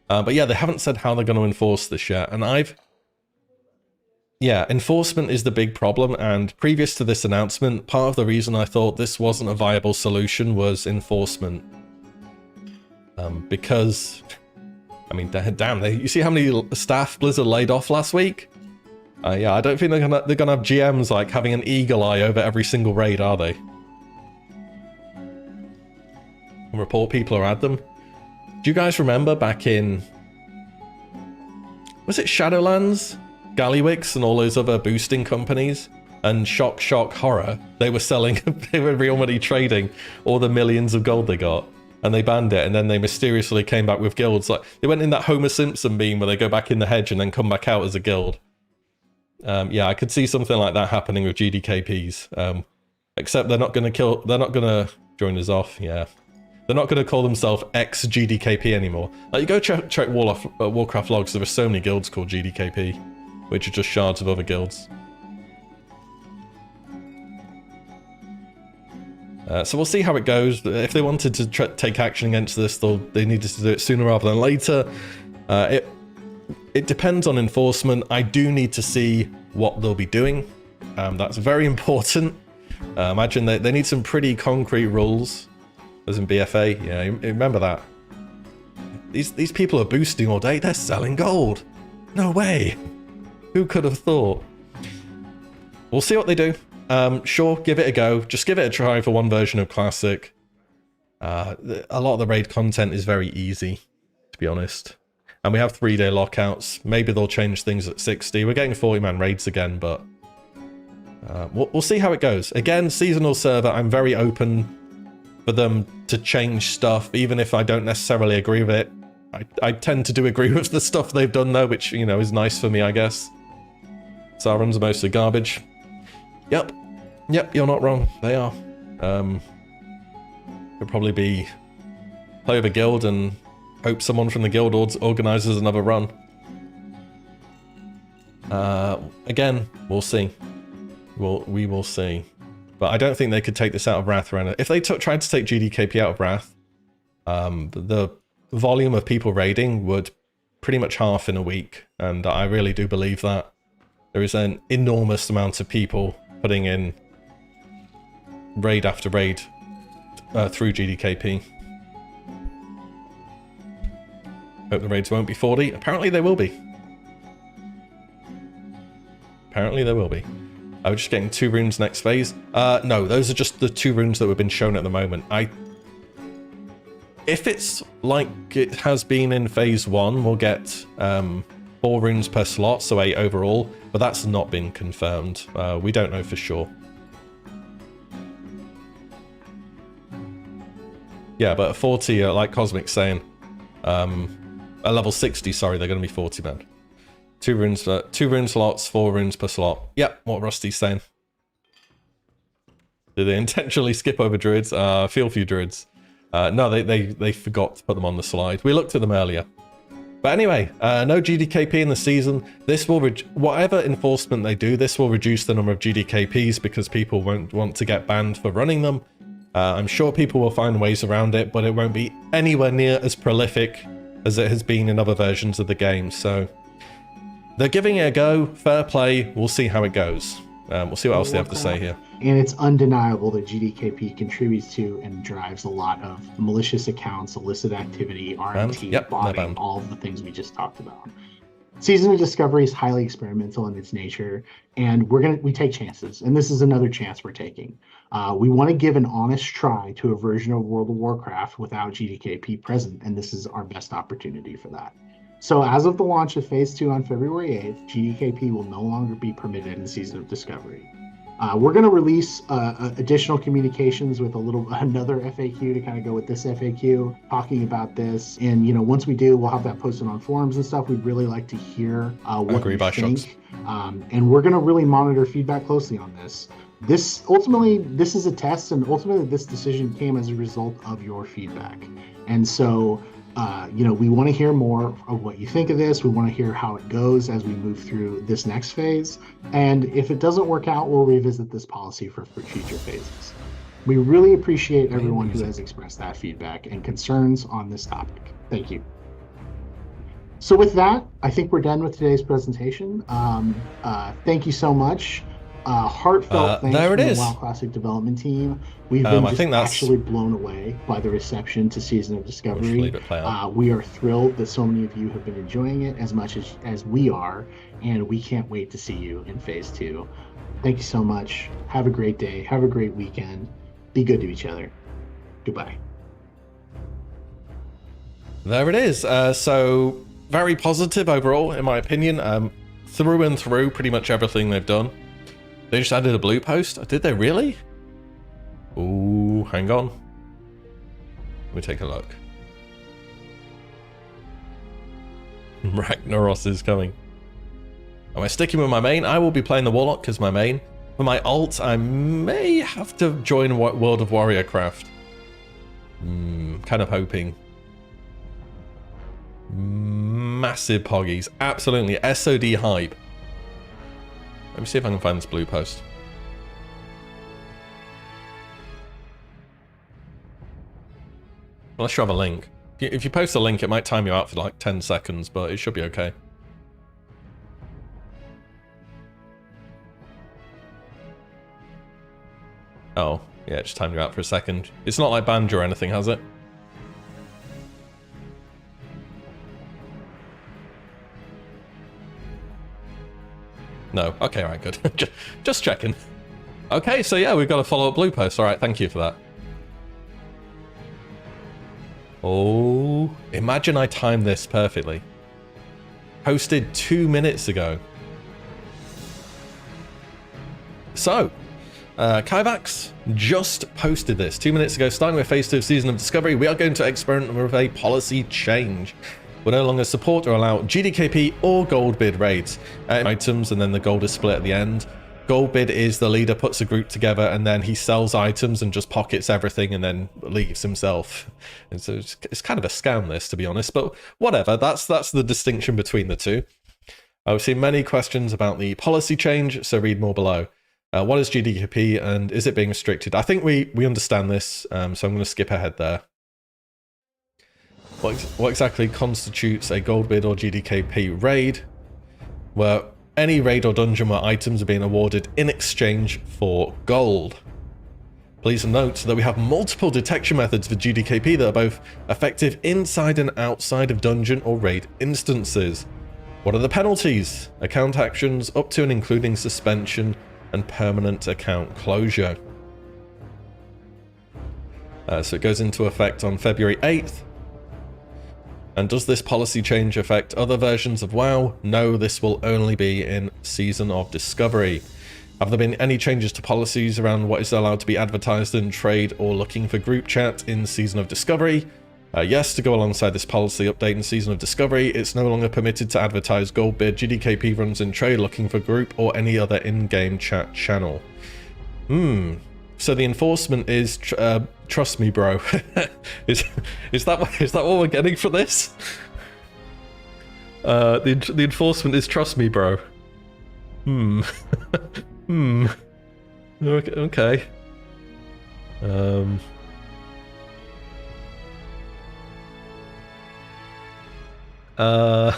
But yeah, they haven't said how they're going to enforce this yet. And yeah, enforcement is the big problem, and previous to this announcement, part of the reason I thought this wasn't a viable solution was enforcement. Because, I mean, damn, you see how many staff Blizzard laid off last week? Yeah, I don't think they're gonna have GMs like having an eagle eye over every single raid, are they? And report people or add them. Do you guys remember back in, was it Shadowlands? Gallywix and all those other boosting companies, and Shock Horror, they were selling, they were real money trading all the millions of gold they got, and they banned it, and then they mysteriously came back with guilds. Like, they went in that Homer Simpson meme where they go back in the hedge and then come back out as a guild. Yeah, I could see something like that happening with GDKPs. Except they're not going to join us off, yeah. They're not going to call themselves ex-GDKP anymore. Like, you go check Warcraft logs, there are so many guilds called GDKP, which are just shards of other guilds. So we'll see how it goes. If they wanted to take action against this, they needed to do it sooner rather than later. It depends on enforcement. I do need to see what they'll be doing. That's very important. Imagine they need some pretty concrete rules. As in BFA, yeah, remember that. These people are boosting all day. They're selling gold. No way. Who could have thought? We'll see what they do. Sure, give it a go. Just give it a try for one version of Classic. A lot of the raid content is very easy, to be honest. And we have 3-day lockouts. Maybe they'll change things at 60. We're getting 40-man raids again, but we'll see how it goes. Again, seasonal server, I'm very open for them to change stuff, even if I don't necessarily agree with it. I tend to agree with the stuff they've done, though, which, you know, is nice for me, I guess. Sarums are mostly garbage. Yep, you're not wrong. They are. Could probably be play with a guild and hope someone from the guild organizes another run. Again, we'll see. We will see. But I don't think they could take this out of Wrath around it. If they tried to take GDKP out of Wrath, the volume of people raiding would pretty much half in a week. And I really do believe that. There is an enormous amount of people putting in raid after raid through GDKP. Hope the raids won't be 40. Apparently they will be. Apparently they will be. We're just getting 2 runes next phase. No, those are just the 2 runes that have been shown at the moment. If it's like it has been in phase 1, we'll get 4 runes per slot, so 8 overall. But that's not been confirmed. We don't know for sure. Yeah, but at 40, like Cosmic's saying, at level 60, sorry, they're going to be 40 man. 2 rune slots, 4 runes per slot. Yep, what Rusty's saying. Did they intentionally skip over druids? Feel for you, druids. No, they forgot to put them on the slide. We looked at them earlier. But anyway, no GDKP in the season. This will, whatever enforcement they do, this will reduce the number of GDKPs because people won't want to get banned for running them. I'm sure people will find ways around it, but it won't be anywhere near as prolific as it has been in other versions of the game. So they're giving it a go. Fair play. We'll see how it goes. We'll see what else they have to say here. And it's undeniable that GDKP contributes to and drives a lot of malicious accounts, illicit activity, RMT, botting, all of the things we just talked about. Season of Discovery is highly experimental in its nature, and we take chances, and this is another chance we're taking. We want to give an honest try to a version of World of Warcraft without GDKP present, and this is our best opportunity for that. So as of the launch of Phase 2 on February 8th, GDKP will no longer be permitted in Season of Discovery. We're going to release additional communications with another FAQ to kind of go with this FAQ, talking about this. And, you know, once we do, we'll have that posted on forums and stuff. We'd really like to hear what you think. And we're going to really monitor feedback closely on this. This is a test, and ultimately this decision came as a result of your feedback. And so, you know, we want to hear more of what you think of this. We want to hear how it goes as we move through this next phase. And if it doesn't work out, we'll revisit this policy for future phases. We really appreciate everyone who has expressed that feedback and concerns on this topic. Thank you. So with that, I think we're done with today's presentation. Thank you so much. Heartfelt thanks from the WoW Classic development team. We've been actually blown away by the reception to Season of Discovery. We are thrilled that so many of you have been enjoying it as much as we are, and we can't wait to see you in Phase 2. Thank you so much. Have a great day. Have a great weekend. Be good to each other. Goodbye. There it is. So very positive overall, in my opinion. Through and through, pretty much everything they've done. They just added a blue post? Did they really? Ooh, hang on. Let me take a look. Ragnaros is coming. Am I sticking with my main? I will be playing the Warlock as my main. For my ult, I may have to join World of Warriorcraft. Kind of hoping. Massive poggies. Absolutely. SOD hype. Let me see if I can find this blue post. Unless you have a link. If you post a link, it might time you out for like 10 seconds, but it should be okay. Oh, yeah, it just timed you out for a second. It's not like Banjo or anything, has it? No. Okay, all right, good. Just checking. Okay, so yeah, we've got a follow-up blue post. All right, thank you for that. Oh, imagine I timed this perfectly. Posted 2 minutes ago. So, Kyvax just posted this 2 minutes ago. Starting with Phase 2 of Season of Discovery, we are going to experiment with a policy change. We'll no longer support or allow GDKP or gold bid raids. Items, and then the gold is split at the end. Gold bid is the leader puts a group together and then he sells items and just pockets everything and then leaves himself. And so it's kind of a scam, this, to be honest, but whatever. That's the distinction between the two. I've seen many questions about the policy change, so read more below. What is GDKP and is it being restricted? I think we understand this, so I'm going to skip ahead there. What exactly constitutes a gold bid or GDKP raid? Where any raid or dungeon where items are being awarded in exchange for gold. Please note that we have multiple detection methods for GDKP that are both effective inside and outside of dungeon or raid instances. What are the penalties? Account actions up to and including suspension and permanent account closure. So it goes into effect on February 8th. And does this policy change affect other versions of WoW? No, this will only be in Season of Discovery. Have there been any changes to policies around what is allowed to be advertised in trade or looking for group chat in Season of Discovery? Yes, to go alongside this policy update in Season of Discovery, it's no longer permitted to advertise gold bid, GDKP runs in trade, looking for group or any other in-game chat channel. So the enforcement is trust me, bro. is that what we're getting for this? The enforcement is trust me, bro. Okay. I'd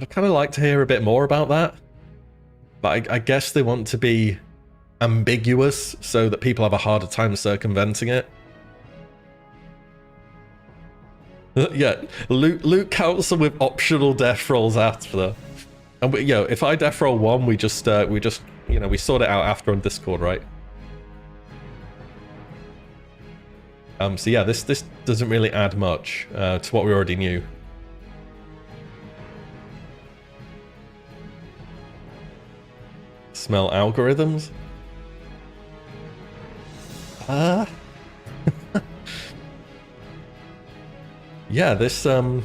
kind of like to hear a bit more about that, but I guess they want to be ambiguous so that people have a harder time circumventing it. Yeah, loot counts with optional death rolls after. And we, if I death roll one, we just we sort it out after on Discord, right? So yeah, this doesn't really add much to what we already knew. Smell algorithms? Yeah, this I'm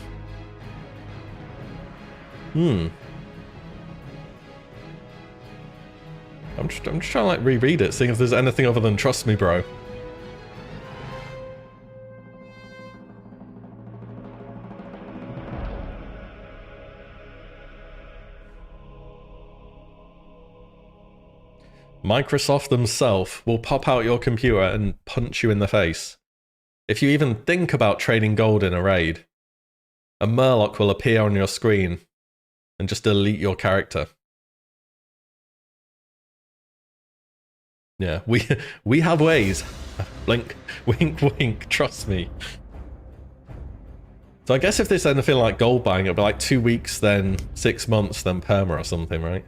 just trying to like reread it, seeing if there's anything other than trust me, bro. Microsoft themselves will pop out your computer and punch you in the face. If you even think about trading gold in a raid, a Murloc will appear on your screen and just delete your character. Yeah, we have ways. Blink, wink, wink, trust me. So I guess if there's anything like gold buying, it'll be like 2 weeks, then 6 months, then perma or something, right?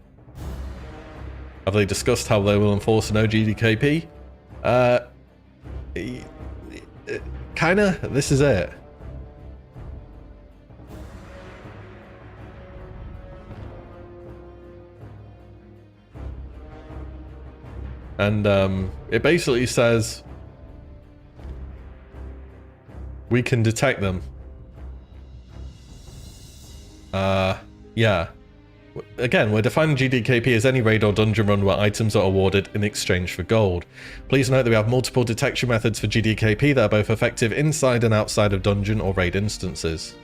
Have they discussed how they will enforce no GDKP? Kinda, this is it. And it basically says we can detect them. Yeah. Again, we're defining GDKP as any raid or dungeon run where items are awarded in exchange for gold. Please note that we have multiple detection methods for GDKP that are both effective inside and outside of dungeon or raid instances.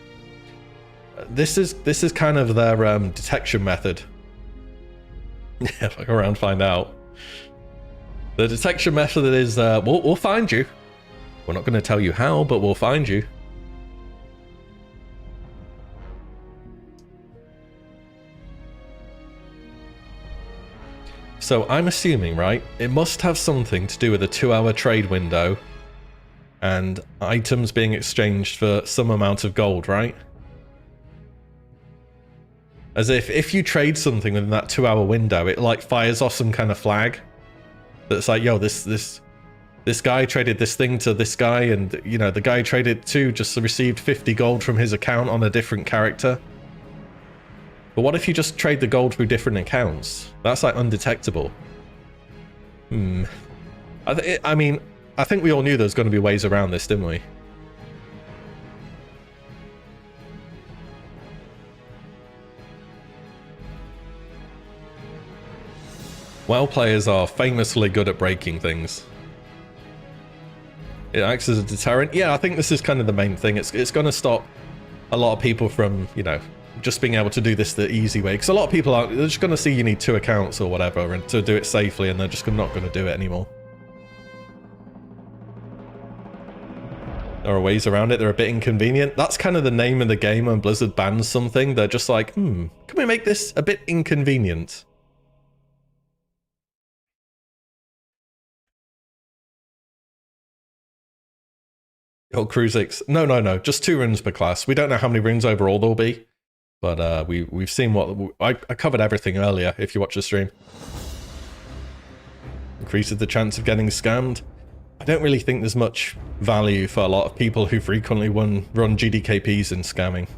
This is kind of their detection method. Yeah, if I go around and find out. The detection method is, we'll find you. We're not going to tell you how, but we'll find you. So I'm assuming, right, it must have something to do with a 2-hour trade window and items being exchanged for some amount of gold, right? As if you trade something within that 2-hour window, it like fires off some kind of flag that's like, yo, this guy traded this thing to this guy, and you know the guy traded to just received 50 gold from his account on a different character. But what if you just trade the gold through different accounts? That's like undetectable. I mean, I think we all knew there was going to be ways around this, didn't we? WoW players are famously good at breaking things. It acts as a deterrent. Yeah, I think this is kind of the main thing. It's going to stop a lot of people from, you know, just being able to do this the easy way. Because a lot of people they're just going to see you need 2 accounts or whatever and to do it safely, and they're just not going to do it anymore. There are ways around it. They're a bit inconvenient. That's kind of the name of the game when Blizzard bans something. They're just like, can we make this a bit inconvenient? Oh, Cruisix. No. Just 2 runes per class. We don't know how many runes overall there'll be. But we've seen what... I covered everything earlier, if you watch the stream. Increases the chance of getting scammed. I don't really think there's much value for a lot of people who frequently run GDKPs in scamming.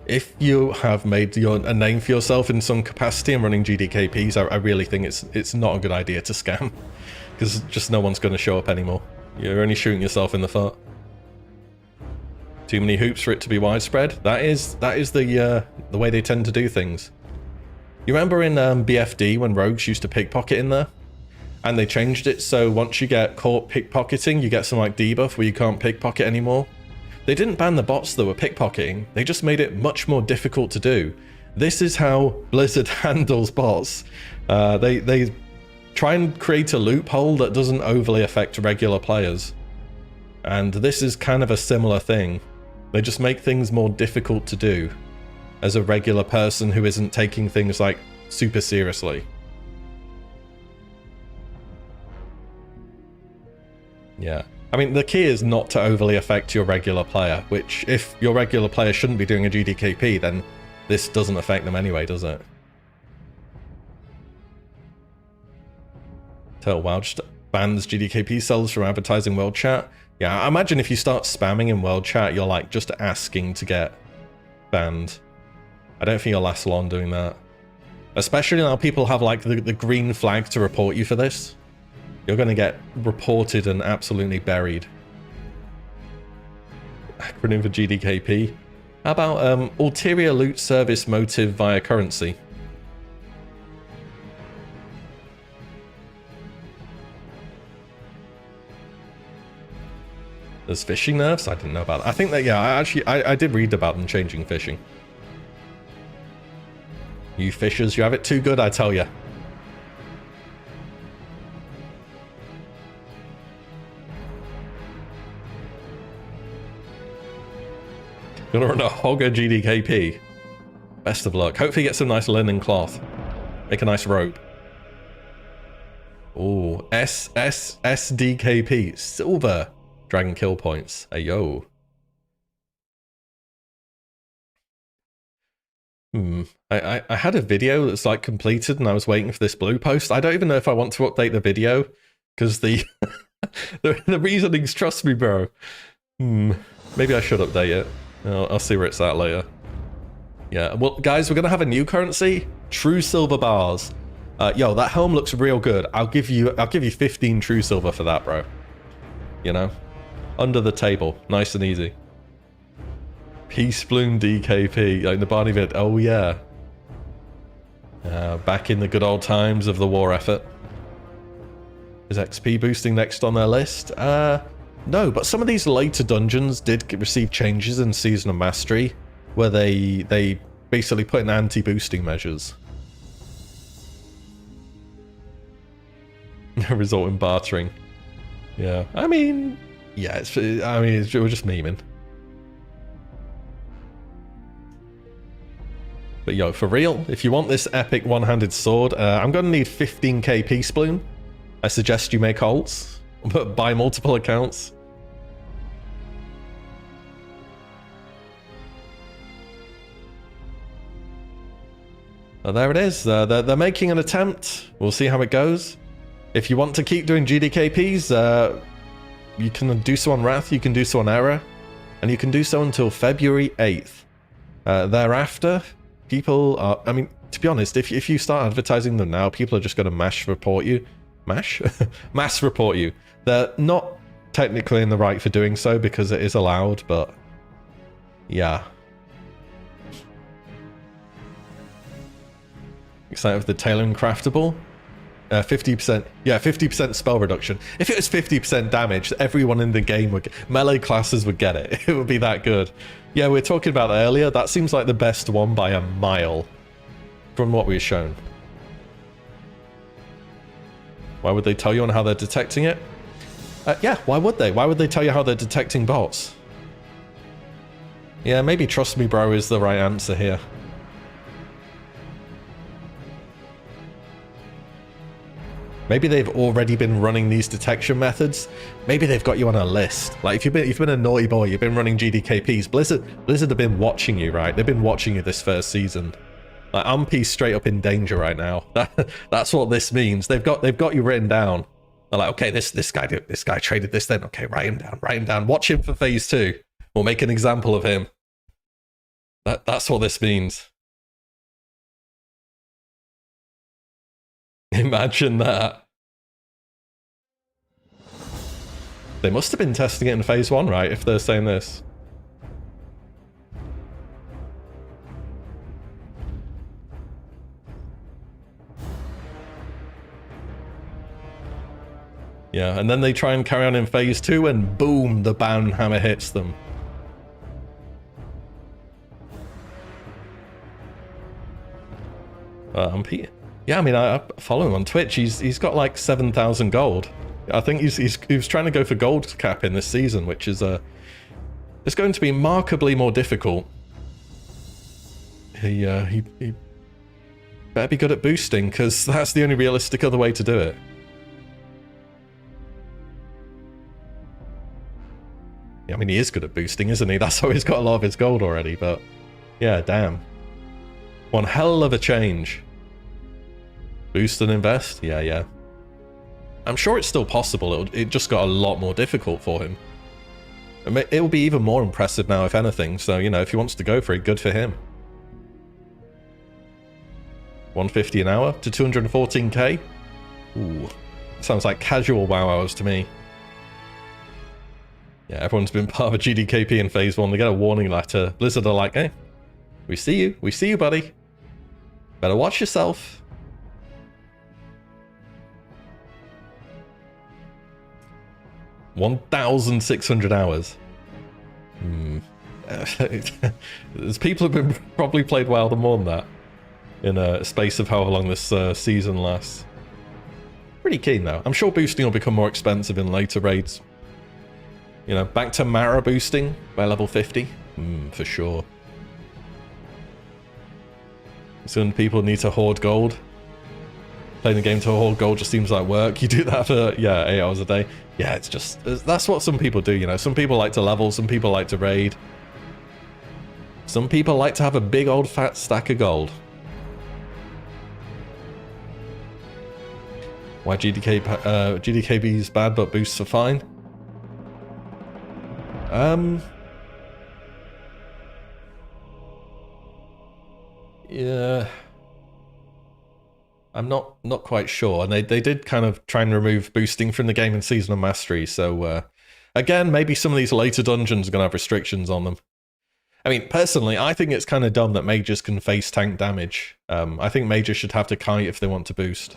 If you have made a name for yourself in some capacity and running GDKPs, I really think it's not a good idea to scam. Because just no one's going to show up anymore. You're only shooting yourself in the foot. Too many hoops for it to be widespread. That is the way they tend to do things. You remember in BFD when rogues used to pickpocket in there? And they changed it so once you get caught pickpocketing, you get some like debuff where you can't pickpocket anymore. They didn't ban the bots that were pickpocketing, they just made it much more difficult to do. This is how Blizzard handles bots. They try and create a loophole that doesn't overly affect regular players. And this is kind of a similar thing. They just make things more difficult to do as a regular person who isn't taking things like super seriously. Yeah. I mean, the key is not to overly affect your regular player, which if your regular player shouldn't be doing a GDKP, then this doesn't affect them anyway, does it? Tell WoW just bans GDKP sellers from advertising World Chat. Yeah, I imagine if you start spamming in World Chat, you're like just asking to get banned. I don't think you'll last long doing that. Especially now people have like the green flag to report you for this. You're going to get reported and absolutely buried. Acronym for GDKP. How about ulterior loot service motive via currency? There's fishing nerfs? I didn't know about that. I think that, yeah, I did read about them changing fishing. You fishers, you have it too good, I tell you. Gonna run a hogger GDKP. Best of luck. Hopefully get some nice linen cloth. Make a nice rope. Ooh, SDKP. Silver. Dragon kill points. Hey, yo. I had a video that's like completed and I was waiting for this blue post. I don't even know if I want to update the video because the the reasonings, trust me, bro. Maybe I should update it. I'll see where it's at later. Yeah, well, guys, we're gonna have a new currency. True silver bars. Yo, that helm looks real good. I'll give you 15 true silver for that, bro. You know, under the table, nice and easy. Peace Bloom DKP, like the Barney vid. Oh yeah. Back in the good old times of the war effort. Is XP boosting next on their list? No, but some of these later dungeons did receive changes in Season of Mastery, where they basically put in anti-boosting measures. Result in bartering. Yeah, I mean, yeah, we're just memeing. But yo, for real, if you want this epic one-handed sword, I'm gonna need 15k Peace Bloom. I suggest you make alts, but buy multiple accounts. Well, there it is. They're making an attempt. We'll see how it goes. If you want to keep doing GDKPs, you can do so on Wrath, you can do so on Error, and you can do so until February 8th. Thereafter, people are... I mean, to be honest, if you start advertising them now, people are just going to mass report you. Mass report you. They're not technically in the right for doing so because it is allowed, but yeah. Excited with the tailoring craftable. 50%, yeah, 50% spell reduction. If it was 50% damage, everyone in the game would get, melee classes would get it. It would be that good. Yeah, we were talking about that earlier. That seems like the best one by a mile from what we've shown. Why would they tell you on how they're detecting it? Yeah, why would they? Why would they tell you how they're detecting bots? Yeah, maybe trust me, bro, is the right answer here. Maybe they've already been running these detection methods. Maybe they've got you on a list. Like if you've been a naughty boy, you've been running GDKPs. Blizzard have been watching you, right? They've been watching you this first season. Like Umpy's straight up in danger right now. That's what this means. They've got you written down. They're like, okay, this guy traded this then. Okay, write him down. Watch him for phase 2. We'll make an example of him. That's what this means. Imagine that. They must have been testing it in phase 1, right? If they're saying this. Yeah, and then they try and carry on in phase 2 and boom, the ban hammer hits them. Yeah, I mean, I follow him on Twitch. He's got like 7,000 gold. I think he was trying to go for gold cap in this season, which is it's going to be markedly more difficult. He better be good at boosting, because that's the only realistic other way to do it. Yeah, I mean, he is good at boosting, isn't he? That's how he's got a lot of his gold already, but yeah, damn. One hell of a change. Boost and invest? Yeah. I'm sure it's still possible. It just got a lot more difficult for him. It will be even more impressive now, if anything. So, you know, if he wants to go for it, good for him. 150 an hour to 214k? Ooh, sounds like casual WoW hours to me. Yeah, everyone's been part of a GDKP in phase 1. They get a warning letter. Blizzard are like, hey, we see you, buddy. Better watch yourself. 1,600 hours. There's people who've been probably played WoW more than that in a space of however long this season lasts. Pretty keen though. I'm sure boosting will become more expensive in later raids. You know, back to Mara boosting by level 50. For sure. Soon people need to hoard gold. Playing the game to hoard gold just seems like work. You do that for, yeah, 8 hours a day. Yeah, it's just, that's what some people do, you know. Some people like to level, some people like to raid. Some people like to have a big old fat stack of gold. Why GDKP is bad but boosts are fine? Yeah. I'm not quite sure, and they did kind of try and remove boosting from the game in Season of Mastery, so again, maybe some of these later dungeons are going to have restrictions on them. I mean, personally, I think it's kind of dumb that mages can face tank damage. I think mages should have to kite if they want to boost.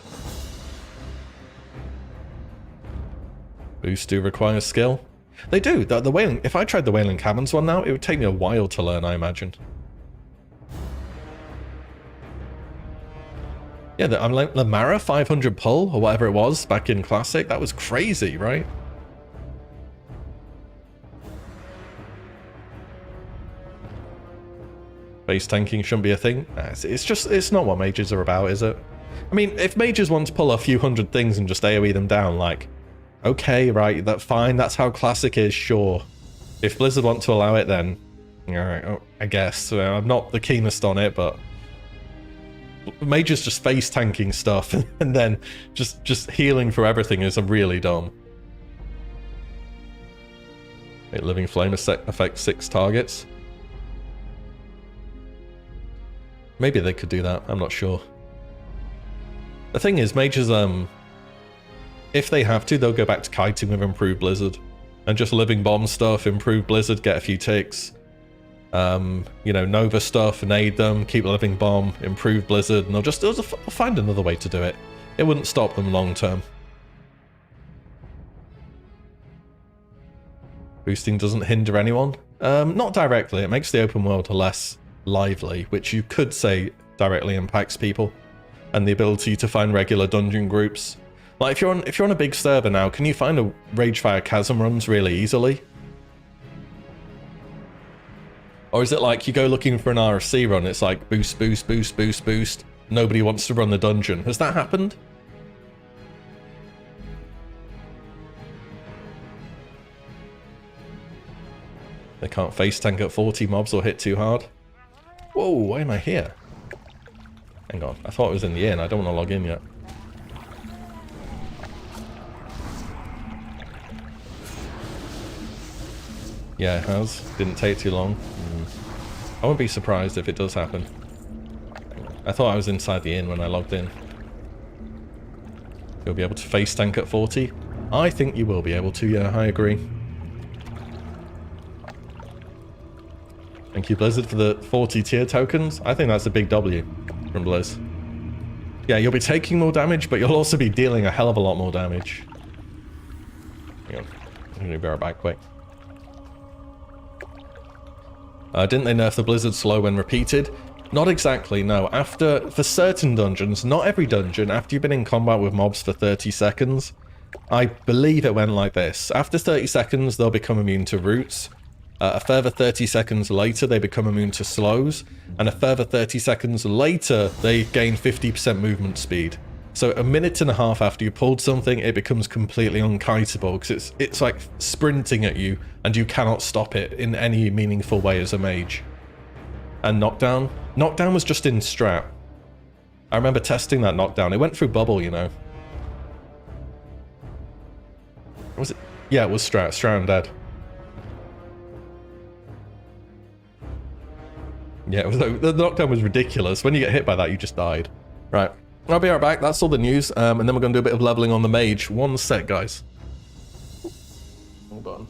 Boosts do require skill. They do. The Wailing, if I tried the Wailing Caverns one now, it would take me a while to learn, I imagine. Yeah, I'm like the Mara 500 pull, or whatever it was back in Classic. That was crazy, right? Base tanking shouldn't be a thing. Nah, it's not what mages are about, is it? I mean, if mages want to pull a few hundred things and just AoE them down, like, okay, right, that's fine. That's how Classic is, sure. If Blizzard want to allow it, then, alright, I guess. I'm not the keenest on it, but Mages just face tanking stuff and then just healing for everything is really dumb. Wait, Living Flame affects 6 targets. Maybe they could do that, I'm not sure. The thing is, mages, if they have to, they'll go back to kiting with Improved Blizzard. And just Living Bomb stuff, Improved Blizzard, get a few ticks. You know, Nova stuff, nade them, keep Living Bomb, Improved Blizzard, and they'll find another way to do it. It wouldn't stop them long term. Boosting doesn't hinder anyone. Not directly, it makes the open world less lively, which you could say directly impacts people. And the ability to find regular dungeon groups. Like if you're on a big server now, can you find a Ragefire Chasm runs really easily? Or is it like you go looking for an RFC run, it's like boost, boost, boost, boost, boost. Nobody wants to run the dungeon. Has that happened? They can't face tank at 40 mobs or hit too hard. Whoa, why am I here? Hang on, I thought it was in the inn. I don't want to log in yet. Yeah, it has. Didn't take too long. I won't be surprised if it does happen. I thought I was inside the inn when I logged in. You'll be able to face tank at 40? I think you will be able to, yeah, I agree. Thank you, Blizzard, for the 40 tier tokens. I think that's a big W from Blizz. Yeah, you'll be taking more damage, but you'll also be dealing a hell of a lot more damage. Hang on. I'm going to be right back quick. Didn't they nerf the Blizzard slow when repeated? Not exactly, no. For certain dungeons, not every dungeon, after you've been in combat with mobs for 30 seconds, I believe it went like this. After 30 seconds, they'll become immune to roots. A further 30 seconds later, they become immune to slows. And a further 30 seconds later, they gain 50% movement speed. So a minute and a half after you pulled something, it becomes completely unkiteable because it's like sprinting at you and you cannot stop it in any meaningful way as a mage. And knockdown? Knockdown was just in strat. I remember testing that knockdown. It went through bubble, you know. Was it? Yeah, it was strat. Strat and dead. Yeah, it was, the knockdown was ridiculous. When you get hit by that, you just died. Right. I'll be right back. That's all the news. And then we're going to do a bit of leveling on the mage. One sec, guys. Hold on.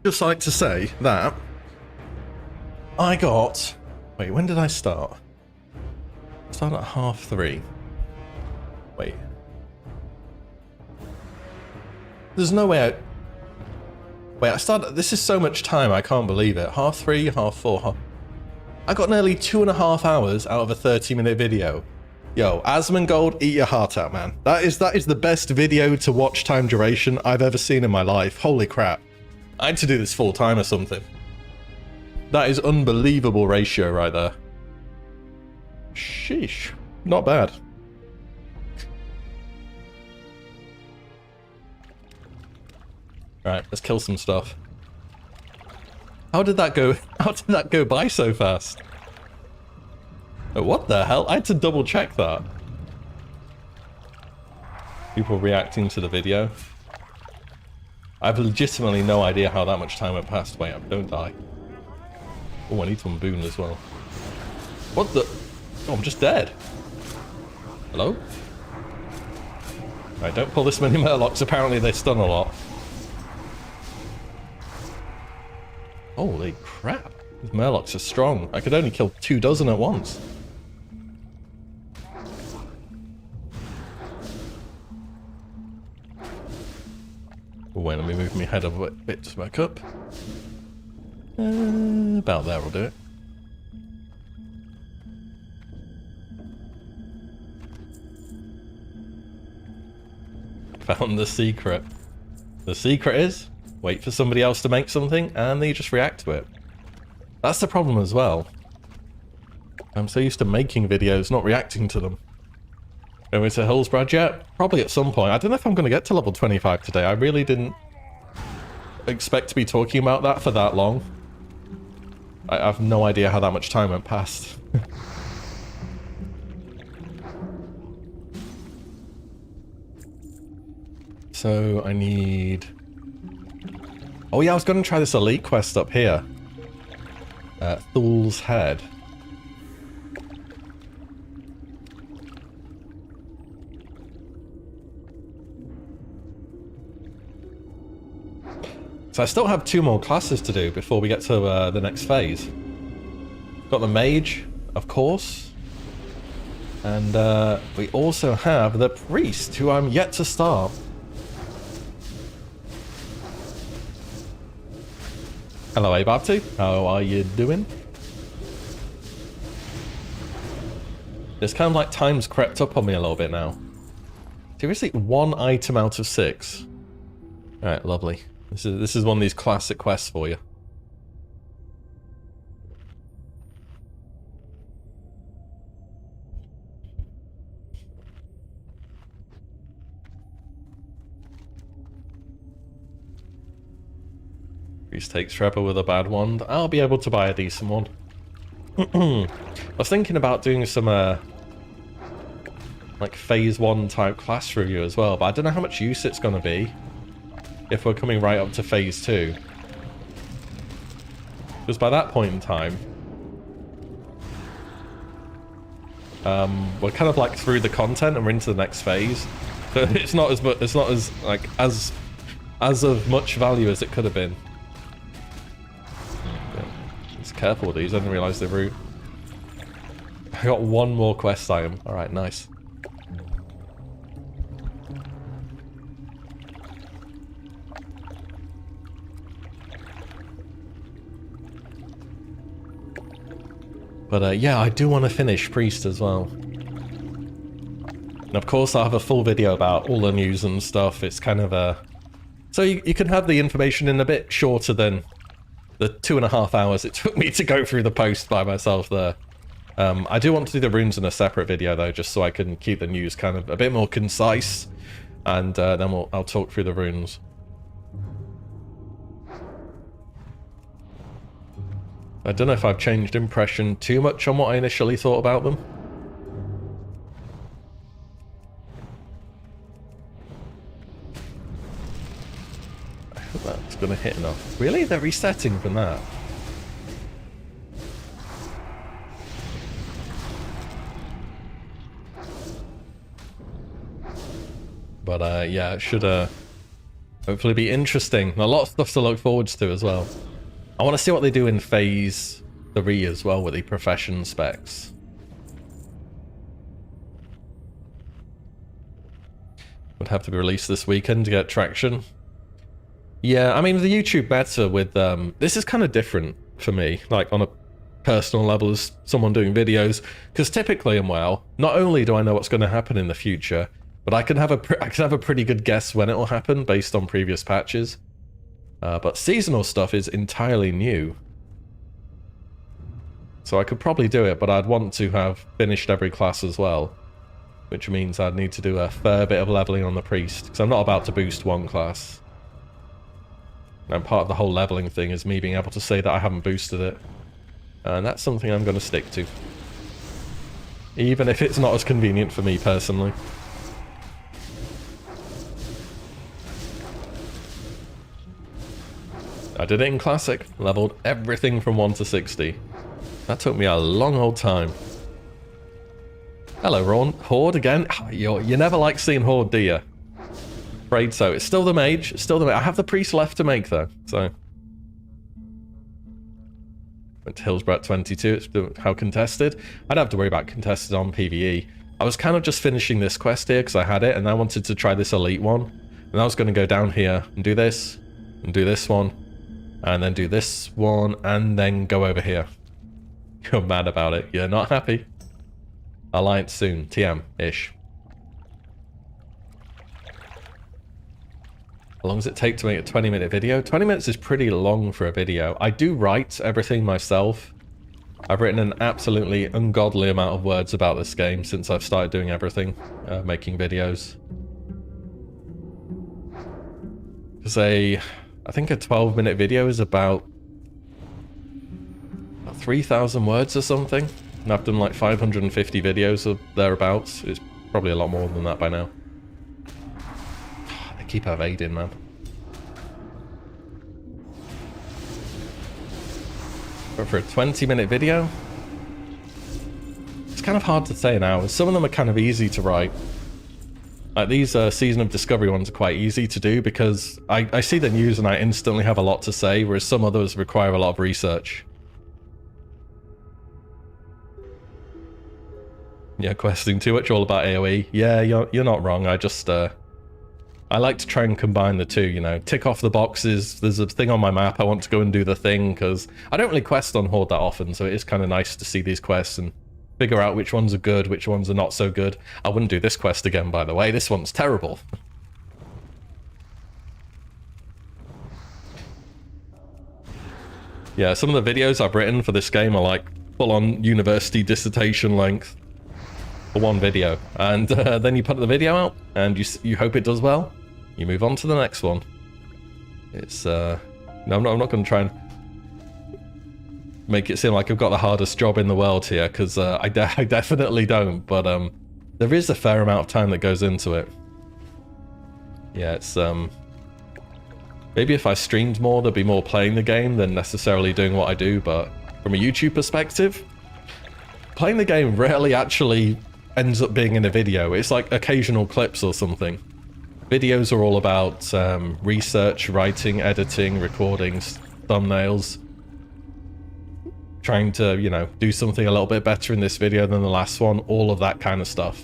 just like to say that I got... Wait, when did I start? I started at 3:30. Wait. There's no way I... Wait, I started... This is so much time, I can't believe it. 3:30, 4:30. I got nearly 2.5 hours out of a 30-minute video. Yo, Asmongold, eat your heart out, man. That is the best video to watch time duration I've ever seen in my life. Holy crap. I had to do this full time or something. That is unbelievable ratio right there. Sheesh. Not bad. Right, let's kill some stuff. How did that go? How did that go by so fast? Oh, what the hell? I had to double check that. People reacting to the video. I have legitimately no idea how that much time went past. Wait, don't die. Oh, I need some boon as well. What the? Oh, I'm just dead. Hello? Right, don't pull this many murlocs. Apparently they stun a lot. Holy crap. These murlocs are strong. I could only kill 24 at once. Oh, wait, let me move my head a bit back up. About there will do it. Found the secret. The secret is, wait for somebody else to make something, and then you just react to it. That's the problem as well. I'm so used to making videos, not reacting to them. Going to Hillsbrad yet? Probably at some point. I don't know if I'm going to get to level 25 today. I really didn't expect to be talking about that for that long. I have no idea how that much time went past. So I need... Oh yeah, I was going to try this elite quest up here. Thul's Head. So I still have 2 more classes to do before we get to the next phase. Got the Mage, of course. And we also have the Priest, who I'm yet to start. Hello, Ababtu. How are you doing? It's kind of like time's crept up on me a little bit now. Seriously, 1 item out of 6. Alright, lovely. This is one of these classic quests for you. Priest takes forever with a bad wand. I'll be able to buy a decent one. I was thinking about doing some like phase 1 type class review as well, but I don't know how much use it's going to be if we're coming right up to phase 2. Because by that point in time, we're kind of like through the content and we're into the next phase. So it's not as of much value as it could have been. Just careful with these, I didn't realise the route. I got 1 more quest item. Alright, nice. But yeah, I do want to finish Priest as well. And of course I'll have a full video about all the news and stuff. It's kind of a... So you can have the information in a bit shorter than the 2.5 hours it took me to go through the post by myself there. I do want to do the runes in a separate video though, just so I can keep the news kind of a bit more concise. And then I'll talk through the runes. I don't know if I've changed impression too much on what I initially thought about them. I hope that's going to hit enough. Really? They're resetting from that? But yeah, it should Hopefully be interesting. A lot of stuff to look forward to as well. I want to see what they do in Phase 3 as well with the profession specs. Would have to be released this weekend to get traction. Yeah, I mean, the YouTube beta with... this is kind of different for me, like on a personal level as someone doing videos, because typically in WoW, not only do I know what's going to happen in the future, but I can have a pretty good guess when it will happen based on previous patches. But seasonal stuff is entirely new. So I could probably do it, but I'd want to have finished every class as well. Which means I'd need to do a fair bit of leveling on the priest, because I'm not about to boost one class. And part of the whole leveling thing is me being able to say that I haven't boosted it. And that's something I'm going to stick to. Even if it's not as convenient for me personally. I did it in Classic, leveled everything from 1 to 60. That took me a long old time. Hello, Ron. Horde again? You never like seeing Horde, do you? Afraid so. It's still the Mage. It's still the Mage. I have the Priest left to make, though, so... Went to Hillsborough at 22. It's how contested? I don't have to worry about contested on PvE. I was kind of just finishing this quest here because I had it, and I wanted to try this elite one. And I was going to go down here and do this one, and then do this one, and then go over here. You're mad about it. You're not happy. Alliance soon. TM-ish. How long does it take to make a 20-minute video? 20 minutes is pretty long for a video. I do write everything myself. I've written an absolutely ungodly amount of words about this game since I've started doing everything, making videos. Because I think a 12-minute video is about 3,000 words or something. And I've done like 550 videos or thereabouts. It's probably a lot more than that by now. They keep evading, man. But for a 20-minute video, it's kind of hard to say now. Some of them are kind of easy to write. Like these Season of Discovery ones are quite easy to do because I see the news and I instantly have a lot to say, whereas some others require a lot of research. Yeah, questing too much, all about AoE. Yeah, you're not wrong. I just I like to try and combine the two, you know, tick off the boxes. There's a thing on my map, I want to go and do the thing, because I don't really quest on Horde that often, so it is kind of nice to see these quests and figure out which ones are good, which ones are not so good. I wouldn't do this quest again, by the way. This one's terrible. Yeah, some of the videos I've written for this game are like full-on university dissertation length for one video, and then you put the video out and you hope it does well. You move on to the next one. It's no, I'm not going to try and make it seem like I've got the hardest job in the world here, because I definitely don't, but there is a fair amount of time that goes into it. Yeah, it's maybe if I streamed more there'd be more playing the game than necessarily doing what I do, but from a YouTube perspective, playing the game rarely actually ends up being in a video. It's like occasional clips or something. Videos are all about research, writing, editing, recordings, thumbnails. Trying to, you know, do something a little bit better in this video than the last one. All of that kind of stuff.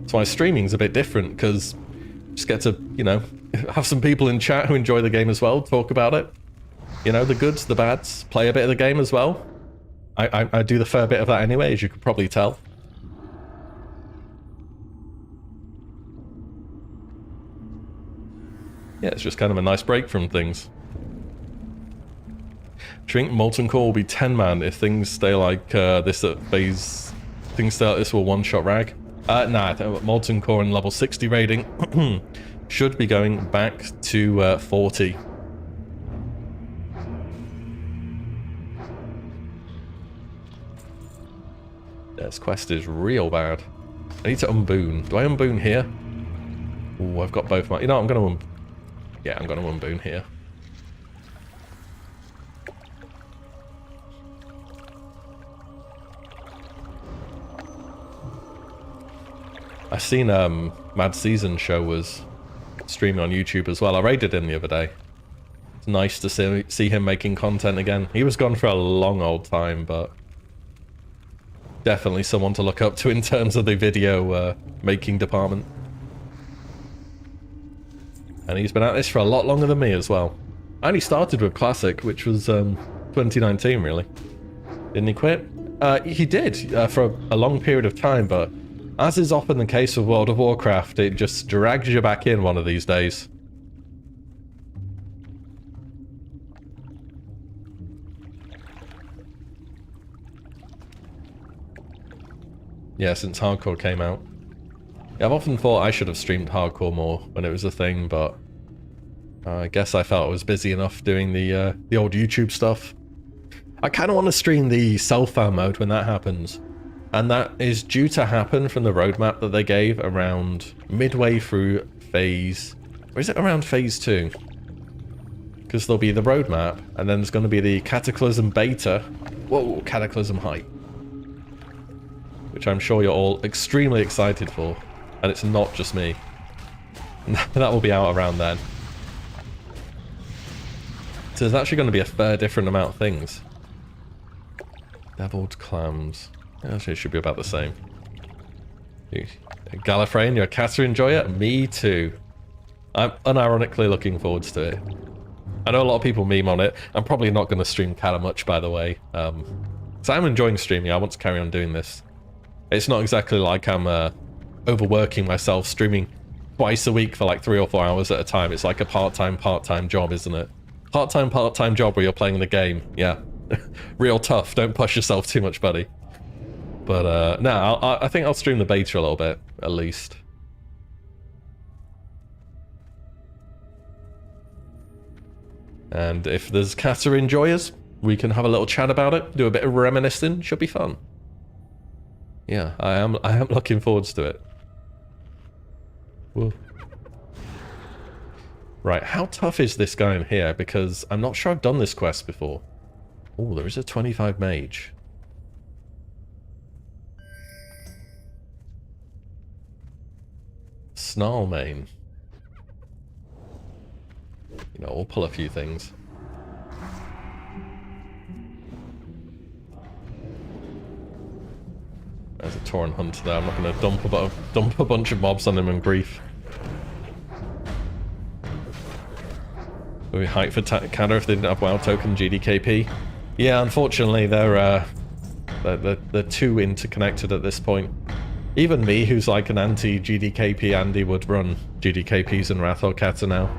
That's why streaming's a bit different, because you just get to, you know, have some people in chat who enjoy the game as well, talk about it. You know, the goods, the bads, play a bit of the game as well. I do the fair bit of that anyway, as you could probably tell. Yeah, it's just kind of a nice break from things. Drink Molten Core will be 10-man if things stay like this at phase... Things stay like this will one-shot rag. Nah, I think Molten Core and level 60 raiding should be going back to 40. This quest is real bad. I need to unboon. Do I unboon here? Ooh, I've got both my... You know, I'm going to... Yeah, I'm going to unboon here. I seen Mad Season Show was streaming on YouTube as well. I raided him the other day. It's nice to see him making content again. He was gone for a long old time, but definitely someone to look up to in terms of the video making department. And he's been at this for a lot longer than me as well. I only started with Classic, which was 2019 really. Didn't he quit? He did for a long period of time, but as is often the case with World of Warcraft, it just drags you back in one of these days. Yeah, since Hardcore came out. Yeah, I've often thought I should have streamed Hardcore more when it was a thing, but I guess I felt I was busy enough doing the old YouTube stuff. I kind of want to stream the self-found mode when that happens. And that is due to happen from the roadmap that they gave around midway through phase... Or is it around phase 2? Because there'll be the roadmap, and then there's going to be the Cataclysm beta. Whoa, Cataclysm hype. Which I'm sure you're all extremely excited for. And it's not just me. That will be out around then. So there's actually going to be a fair different amount of things. Deviled clams. Actually, it should be about the same. Gallifrey and your Cata enjoy it? Me too. I'm unironically looking forward to it. I know a lot of people meme on it. I'm probably not going to stream Cata much, by the way. So I'm enjoying streaming. I want to carry on doing this. It's not exactly like I'm overworking myself, streaming twice a week for like 3 or 4 hours at a time. It's like a part-time job, isn't it? Part-time job where you're playing the game. Yeah. Real tough. Don't push yourself too much, buddy. But no, I think I'll stream the beta a little bit, at least. And if there's Cata enjoyers, we can have a little chat about it, do a bit of reminiscing. Should be fun. Yeah, I am looking forward to it. Whoa. Right, how tough is this guy in here? Because I'm not sure I've done this quest before. Oh, there is a 25 mage. Snarlmane. You know, we'll pull a few things. There's a Tauren Hunter there. I'm not going to dump a bunch of mobs on him in grief. Will we hype for Cata if they didn't have WoW token GDKP? Yeah, unfortunately they're too interconnected at this point. Even me, who's like an anti-GDKP Andy, would run GDKPs in Wrath or Cata now.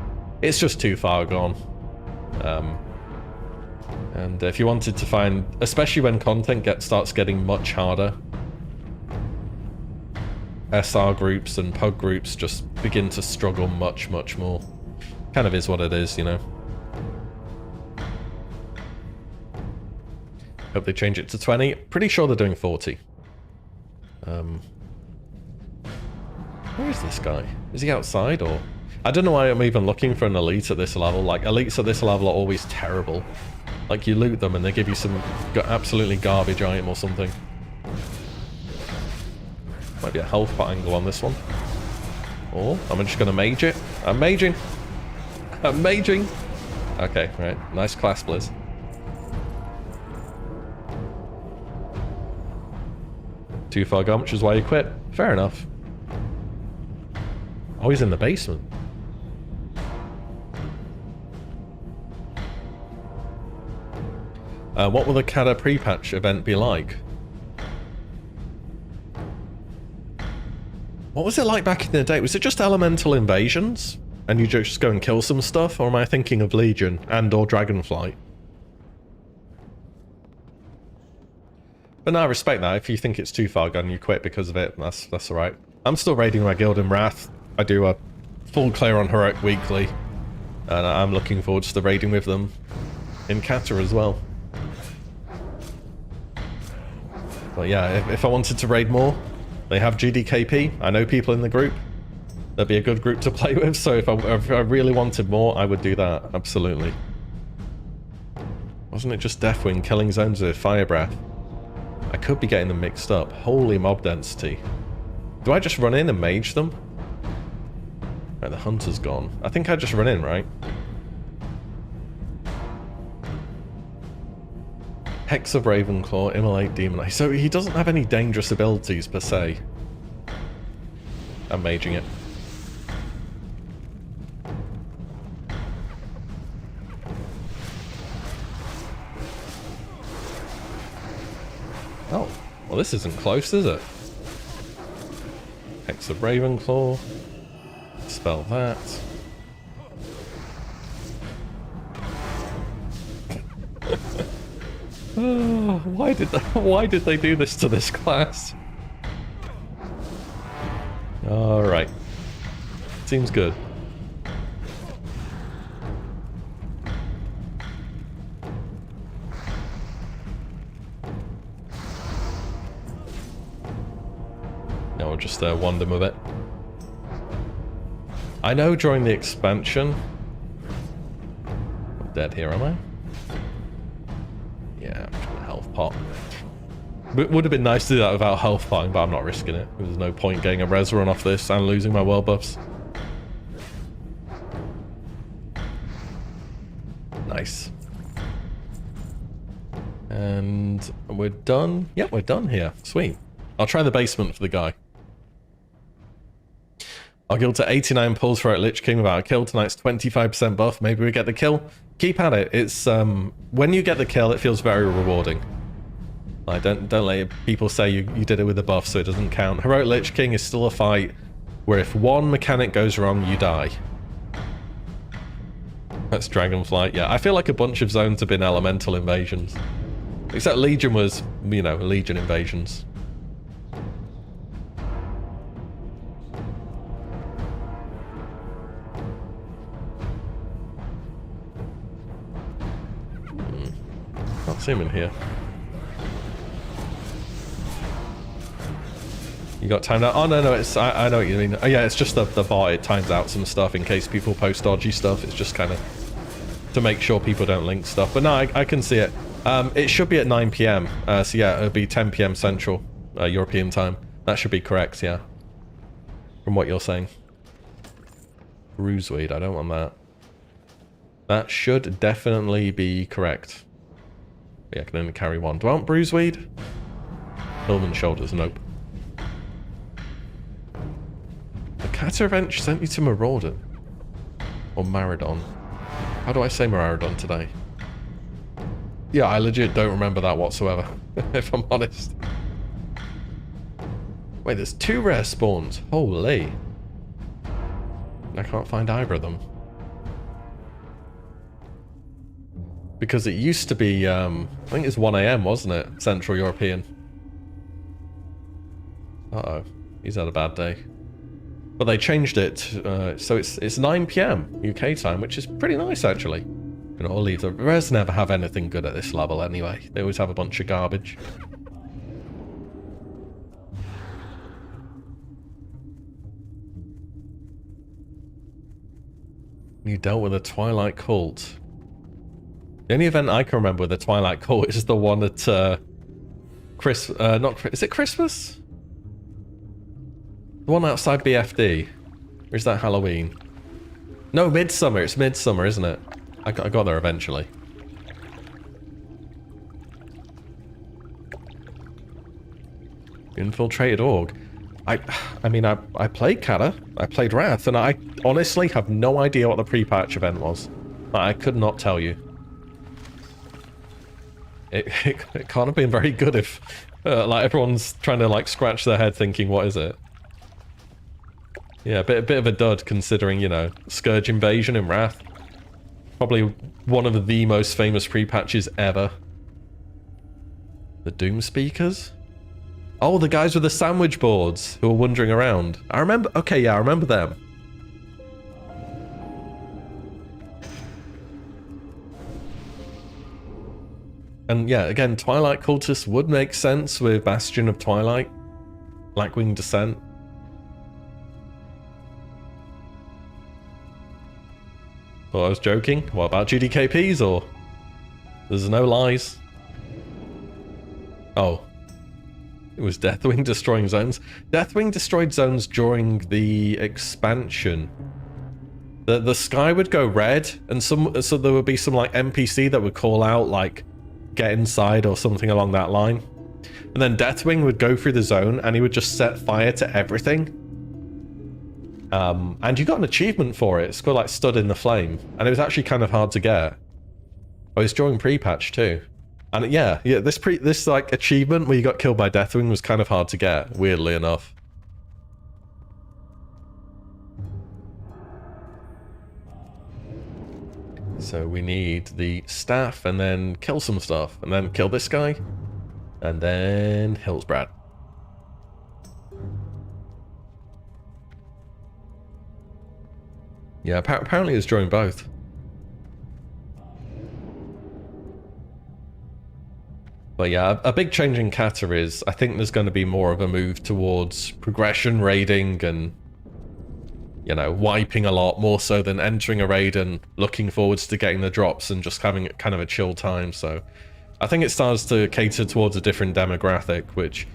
It's just too far gone. And if you wanted to find, especially when content starts getting much harder, SR groups and PUG groups just begin to struggle much more. Kind of is what it is, you know. Hope they change it to 20. Pretty sure they're doing 40. Where is this guy? Is he outside or... I don't know why I'm even looking for an elite at this level. Like, elites at this level are always terrible. Like, you loot them and they give you some absolutely garbage item or something. Might be a health pot angle on this one. Or I'm just going to mage it. I'm maging. I'm maging. Okay, right. Nice class, Blizz. Too far gone, which is why you quit. Fair enough. Oh, he's in the basement. What will the Cata pre-patch event be like? What was it like back in the day? Was it just elemental invasions? And you just go and kill some stuff? Or am I thinking of Legion and or Dragonflight? But no, I respect that. If you think it's too far gone, you quit because of it. That's alright. I'm still raiding my guild in Wrath. I do a full clear on Heroic weekly. And I'm looking forward to the raiding with them in Cata as well. But yeah, if I wanted to raid more, they have GDKP. I know people in the group. That'd be a good group to play with. So if I really wanted more, I would do that. Absolutely. Wasn't it just Deathwing killing zones with Fire Breath? I could be getting them mixed up. Holy mob density. Do I just run in and mage them? Right, the hunter's gone. I think I just run in, right? Hex of Ravenclaw, Immolate, Demonize. So he doesn't have any dangerous abilities per se. I'm maging it. Oh, well this isn't close, is it? Hex of Ravenclaw. Spell that. Oh, why did they do this to this class? Alright. Seems good. Now we'll just wand them a bit. I know during the expansion... I'm dead here, am I? Yeah, I'm just gonna health pot. It would have been nice to do that without health potting, but I'm not risking it. There's no point getting a res run off this and losing my world buffs. Nice. And we're done. Yep, we're done here. Sweet. I'll try the basement for the guy. Our guild to 89 pulls for Lich King without a kill. Tonight's 25% buff. Maybe we get the kill. Keep at it. It's when you get the kill, it feels very rewarding. Like don't let people say you did it with a buff, so it doesn't count. Heroic Lich King is still a fight where if one mechanic goes wrong, you die. That's Dragonflight. Yeah, I feel like a bunch of zones have been elemental invasions, except Legion was, you know, Legion invasions. Can't see him in here. You got timed out? Oh no, it's I know what you mean. Oh yeah, it's just the bot. It times out some stuff in case people post dodgy stuff. It's just kind of to make sure people don't link stuff. But no, I can see it. It should be at 9 PM. So yeah, it'll be 10 PM Central European time. That should be correct. Yeah, from what you're saying. Bruiseweed, I don't want that. That should definitely be correct. Yeah, I can only carry one. Do I want Bruiseweed? Hillman Shoulders, nope. The Kata event sent you to Marauder. Or Maradon. How do I say Maradon today? Yeah, I legit don't remember that whatsoever, if I'm honest. Wait, there's 2 rare spawns. Holy. I can't find either of them. Because it used to be, I think it's 1 AM, wasn't it? Central European. Uh-oh. He's had a bad day. But they changed it, so it's 9 PM UK time, which is pretty nice, actually. You know, I'll leave the Res never have anything good at this level anyway. They always have a bunch of garbage. You dealt with a Twilight Cult. The only event I can remember with the Twilight Cult is the one at is it Christmas? The one outside BFD. Or is that Halloween? No, Midsummer. It's Midsummer, isn't it? I got there eventually. Infiltrated Org. I mean, I played Kata, I played Wrath, and I honestly have no idea what the pre-patch event was. I could not tell you. It can't have been very good if like everyone's trying to like scratch their head thinking, what is it? Yeah, a bit of a dud considering, you know, Scourge Invasion in Wrath. Probably one of the most famous pre-patches ever. The Doom Speakers? Oh, the guys with the sandwich boards who were wandering around. I remember, okay, yeah, I remember them. And yeah, again, Twilight Cultists would make sense with Bastion of Twilight. Blackwing Descent. Thought I was joking. What about GDKPs or? There's no lies. Oh. It was Deathwing destroying zones. Deathwing destroyed zones during the expansion. The sky would go red, and so there would be some like NPC that would call out like, get inside or something along that line. And then Deathwing would go through the zone and he would just set fire to everything. And you got an achievement for it. It's called like Stood in the Flame. And it was actually kind of hard to get. Oh, it's during pre-patch too. And yeah, this like achievement where you got killed by Deathwing was kind of hard to get, weirdly enough. So we need the staff and then kill some stuff and then kill this guy and then Hillsbrad. Yeah, apparently it's during both. But yeah, a big change in Kata is I think there's going to be more of a move towards progression raiding and, you know, wiping a lot more so than entering a raid and looking forwards to getting the drops and just having kind of a chill time. So I think it starts to cater towards a different demographic, which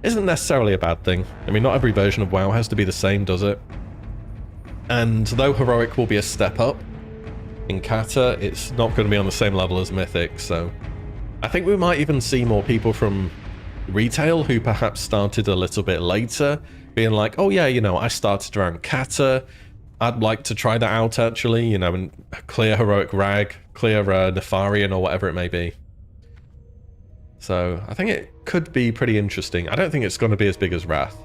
isn't necessarily a bad thing. I mean, not every version of WoW has to be the same, does it? And though Heroic will be a step up, in Kata, it's not going to be on the same level as Mythic, so I think we might even see more people from retail who perhaps started a little bit later, being like, oh yeah, you know, I started around Kata, I'd like to try that out actually, you know, and clear Heroic Rag, clear Nefarian or whatever it may be. So I think it could be pretty interesting. I don't think it's going to be as big as Wrath.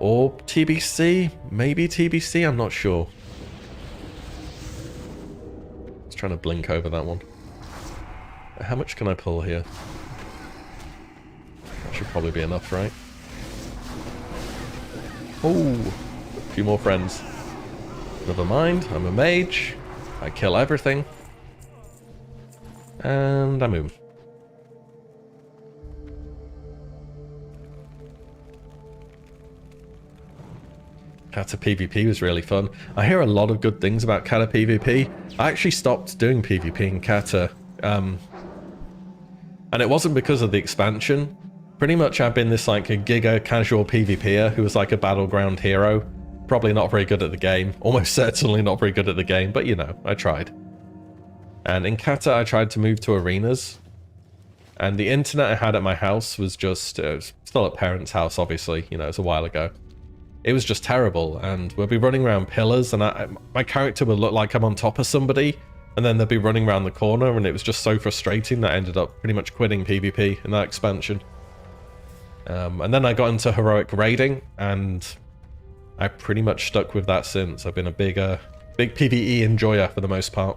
Or TBC? Maybe TBC? I'm not sure. I was trying to blink over that one. How much can I pull here? That should probably be enough, right? Oh, a few more friends. Never mind, I'm a mage. I kill everything. And I move. Kata PvP was really fun. I hear a lot of good things about Kata PvP. I actually stopped doing PvP in Kata. And it wasn't because of the expansion. Pretty much I've been this like a giga casual PvPer who was like a battleground hero. Probably not very good at the game. Almost certainly not very good at the game, but you know, I tried. And in Kata I tried to move to arenas. And the internet I had at my house was just, it was still at parents' house obviously, you know, it was a while ago. It was just terrible, and we'll be running around pillars, and my character would look like I'm on top of somebody, and then they'd be running around the corner, and it was just so frustrating that I ended up pretty much quitting PvP in that expansion. And then I got into heroic raiding, and I pretty much stuck with that since. I've been a big PvE enjoyer for the most part.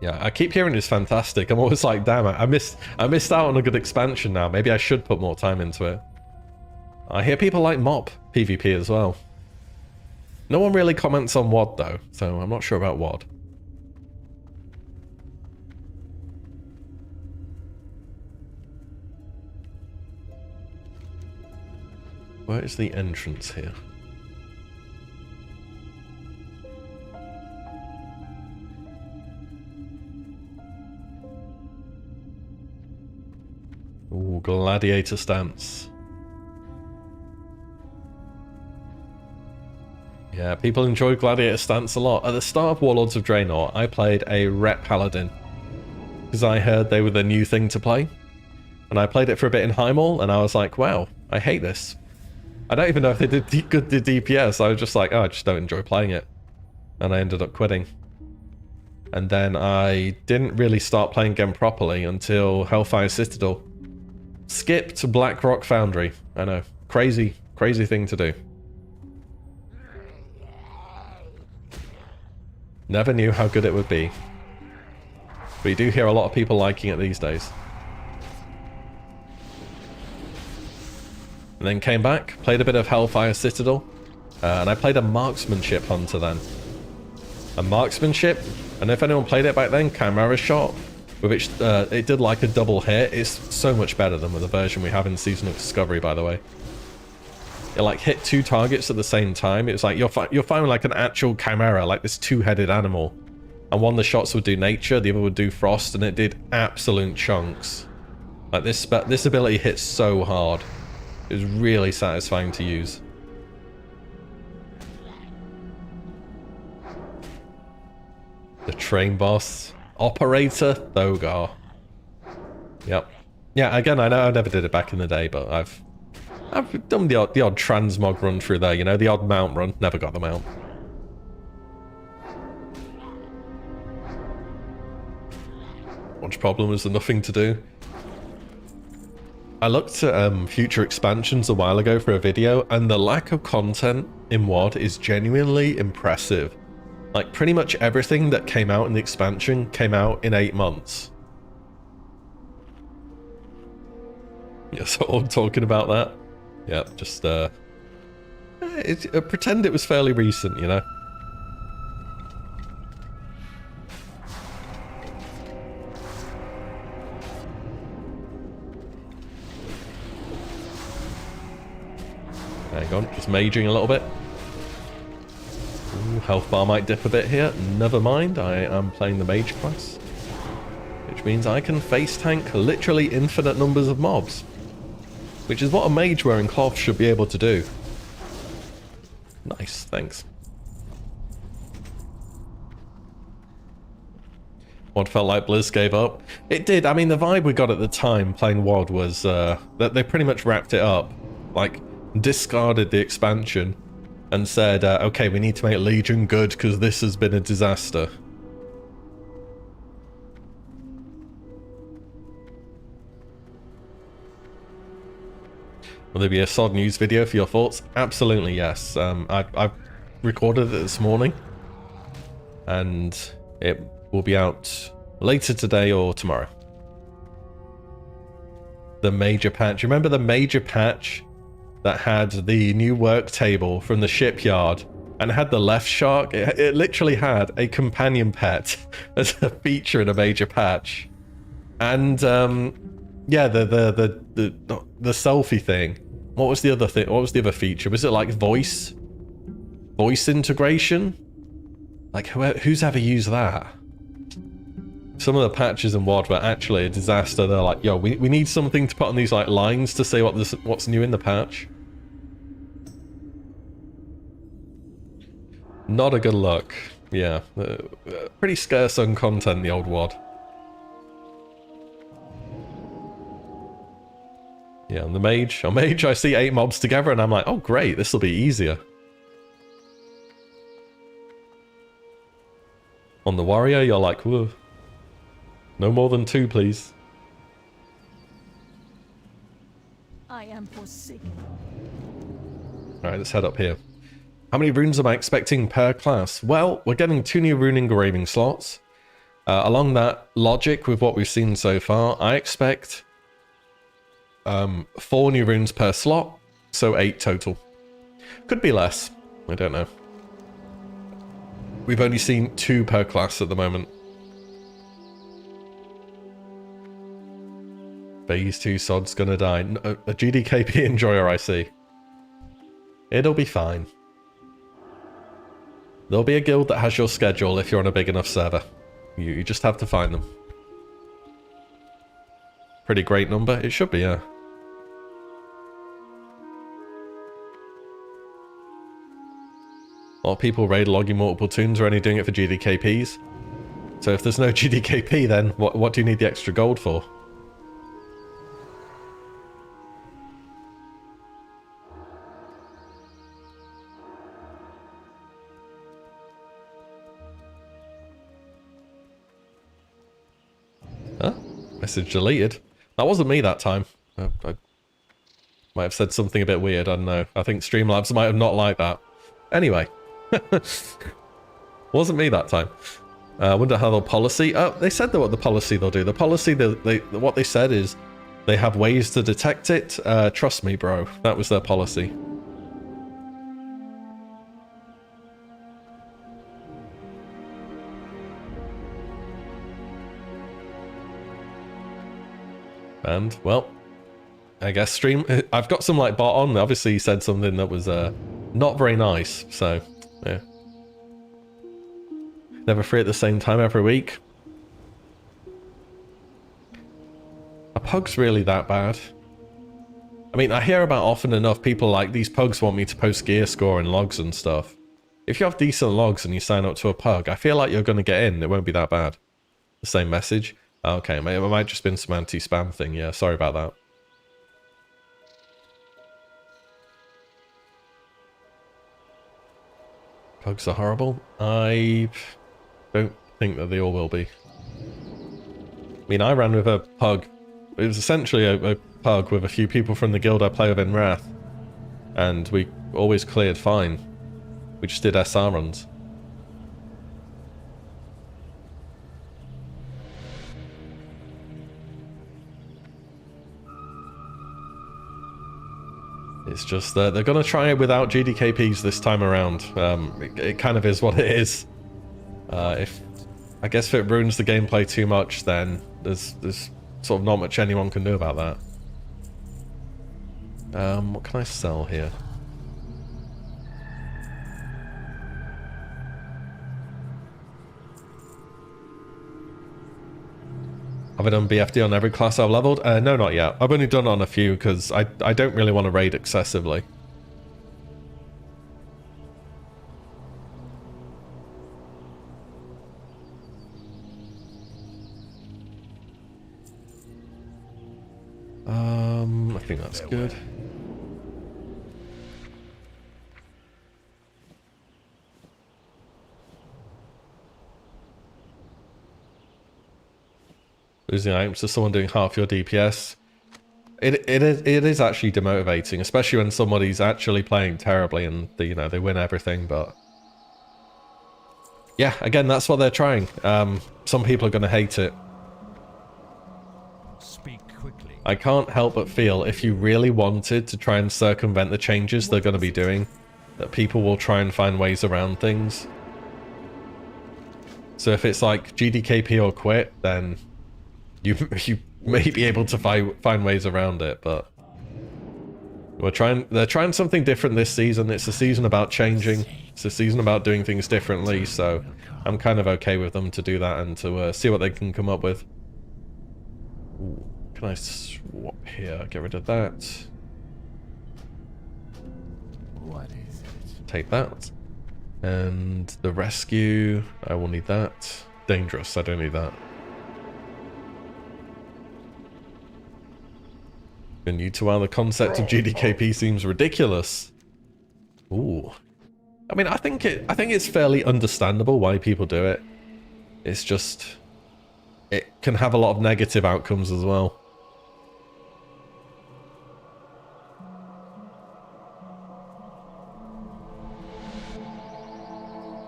Yeah, I keep hearing it's fantastic. I'm always like, damn it, I missed out on a good expansion now. Maybe I should put more time into it. I hear people like MOP PvP as well. No one really comments on WoD though, so I'm not sure about WoD. Where is the entrance here? Ooh, gladiator stance. Yeah, people enjoy gladiator stance a lot. At the start of Warlords of Draenor, I played a Ret Paladin because I heard they were the new thing to play. And I played it for a bit in Highmaul, and I was like, wow, I hate this. I don't even know if they did good DPS. I was just like, oh, I just don't enjoy playing it. And I ended up quitting. And then I didn't really start playing again properly until Hellfire Citadel. Skip to Blackrock Foundry. I know. Crazy, crazy thing to do. Never knew how good it would be. But you do hear a lot of people liking it these days. And then came back, played a bit of Hellfire Citadel, and I played a Marksmanship Hunter then. A Marksmanship, and if anyone played it back then, Chimera Shot, with which it did like a double hit. It's so much better than with the version we have in Season of Discovery, by the way. It like hit 2 targets at the same time. It was like you're firing like an actual chimera, like this 2-headed animal. And one of the shots would do nature, the other would do frost, and it did absolute chunks. Like this ability hits so hard. It was really satisfying to use. The train boss. Operator Thogar. Yep. Yeah, again, I know I never did it back in the day, but I've done the odd transmog run through there, you know, the odd mount run. Never got the mount. Much problem is there nothing to do. I looked at future expansions a while ago for a video, and the lack of content in WoD is genuinely impressive. Like, pretty much everything that came out in the expansion came out in 8 months. Yeah, so I'm talking about that. Yeah, just pretend it was fairly recent, you know. Hang on, just maging a little bit. Ooh, health bar might dip a bit here. Never mind, I am playing the Mage class. Which means I can face tank literally infinite numbers of mobs. Which is what a mage wearing cloth should be able to do. Nice, thanks. WoD felt like Blizz gave up. It did, I mean the vibe we got at the time playing WoD was that they pretty much wrapped it up. Like, discarded the expansion and said, okay, we need to make Legion good because this has been a disaster. Will there be a SOD news video for your thoughts? Absolutely, yes. I've recorded it this morning, and it will be out later today or tomorrow. The major patch. Remember the major patch that had the new work table from the shipyard and had the left shark? It literally had a companion pet as a feature in a major patch. And yeah, the selfie thing. What was the other thing? What was the other feature? Was it like voice integration? Like who's ever used that? Some of the patches in WoD were actually a disaster. They're like, yo, we need something to put on these like lines to say what's new in the patch. Not a good look. Yeah, pretty scarce on content, the old WoD. Yeah, on the mage, I see 8 mobs together and I'm like, oh great, this will be easier. On the warrior, you're like, whoa. No more than 2, please. I am forsaken. Alright, let's head up here. How many runes am I expecting per class? Well, we're getting 2 new rune engraving slots. Along that logic with what we've seen so far, I expect 4 new runes per slot, so 8 total. Could be less, I don't know. We've only seen 2 per class at the moment. Phase 2 sod's gonna die. A GDKP enjoyer, I see. It'll be fine. There'll be a guild that has your schedule if you're on a big enough server. You just have to find them. Pretty great number. It should be, yeah. A lot of people raid logging multiple toons are only doing it for GDKPs. So if there's no GDKP, then what do you need the extra gold for? Huh? Message deleted. That wasn't me that time. I might have said something a bit weird, I don't know. I think Streamlabs might have not liked that. Anyway. Wasn't me that time. I wonder how they'll policy. They said that what the policy they'll do. The policy, what they said is they have ways to detect it. Trust me, bro. That was their policy. And, well, I guess stream... I've got some, like, bot on. Obviously, he said something that was not very nice, so, yeah. Never free at the same time every week. Are pugs really that bad? I mean, I hear about often enough people like, these pugs want me to post gear score and logs and stuff. If you have decent logs and you sign up to a pug, I feel like you're going to get in. It won't be that bad. The same message. Okay, it might just been some anti-spam thing. Yeah, sorry about that. Pugs are horrible. I don't think that they all will be. I mean, I ran with a pug. It was essentially a pug with a few people from the guild I play with in Wrath. And we always cleared fine. We just did SR runs. It's just that they're going to try it without GDKPs this time around. It kind of is what it is. I guess if it ruins the gameplay too much, then there's sort of not much anyone can do about that. What can I sell here? Have I done BFD on every class I've leveled? No, not yet. I've only done it on a few because I don't really want to raid excessively. I think that's good. Losing items to someone doing half your DPS. It is actually demotivating, especially when somebody's actually playing terribly and they win everything. But yeah, again, that's what they're trying. Some people are going to hate it. Speak quickly. I can't help but feel if you really wanted to try and circumvent the changes they're going to be doing, that people will try and find ways around things. So if it's like GDKP or quit, then you may be able to find ways around it, but they're trying something different this season. It's a season about changing. It's a season about doing things differently, so I'm kind of okay with them to do that and to see what they can come up with. Ooh, can I swap here? Get rid of that. What is it? Take that. And the rescue, I will need that. Dangerous, I don't need that. And you to while the concept of GDKP seems ridiculous. Ooh. I mean, I think it's fairly understandable why people do it. It's just it can have a lot of negative outcomes as well.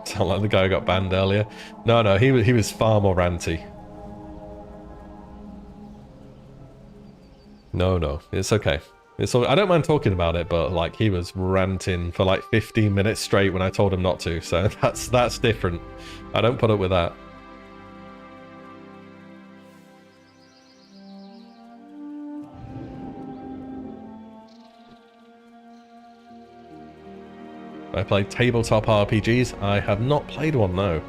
Sound like the guy who got banned earlier. No, he was far more ranty. No, it's okay. I don't mind talking about it, but like he was ranting for like 15 minutes straight when I told him not to, so that's different. I don't put up with that. I played tabletop RPGs. I have not played one, no.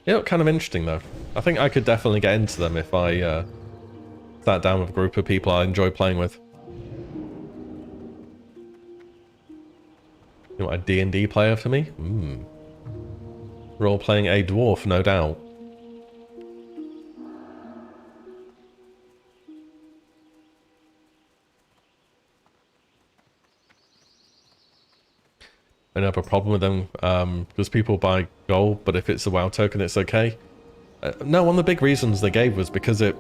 They look kind of interesting though. I think I could definitely get into them if I sat down with a group of people I enjoy playing with. You want a D&D player for me? Role-playing a dwarf, no doubt. I don't have a problem with them because people buy gold, but if it's a WoW token, it's okay. No, one of the big reasons they gave was because it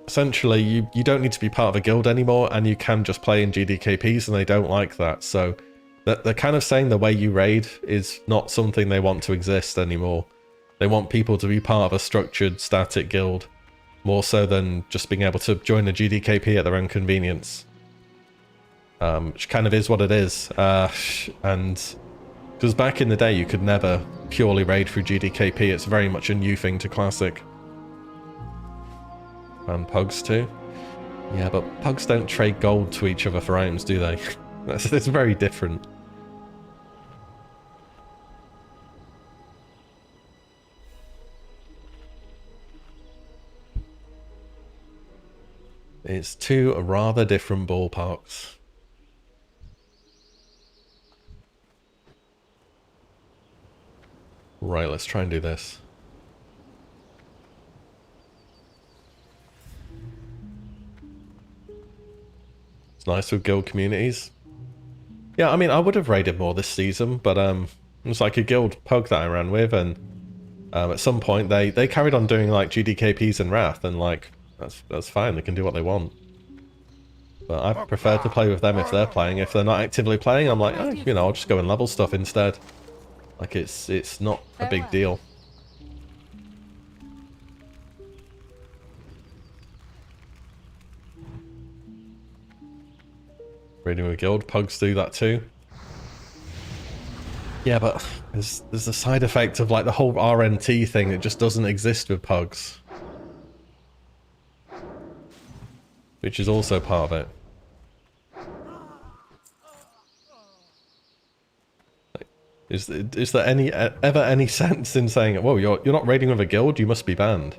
essentially you don't need to be part of a guild anymore, and you can just play in GDKPs, and they don't like that. So they're kind of saying the way you raid is not something they want to exist anymore. They want people to be part of a structured, static guild, more so than just being able to join a GDKP at their own convenience. Which kind of is what it is. And because back in the day you could never purely raid through GDKP, it's very much a new thing to Classic. And pugs too. Yeah, but pugs don't trade gold to each other for items, do they? It's very different. It's two rather different ballparks. Right, let's try and do this. It's nice with guild communities. Yeah, I mean, I would have raided more this season, but it was like a guild pug that I ran with, and at some point they carried on doing like GDKPs and Wrath, and like that's fine, they can do what they want. But I prefer to play with them if they're playing. If they're not actively playing, I'm like, oh, you know, I'll just go and level stuff instead. Like it's not a big deal. Raiding with guild, pugs do that too. Yeah, but there's a side effect of like the whole RNT thing that just doesn't exist with pugs. Which is also part of it. Like, is there ever any sense in saying, whoa, you're not raiding with a guild, you must be banned?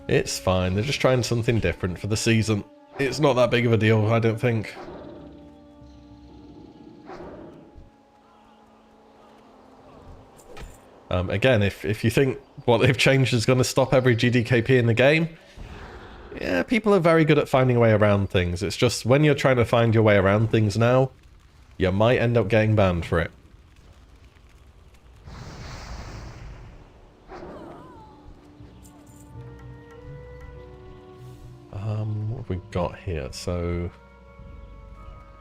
It's fine, they're just trying something different for the season. It's not that big of a deal, I don't think. Again, if you think what they've changed is going to stop every GDKP in the game, yeah, people are very good at finding a way around things. It's just when you're trying to find your way around things now, you might end up getting banned for it. What have we got here? So,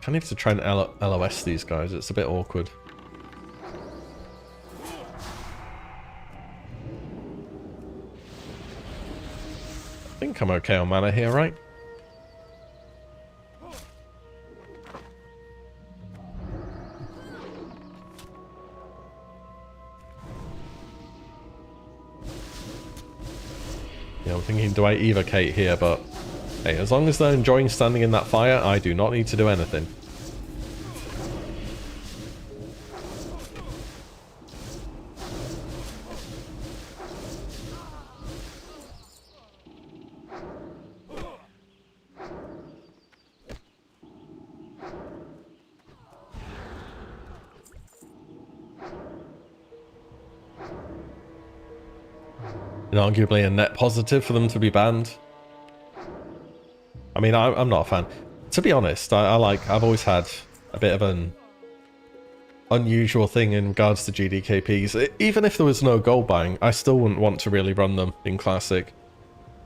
I kind of have to try and LOS these guys. It's a bit awkward. I think I'm okay on mana here, right? Yeah, I'm thinking, do I evocate here? But hey, as long as they're enjoying standing in that fire, I do not need to do anything. Arguably a net positive for them to be banned. I mean, I'm not a fan. To be honest, I've always had a bit of an unusual thing in regards to GDKPs. Even if there was no gold buying, I still wouldn't want to really run them in Classic.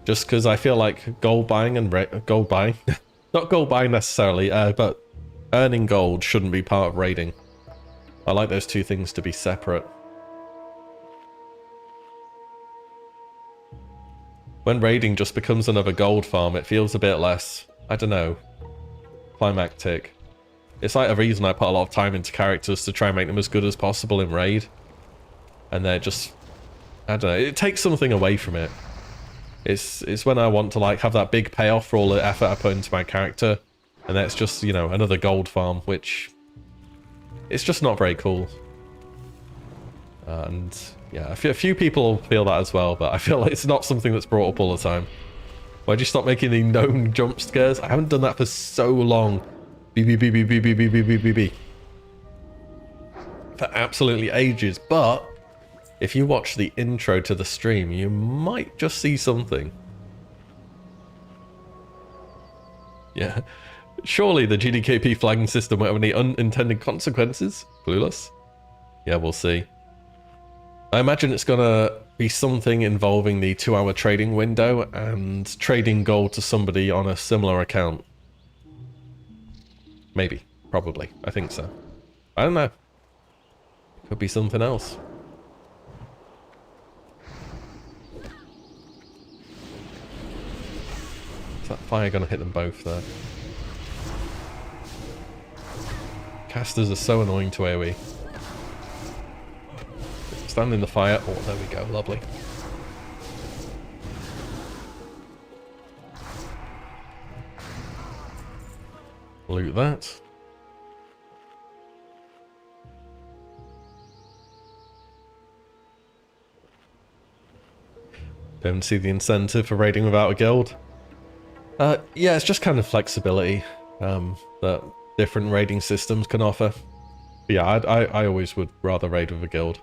Just because I feel like gold buying and gold buying, not gold buying necessarily, but earning gold shouldn't be part of raiding. I like those two things to be separate. When raiding just becomes another gold farm, it feels a bit less, I don't know, climactic. It's like a reason I put a lot of time into characters to try and make them as good as possible in raid. And they're just, I don't know, it takes something away from it. It's when I want to like have that big payoff for all the effort I put into my character. And that's just, you know, another gold farm, which it's just not very cool. And yeah, a few people feel that as well, but I feel like it's not something that's brought up all the time. Why'd you stop making the gnome jump scares? I haven't done that for so long. B. For absolutely ages, but if you watch the intro to the stream, you might just see something. Yeah. Surely the GDKP flagging system won't have any unintended consequences? Clueless? Yeah, we'll see. I imagine it's gonna be something involving the 2-hour trading window and trading gold to somebody on a similar account. Maybe. Probably. I think so. I don't know. Could be something else. Is that fire gonna hit them both there? Casters are so annoying to AoE. Stand in the fire. Oh, there we go. Lovely. Loot that. Don't see the incentive for raiding without a guild. Yeah, it's just kind of flexibility that different raiding systems can offer. But yeah, I always would rather raid with a guild.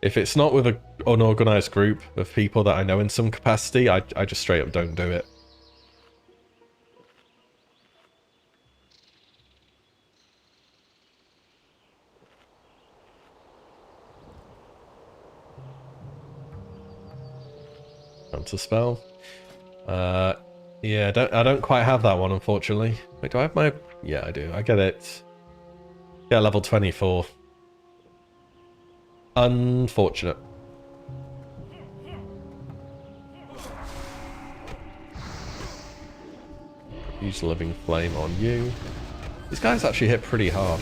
If it's not with an unorganized group of people that I know in some capacity, I just straight up don't do it. Counter spell. Yeah, I don't quite have that one, unfortunately. Wait, do I have my... Yeah, I do. I get it. Yeah, level 24. Unfortunate. Use Living Flame on you. These guys actually hit pretty hard.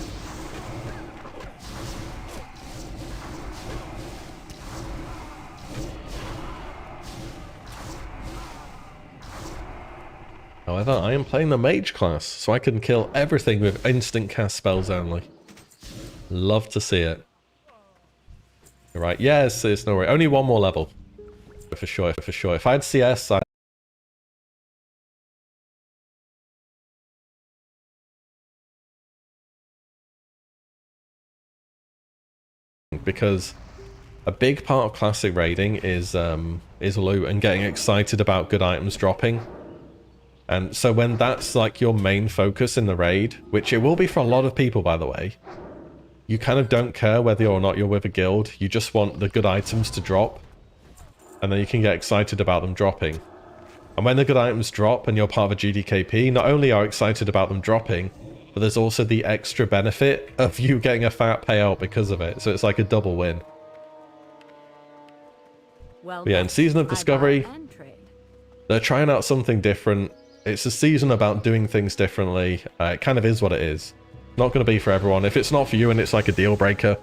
However, I am playing the Mage class, so I can kill everything with instant cast spells only. Love to see it. Right, yes, it's no worry. Only one more level. For sure, for sure. If I had CS, because a big part of classic raiding is loot and getting excited about good items dropping. And so when that's like your main focus in the raid, which it will be for a lot of people, by the way, you kind of don't care whether or not you're with a guild. You just want the good items to drop, and then you can get excited about them dropping. And when the good items drop and you're part of a GDKP, not only are you excited about them dropping, but there's also the extra benefit of you getting a fat payout because of it. So it's like a double win. Well, but yeah, in Season of Discovery, they're trying out something different. It's a season about doing things differently. It kind of is what it is. Not going to be for everyone. If it's not for you and it's like a deal breaker,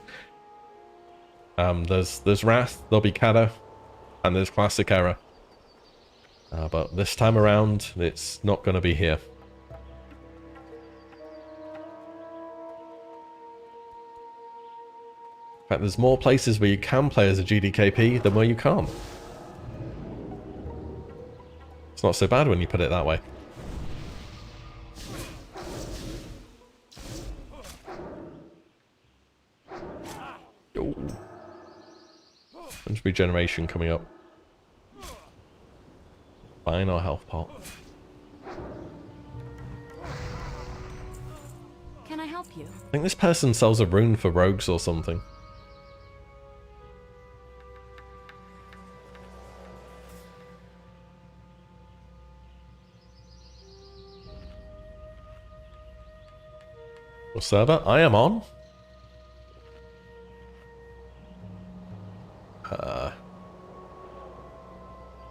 there's Wrath, there'll be Kata, and there's Classic Era. But this time around, it's not going to be here. In fact, there's more places where you can play as a GDKP than where you can't. It's not so bad when you put it that way. Oh. Bunch regeneration coming up. Fine, our health pot. Can I help you? I think this person sells a rune for rogues or something. What server? I am on.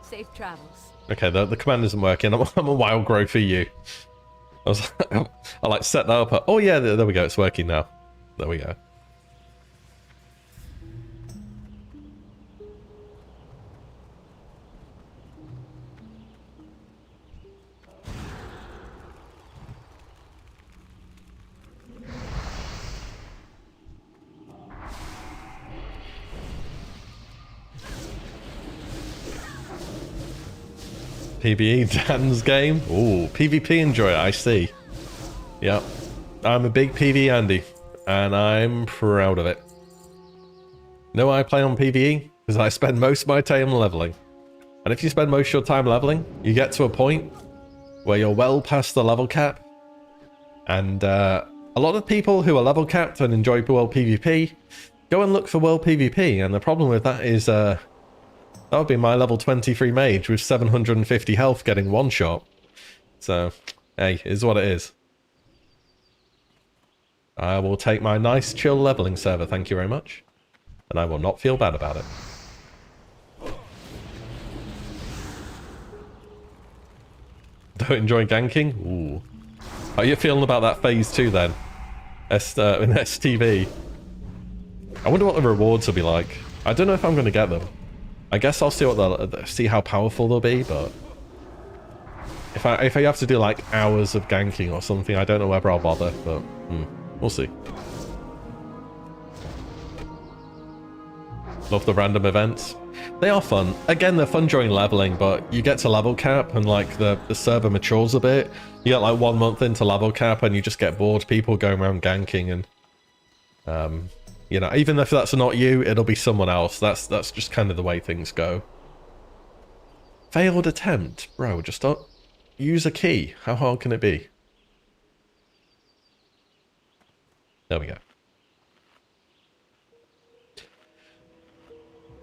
Safe travels. Okay, the command isn't working. I'm a wild growth for you. I like set that up. Oh yeah, there we go. It's working now. There we go. PvE, Dan's game. Ooh, PvP enjoyer, I see. Yep. I'm a big PvE Andy, and I'm proud of it. Know why I play on PvE? Because I spend most of my time leveling. And if you spend most of your time leveling, you get to a point where you're well past the level cap. And a lot of people who are level capped and enjoy world PvP go and look for world PvP. And the problem with that is that would be my level 23 mage with 750 health getting one shot. So, hey, it is what it is. I will take my nice chill leveling server, thank you very much. And I will not feel bad about it. Don't enjoy ganking? Ooh. How are you feeling about that phase 2 then? In STV? I wonder what the rewards will be like. I don't know if I'm going to get them. I guess I'll see what see how powerful they'll be, but If I have to do like hours of ganking or something, I don't know whether I'll bother, but we'll see. Love the random events. They are fun. Again, they're fun during leveling, but you get to level cap and like the server matures a bit. You get like 1 month into level cap and you just get bored. People going around ganking and you know, even if that's not you, it'll be someone else. That's just kind of the way things go. Failed attempt, bro. Just don't use a key. How hard can it be? There we go.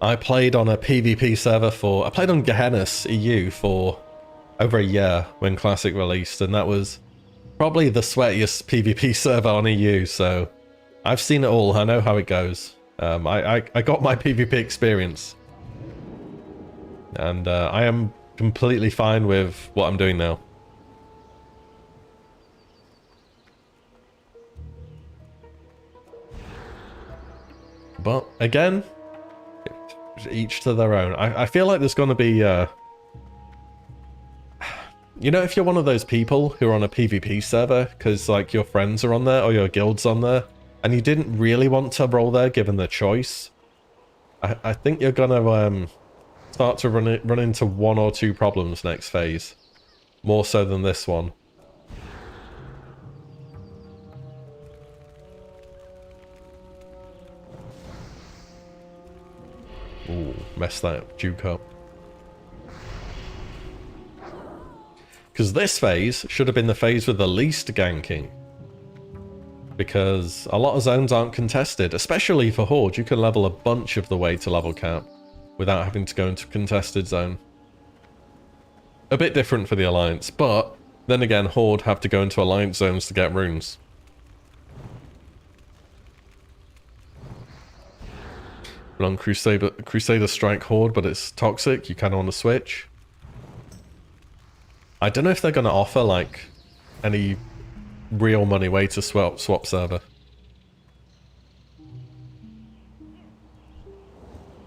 I played on a PvP server I played on Gehennas EU for over a year when Classic released, and that was probably the sweatiest PvP server on EU, so I've seen it all. I know how it goes. I got my PvP experience. And I am completely fine with what I'm doing now. But again, each to their own. I feel like there's going to be... you know, if you're one of those people who are on a PvP server, because like your friends are on there or your guild's on there, and you didn't really want to roll there given the choice, I think you're going to start to run into 1 or 2 problems next phase. More so than this one. Ooh, messed that Duke up. Because this phase should have been the phase with the least ganking. Because a lot of zones aren't contested, especially for Horde. You can level a bunch of the way to level cap without having to go into a contested zone. A bit different for the Alliance, but then again, Horde have to go into Alliance zones to get runes. On Crusader Strike Horde, but it's toxic. You kind of want to switch. I don't know if they're going to offer like any real money way to swap server.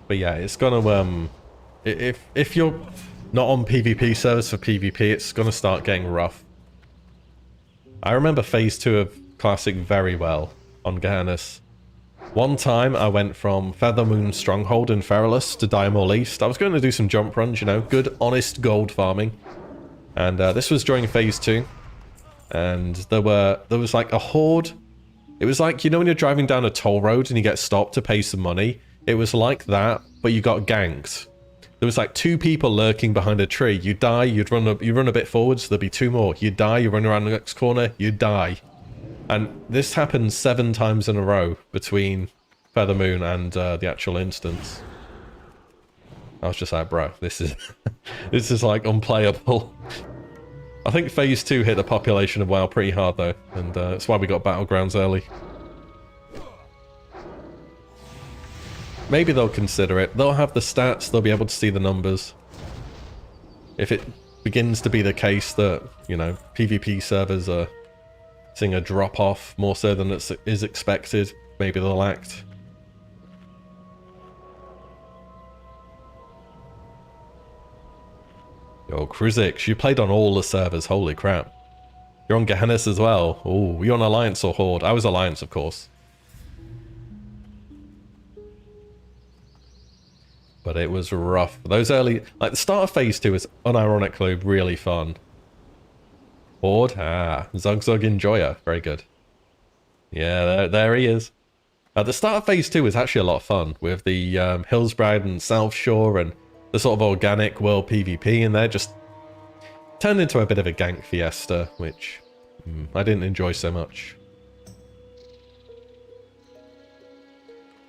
But yeah, it's gonna if you're not on PvP servers for PvP, it's gonna start getting rough. I remember phase 2 of Classic very well on Gehennas. One time I went from Feathermoon Stronghold in Feralus to Diamol East. I was going to do some jump runs, you know, good honest gold farming. And this was during phase 2. And there was like a horde. It was like, you know when you're driving down a toll road and you get stopped to pay some money? It was like that, but you got ganked. There was like 2 people lurking behind a tree. You die, you run a bit forwards, there'd be 2 more. You die, you run around the next corner, you die. And this happened 7 times in a row between Feathermoon and the actual instance. I was just like, bro, this is this is like unplayable. I think phase 2 hit the population of WoW pretty hard though, and that's why we got Battlegrounds early. Maybe they'll consider it. They'll have the stats, they'll be able to see the numbers. If it begins to be the case that, you know, PvP servers are seeing a drop-off more so than it is expected, maybe they'll act. Yo, Kruzix, you played on all the servers, holy crap. You're on Gehennas as well. Oh, you're on Alliance or Horde? I was Alliance, of course. But it was rough. Those early... like, the start of phase 2 is unironically really fun. Horde? Ah, Zugzug Enjoyer. Very good. Yeah, there he is. The start of phase 2 is actually a lot of fun, with the Hillsbride and South Shore and the sort of organic world PvP, and they're just turned into a bit of a gank fiesta, which I didn't enjoy so much.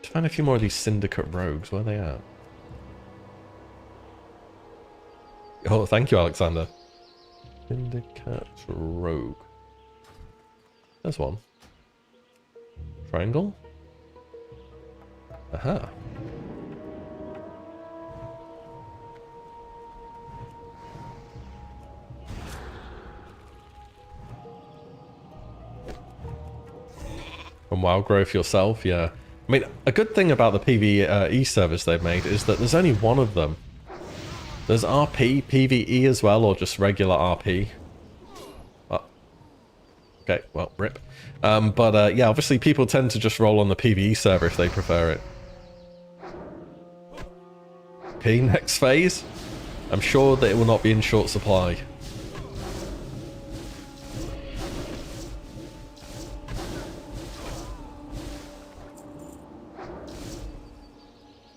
To find a few more of these Syndicate rogues, where are they at? Oh, thank you, Alexander. Syndicate rogue. There's one. Triangle? Aha. From Wild Growth yourself, yeah. I mean, a good thing about the PvE servers they've made is that there's only one of them. There's RP, PvE as well, or just regular RP. Okay, well, rip. Yeah, obviously people tend to just roll on the PvE server if they prefer it. P next phase? I'm sure that it will not be in short supply.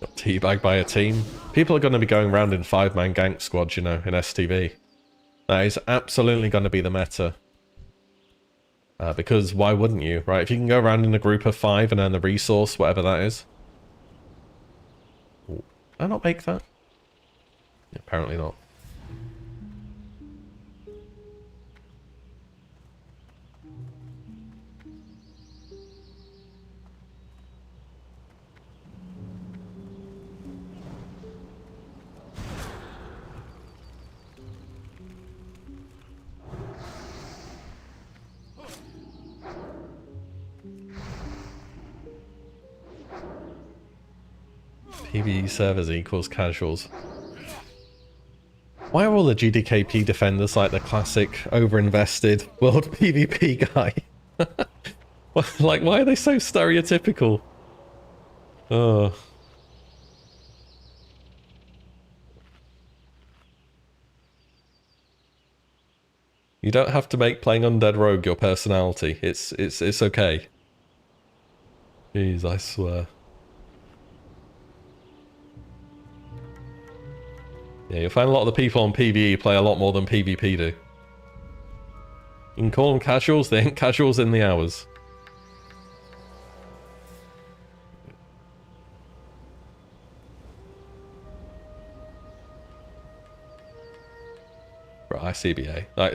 Got teabagged by a team. People are going to be going around in 5-man gank squads, you know, in STV. That is absolutely going to be the meta. Because why wouldn't you, right? If you can go around in a group of 5 and earn the resource, whatever that is. Ooh, did I not make that? Yeah, apparently not. PvE servers equals casuals. Why are all the GDKP defenders like the classic overinvested world PvP guy? Like, why are they so stereotypical? Oh. You don't have to make playing Undead Rogue your personality. It's okay. Jeez, I swear. Yeah, you'll find a lot of the people on PvE play a lot more than PvP do. You can call them casuals, they ain't casuals in the hours. Right, ICBA. Like,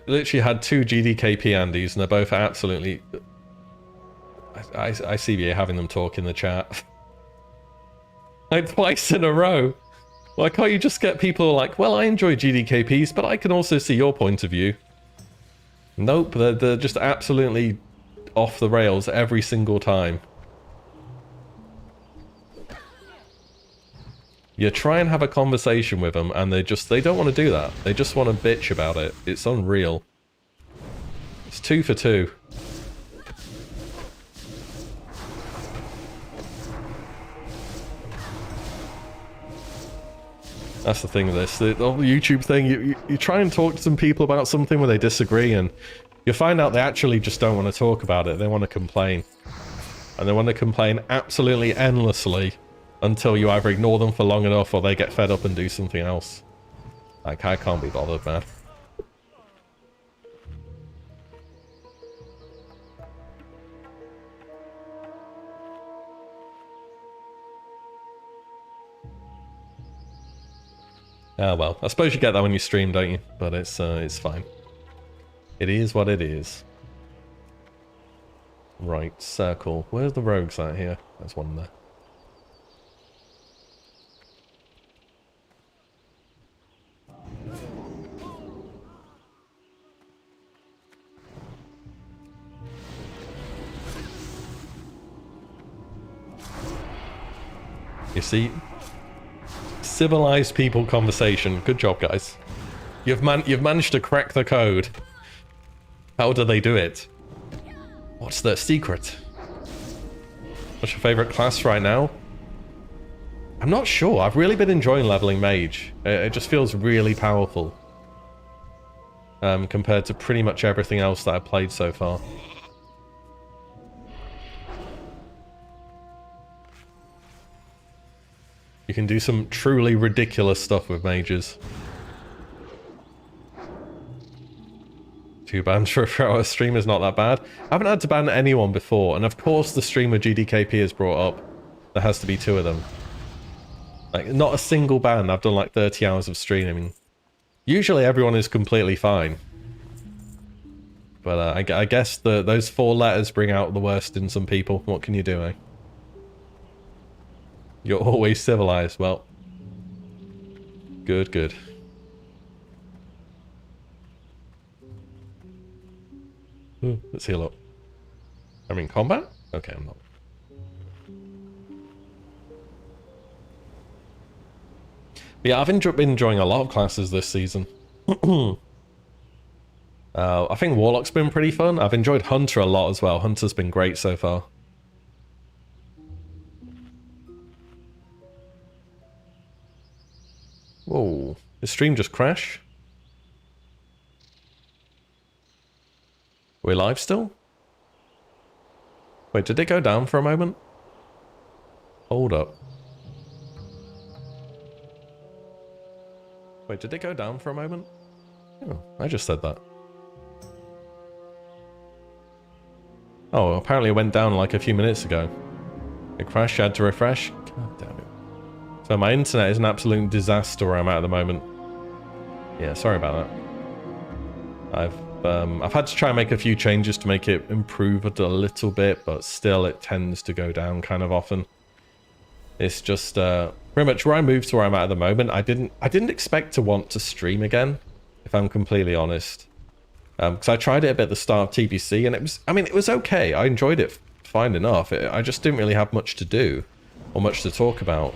literally had 2 GDKP Andys and they're both absolutely... ICBA having them talk in the chat. Like twice in a row. Why can't you just get people like, well, I enjoy GDKPs, but I can also see your point of view. Nope, they're just absolutely off the rails every single time. You try and have a conversation with them and they don't want to do that. They just want to bitch about it. It's unreal. It's 2 for 2. That's the thing with this. The whole YouTube thing, you try and talk to some people about something where they disagree and you find out they actually just don't want to talk about it. They want to complain. And they want to complain absolutely endlessly until you either ignore them for long enough or they get fed up and do something else. Like, I can't be bothered, man. Ah, well, I suppose you get that when you stream, don't you? But it's fine. It is what it is. Right, circle. Where's the rogues at here? There's one there. You see? Civilized people conversation. Good job, guys. You've managed to crack the code. How do they do it? What's their secret? What's your favorite class right now? I'm not sure. I've really been enjoying leveling Mage. It just feels really powerful. Compared to pretty much everything else that I've played so far. You can do some truly ridiculous stuff with mages. 2 bans for a 4-hour stream is not that bad. I haven't had to ban anyone before, and of course the streamer GDKP is brought up. There has to be 2 of them. Like, not a single ban. I've done like 30 hours of streaming. Usually everyone is completely fine. But I guess those 4 letters bring out the worst in some people. What can you do, eh? You're always civilized. Well, good, good. Ooh, let's heal up. I'm in combat? Okay, I'm not. Yeah, I've been enjoying a lot of classes this season. I think Warlock's been pretty fun. I've enjoyed Hunter a lot as well. Hunter's been great so far. Whoa, did stream just crash? Are we live still? Wait, did it go down for a moment? Hold up. Wait, did it go down for a moment? Oh, I just said that. Oh, apparently it went down like a few minutes ago. It crashed, I had to refresh. God damn it. So my internet is an absolute disaster where I'm at the moment. Yeah, sorry about that. I've had to try and make a few changes to make it improve it a little bit, but still it tends to go down kind of often. It's just pretty much where I moved to where I'm at the moment. I didn't expect to want to stream again, if I'm completely honest. Because I tried it a bit at the start of TBC, and it was okay. I enjoyed it fine enough. I just didn't really have much to do or much to talk about.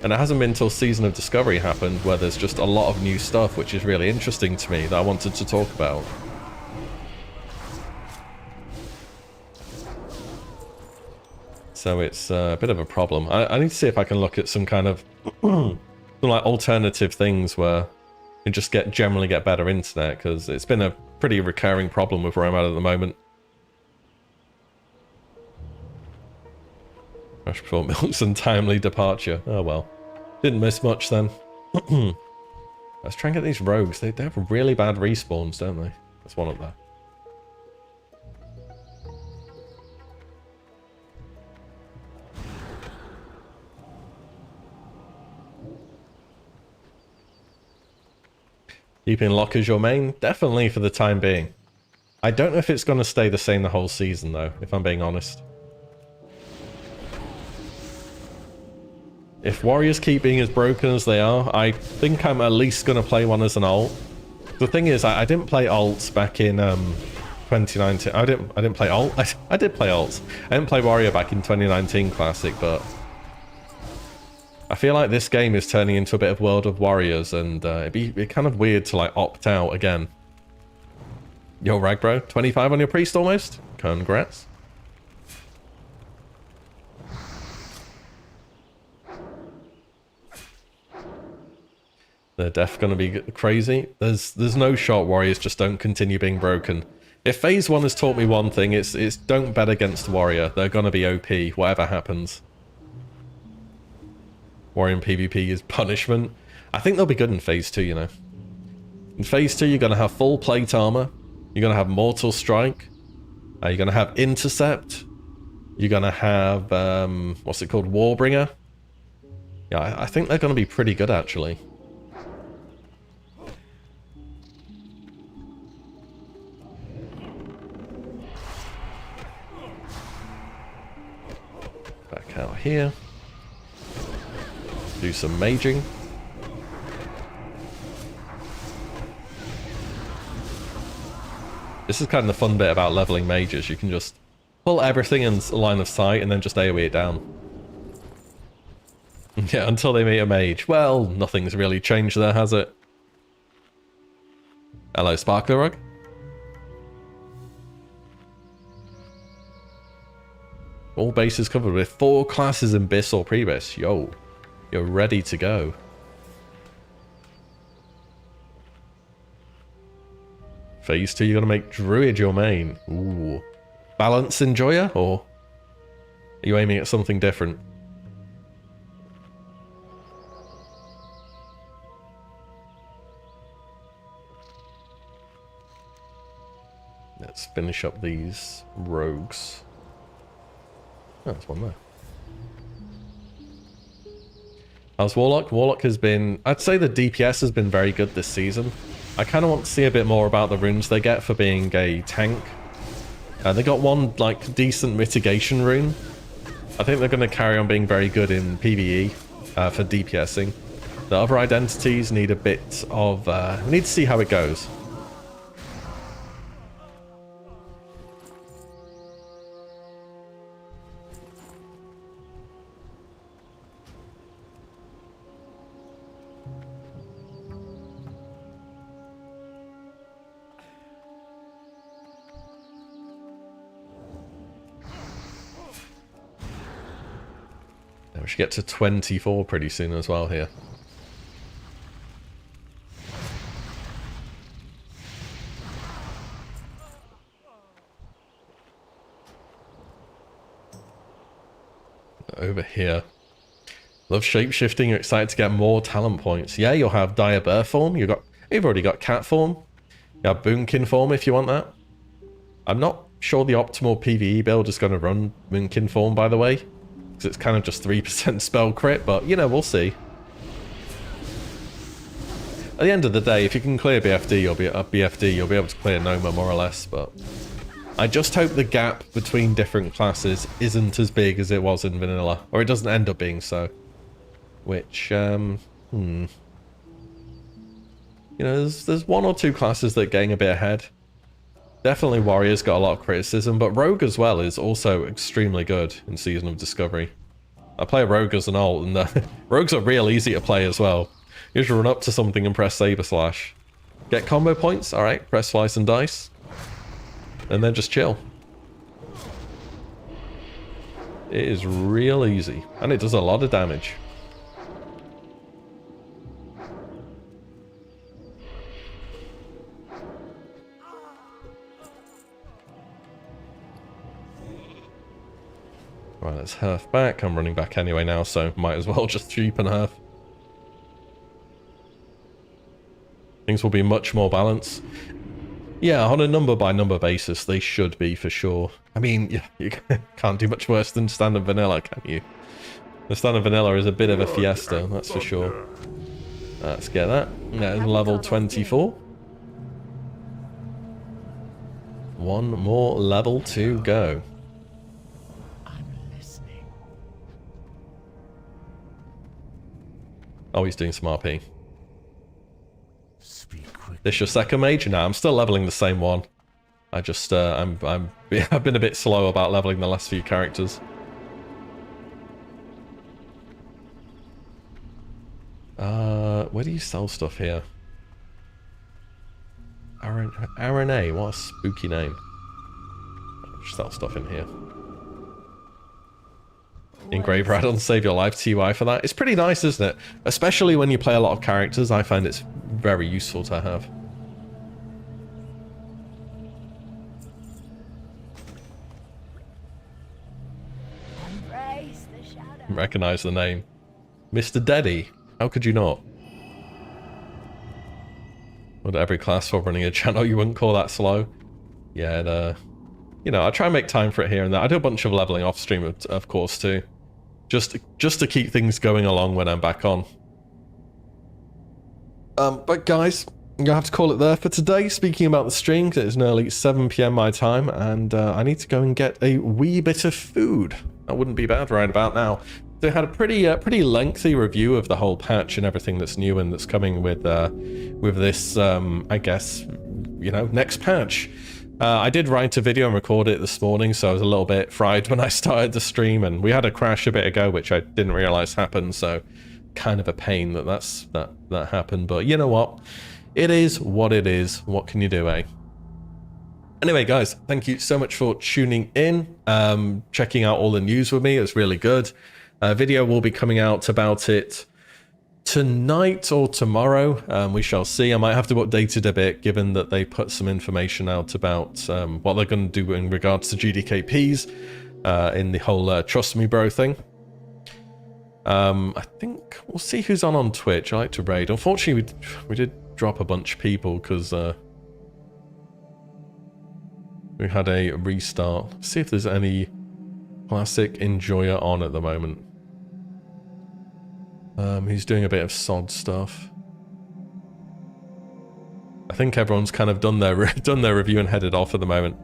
And it hasn't been until Season of Discovery happened where there's just a lot of new stuff which is really interesting to me that I wanted to talk about. So it's a bit of a problem. I need to see if I can look at some kind of some like alternative things where you just generally get better internet, because it's been a pretty recurring problem with where I'm at the moment. Rush before Milk's untimely departure. Oh well. Didn't miss much then. Let's try and get these rogues. They have really bad respawns, don't they? There's one up there. Keeping Lock as your main? Definitely for the time being. I don't know if it's going to stay the same the whole season though, if I'm being honest. If warriors keep being as broken as they are, I think I'm at least going to play one as an ult. The thing is, I didn't play ults back in 2019. I didn't play ult. I did play ults. I didn't play warrior back in 2019 Classic, but I feel like this game is turning into a bit of World of Warriors, and it'd be kind of weird to like opt out again. Yo, Rag bro, 25 on your priest almost. Congrats. They're def gonna be crazy. There's no shot warriors just don't continue being broken. If phase 1 has taught me one thing, it's don't bet against warrior. They're gonna be OP, whatever happens. Warrior in PvP is punishment. I think they'll be good in phase 2, you know. In phase 2, you're gonna have full plate armor. You're gonna have mortal strike. You're gonna have intercept. You're gonna have what's it called, Warbringer. Yeah, I think they're gonna be pretty good actually. Back out here. Do some maging. This is kind of the fun bit about leveling mages. You can just pull everything in line of sight and then just AoE it down. Yeah, until they meet a mage. Well, nothing's really changed there, has it? Hello, Sparkler Rug. All bases covered with 4 classes in Bis or Pre-Bis. Yo, you're ready to go. Phase 2, you're going to make Druid your main. Ooh. Balance Enjoyer, or are you aiming at something different? Let's finish up these rogues. Oh, there's one there. How's Warlock? Warlock has been... I'd say the DPS has been very good this season. I kind of want to see a bit more about the runes they get for being a tank. They got one, like, decent mitigation rune. I think they're going to carry on being very good in PvE for DPSing. The other identities need a bit of... we need to see how it goes. Yeah, we should get to 24 pretty soon as well here. Over here. Love shapeshifting. You're excited to get more talent points. Yeah, you'll have Dire Bear form. You've already got cat form. You have Boomkin form if you want that. I'm not sure the optimal PvE build is going to run Boomkin form, by the way, because it's kind of just 3% spell crit, but you know, we'll see. At the end of the day, if you can clear BFD, you'll be able to clear Noma more or less, but I just hope the gap between different classes isn't as big as it was in vanilla, or it doesn't end up being so. Which, you know, there's one or two classes that are getting a bit ahead. Definitely Warrior's got a lot of criticism, but Rogue as well is also extremely good in Season of Discovery. I play Rogue as an ult, and Rogues are real easy to play as well. You just run up to something and press Saber Slash. Get combo points, alright, press Slice and Dice. And then just chill. It is real easy, and it does a lot of damage. Right, let's Herf back. I'm running back anyway now, so might as well just cheapen Herf. Things will be much more balanced. Yeah, on a number-by-number basis, they should be for sure. I mean, you can't do much worse than Standard Vanilla, can you? The Standard Vanilla is a bit of a fiesta, that's for sure. Let's get that. That is level 24. One more level to go. Oh, he's doing some RP. This your second mage? No, I'm still leveling the same one. I just, I've been a bit slow about leveling the last few characters. Where do you sell stuff here? RNA, what a spooky name. Just sell stuff in here. Engrave Radon, save your life, TY for that. It's pretty nice, isn't it? Especially when you play a lot of characters, I find it's very useful to have. Recognize the name. Mr. Deddy. How could you not? Would every class for running a channel, you wouldn't call that slow? Yeah, you know, I try and make time for it here and there. I do a bunch of leveling off stream, of course, too. Just to keep things going along when I'm back on. But guys, I'm gonna have to call it there for today. Speaking about the stream, it is nearly 7 PM my time, and I need to go and get a wee bit of food. That wouldn't be bad right about now. They had a pretty lengthy review of the whole patch and everything that's new and that's coming with this, I guess, you know, next patch. I did write a video and record it this morning, so I was a little bit fried when I started the stream, and we had a crash a bit ago, which I didn't realize happened, so kind of a pain that happened, but you know what? It is what it is. What can you do, eh? Anyway, guys, thank you so much for tuning in, checking out all the news with me. It was really good. Video will be coming out about it tonight or tomorrow. We shall see. I might have to update it a bit, given that they put some information out about what they're going to do in regards to GDKPs in the whole Trust Me Bro thing. I think we'll see who's on Twitch. I like to raid. Unfortunately, we did drop a bunch of people because we had a restart. Let's see if there's any classic enjoyer on at the moment. He's doing a bit of sod stuff. I think everyone's kind of done their review and headed off at the moment.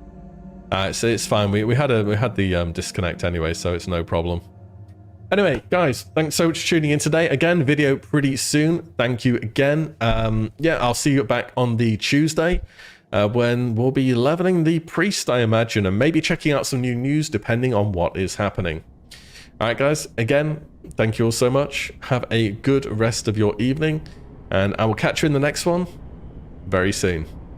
It's fine. We had the disconnect anyway, so it's no problem. Anyway, guys, thanks so much for tuning in today. Again, video pretty soon. Thank you again. Yeah, I'll see you back on the Tuesday when we'll be leveling the priest, I imagine, and maybe checking out some new news depending on what is happening. All right, guys, again, thank you all so much. Have a good rest of your evening, and I will catch you in the next one very soon.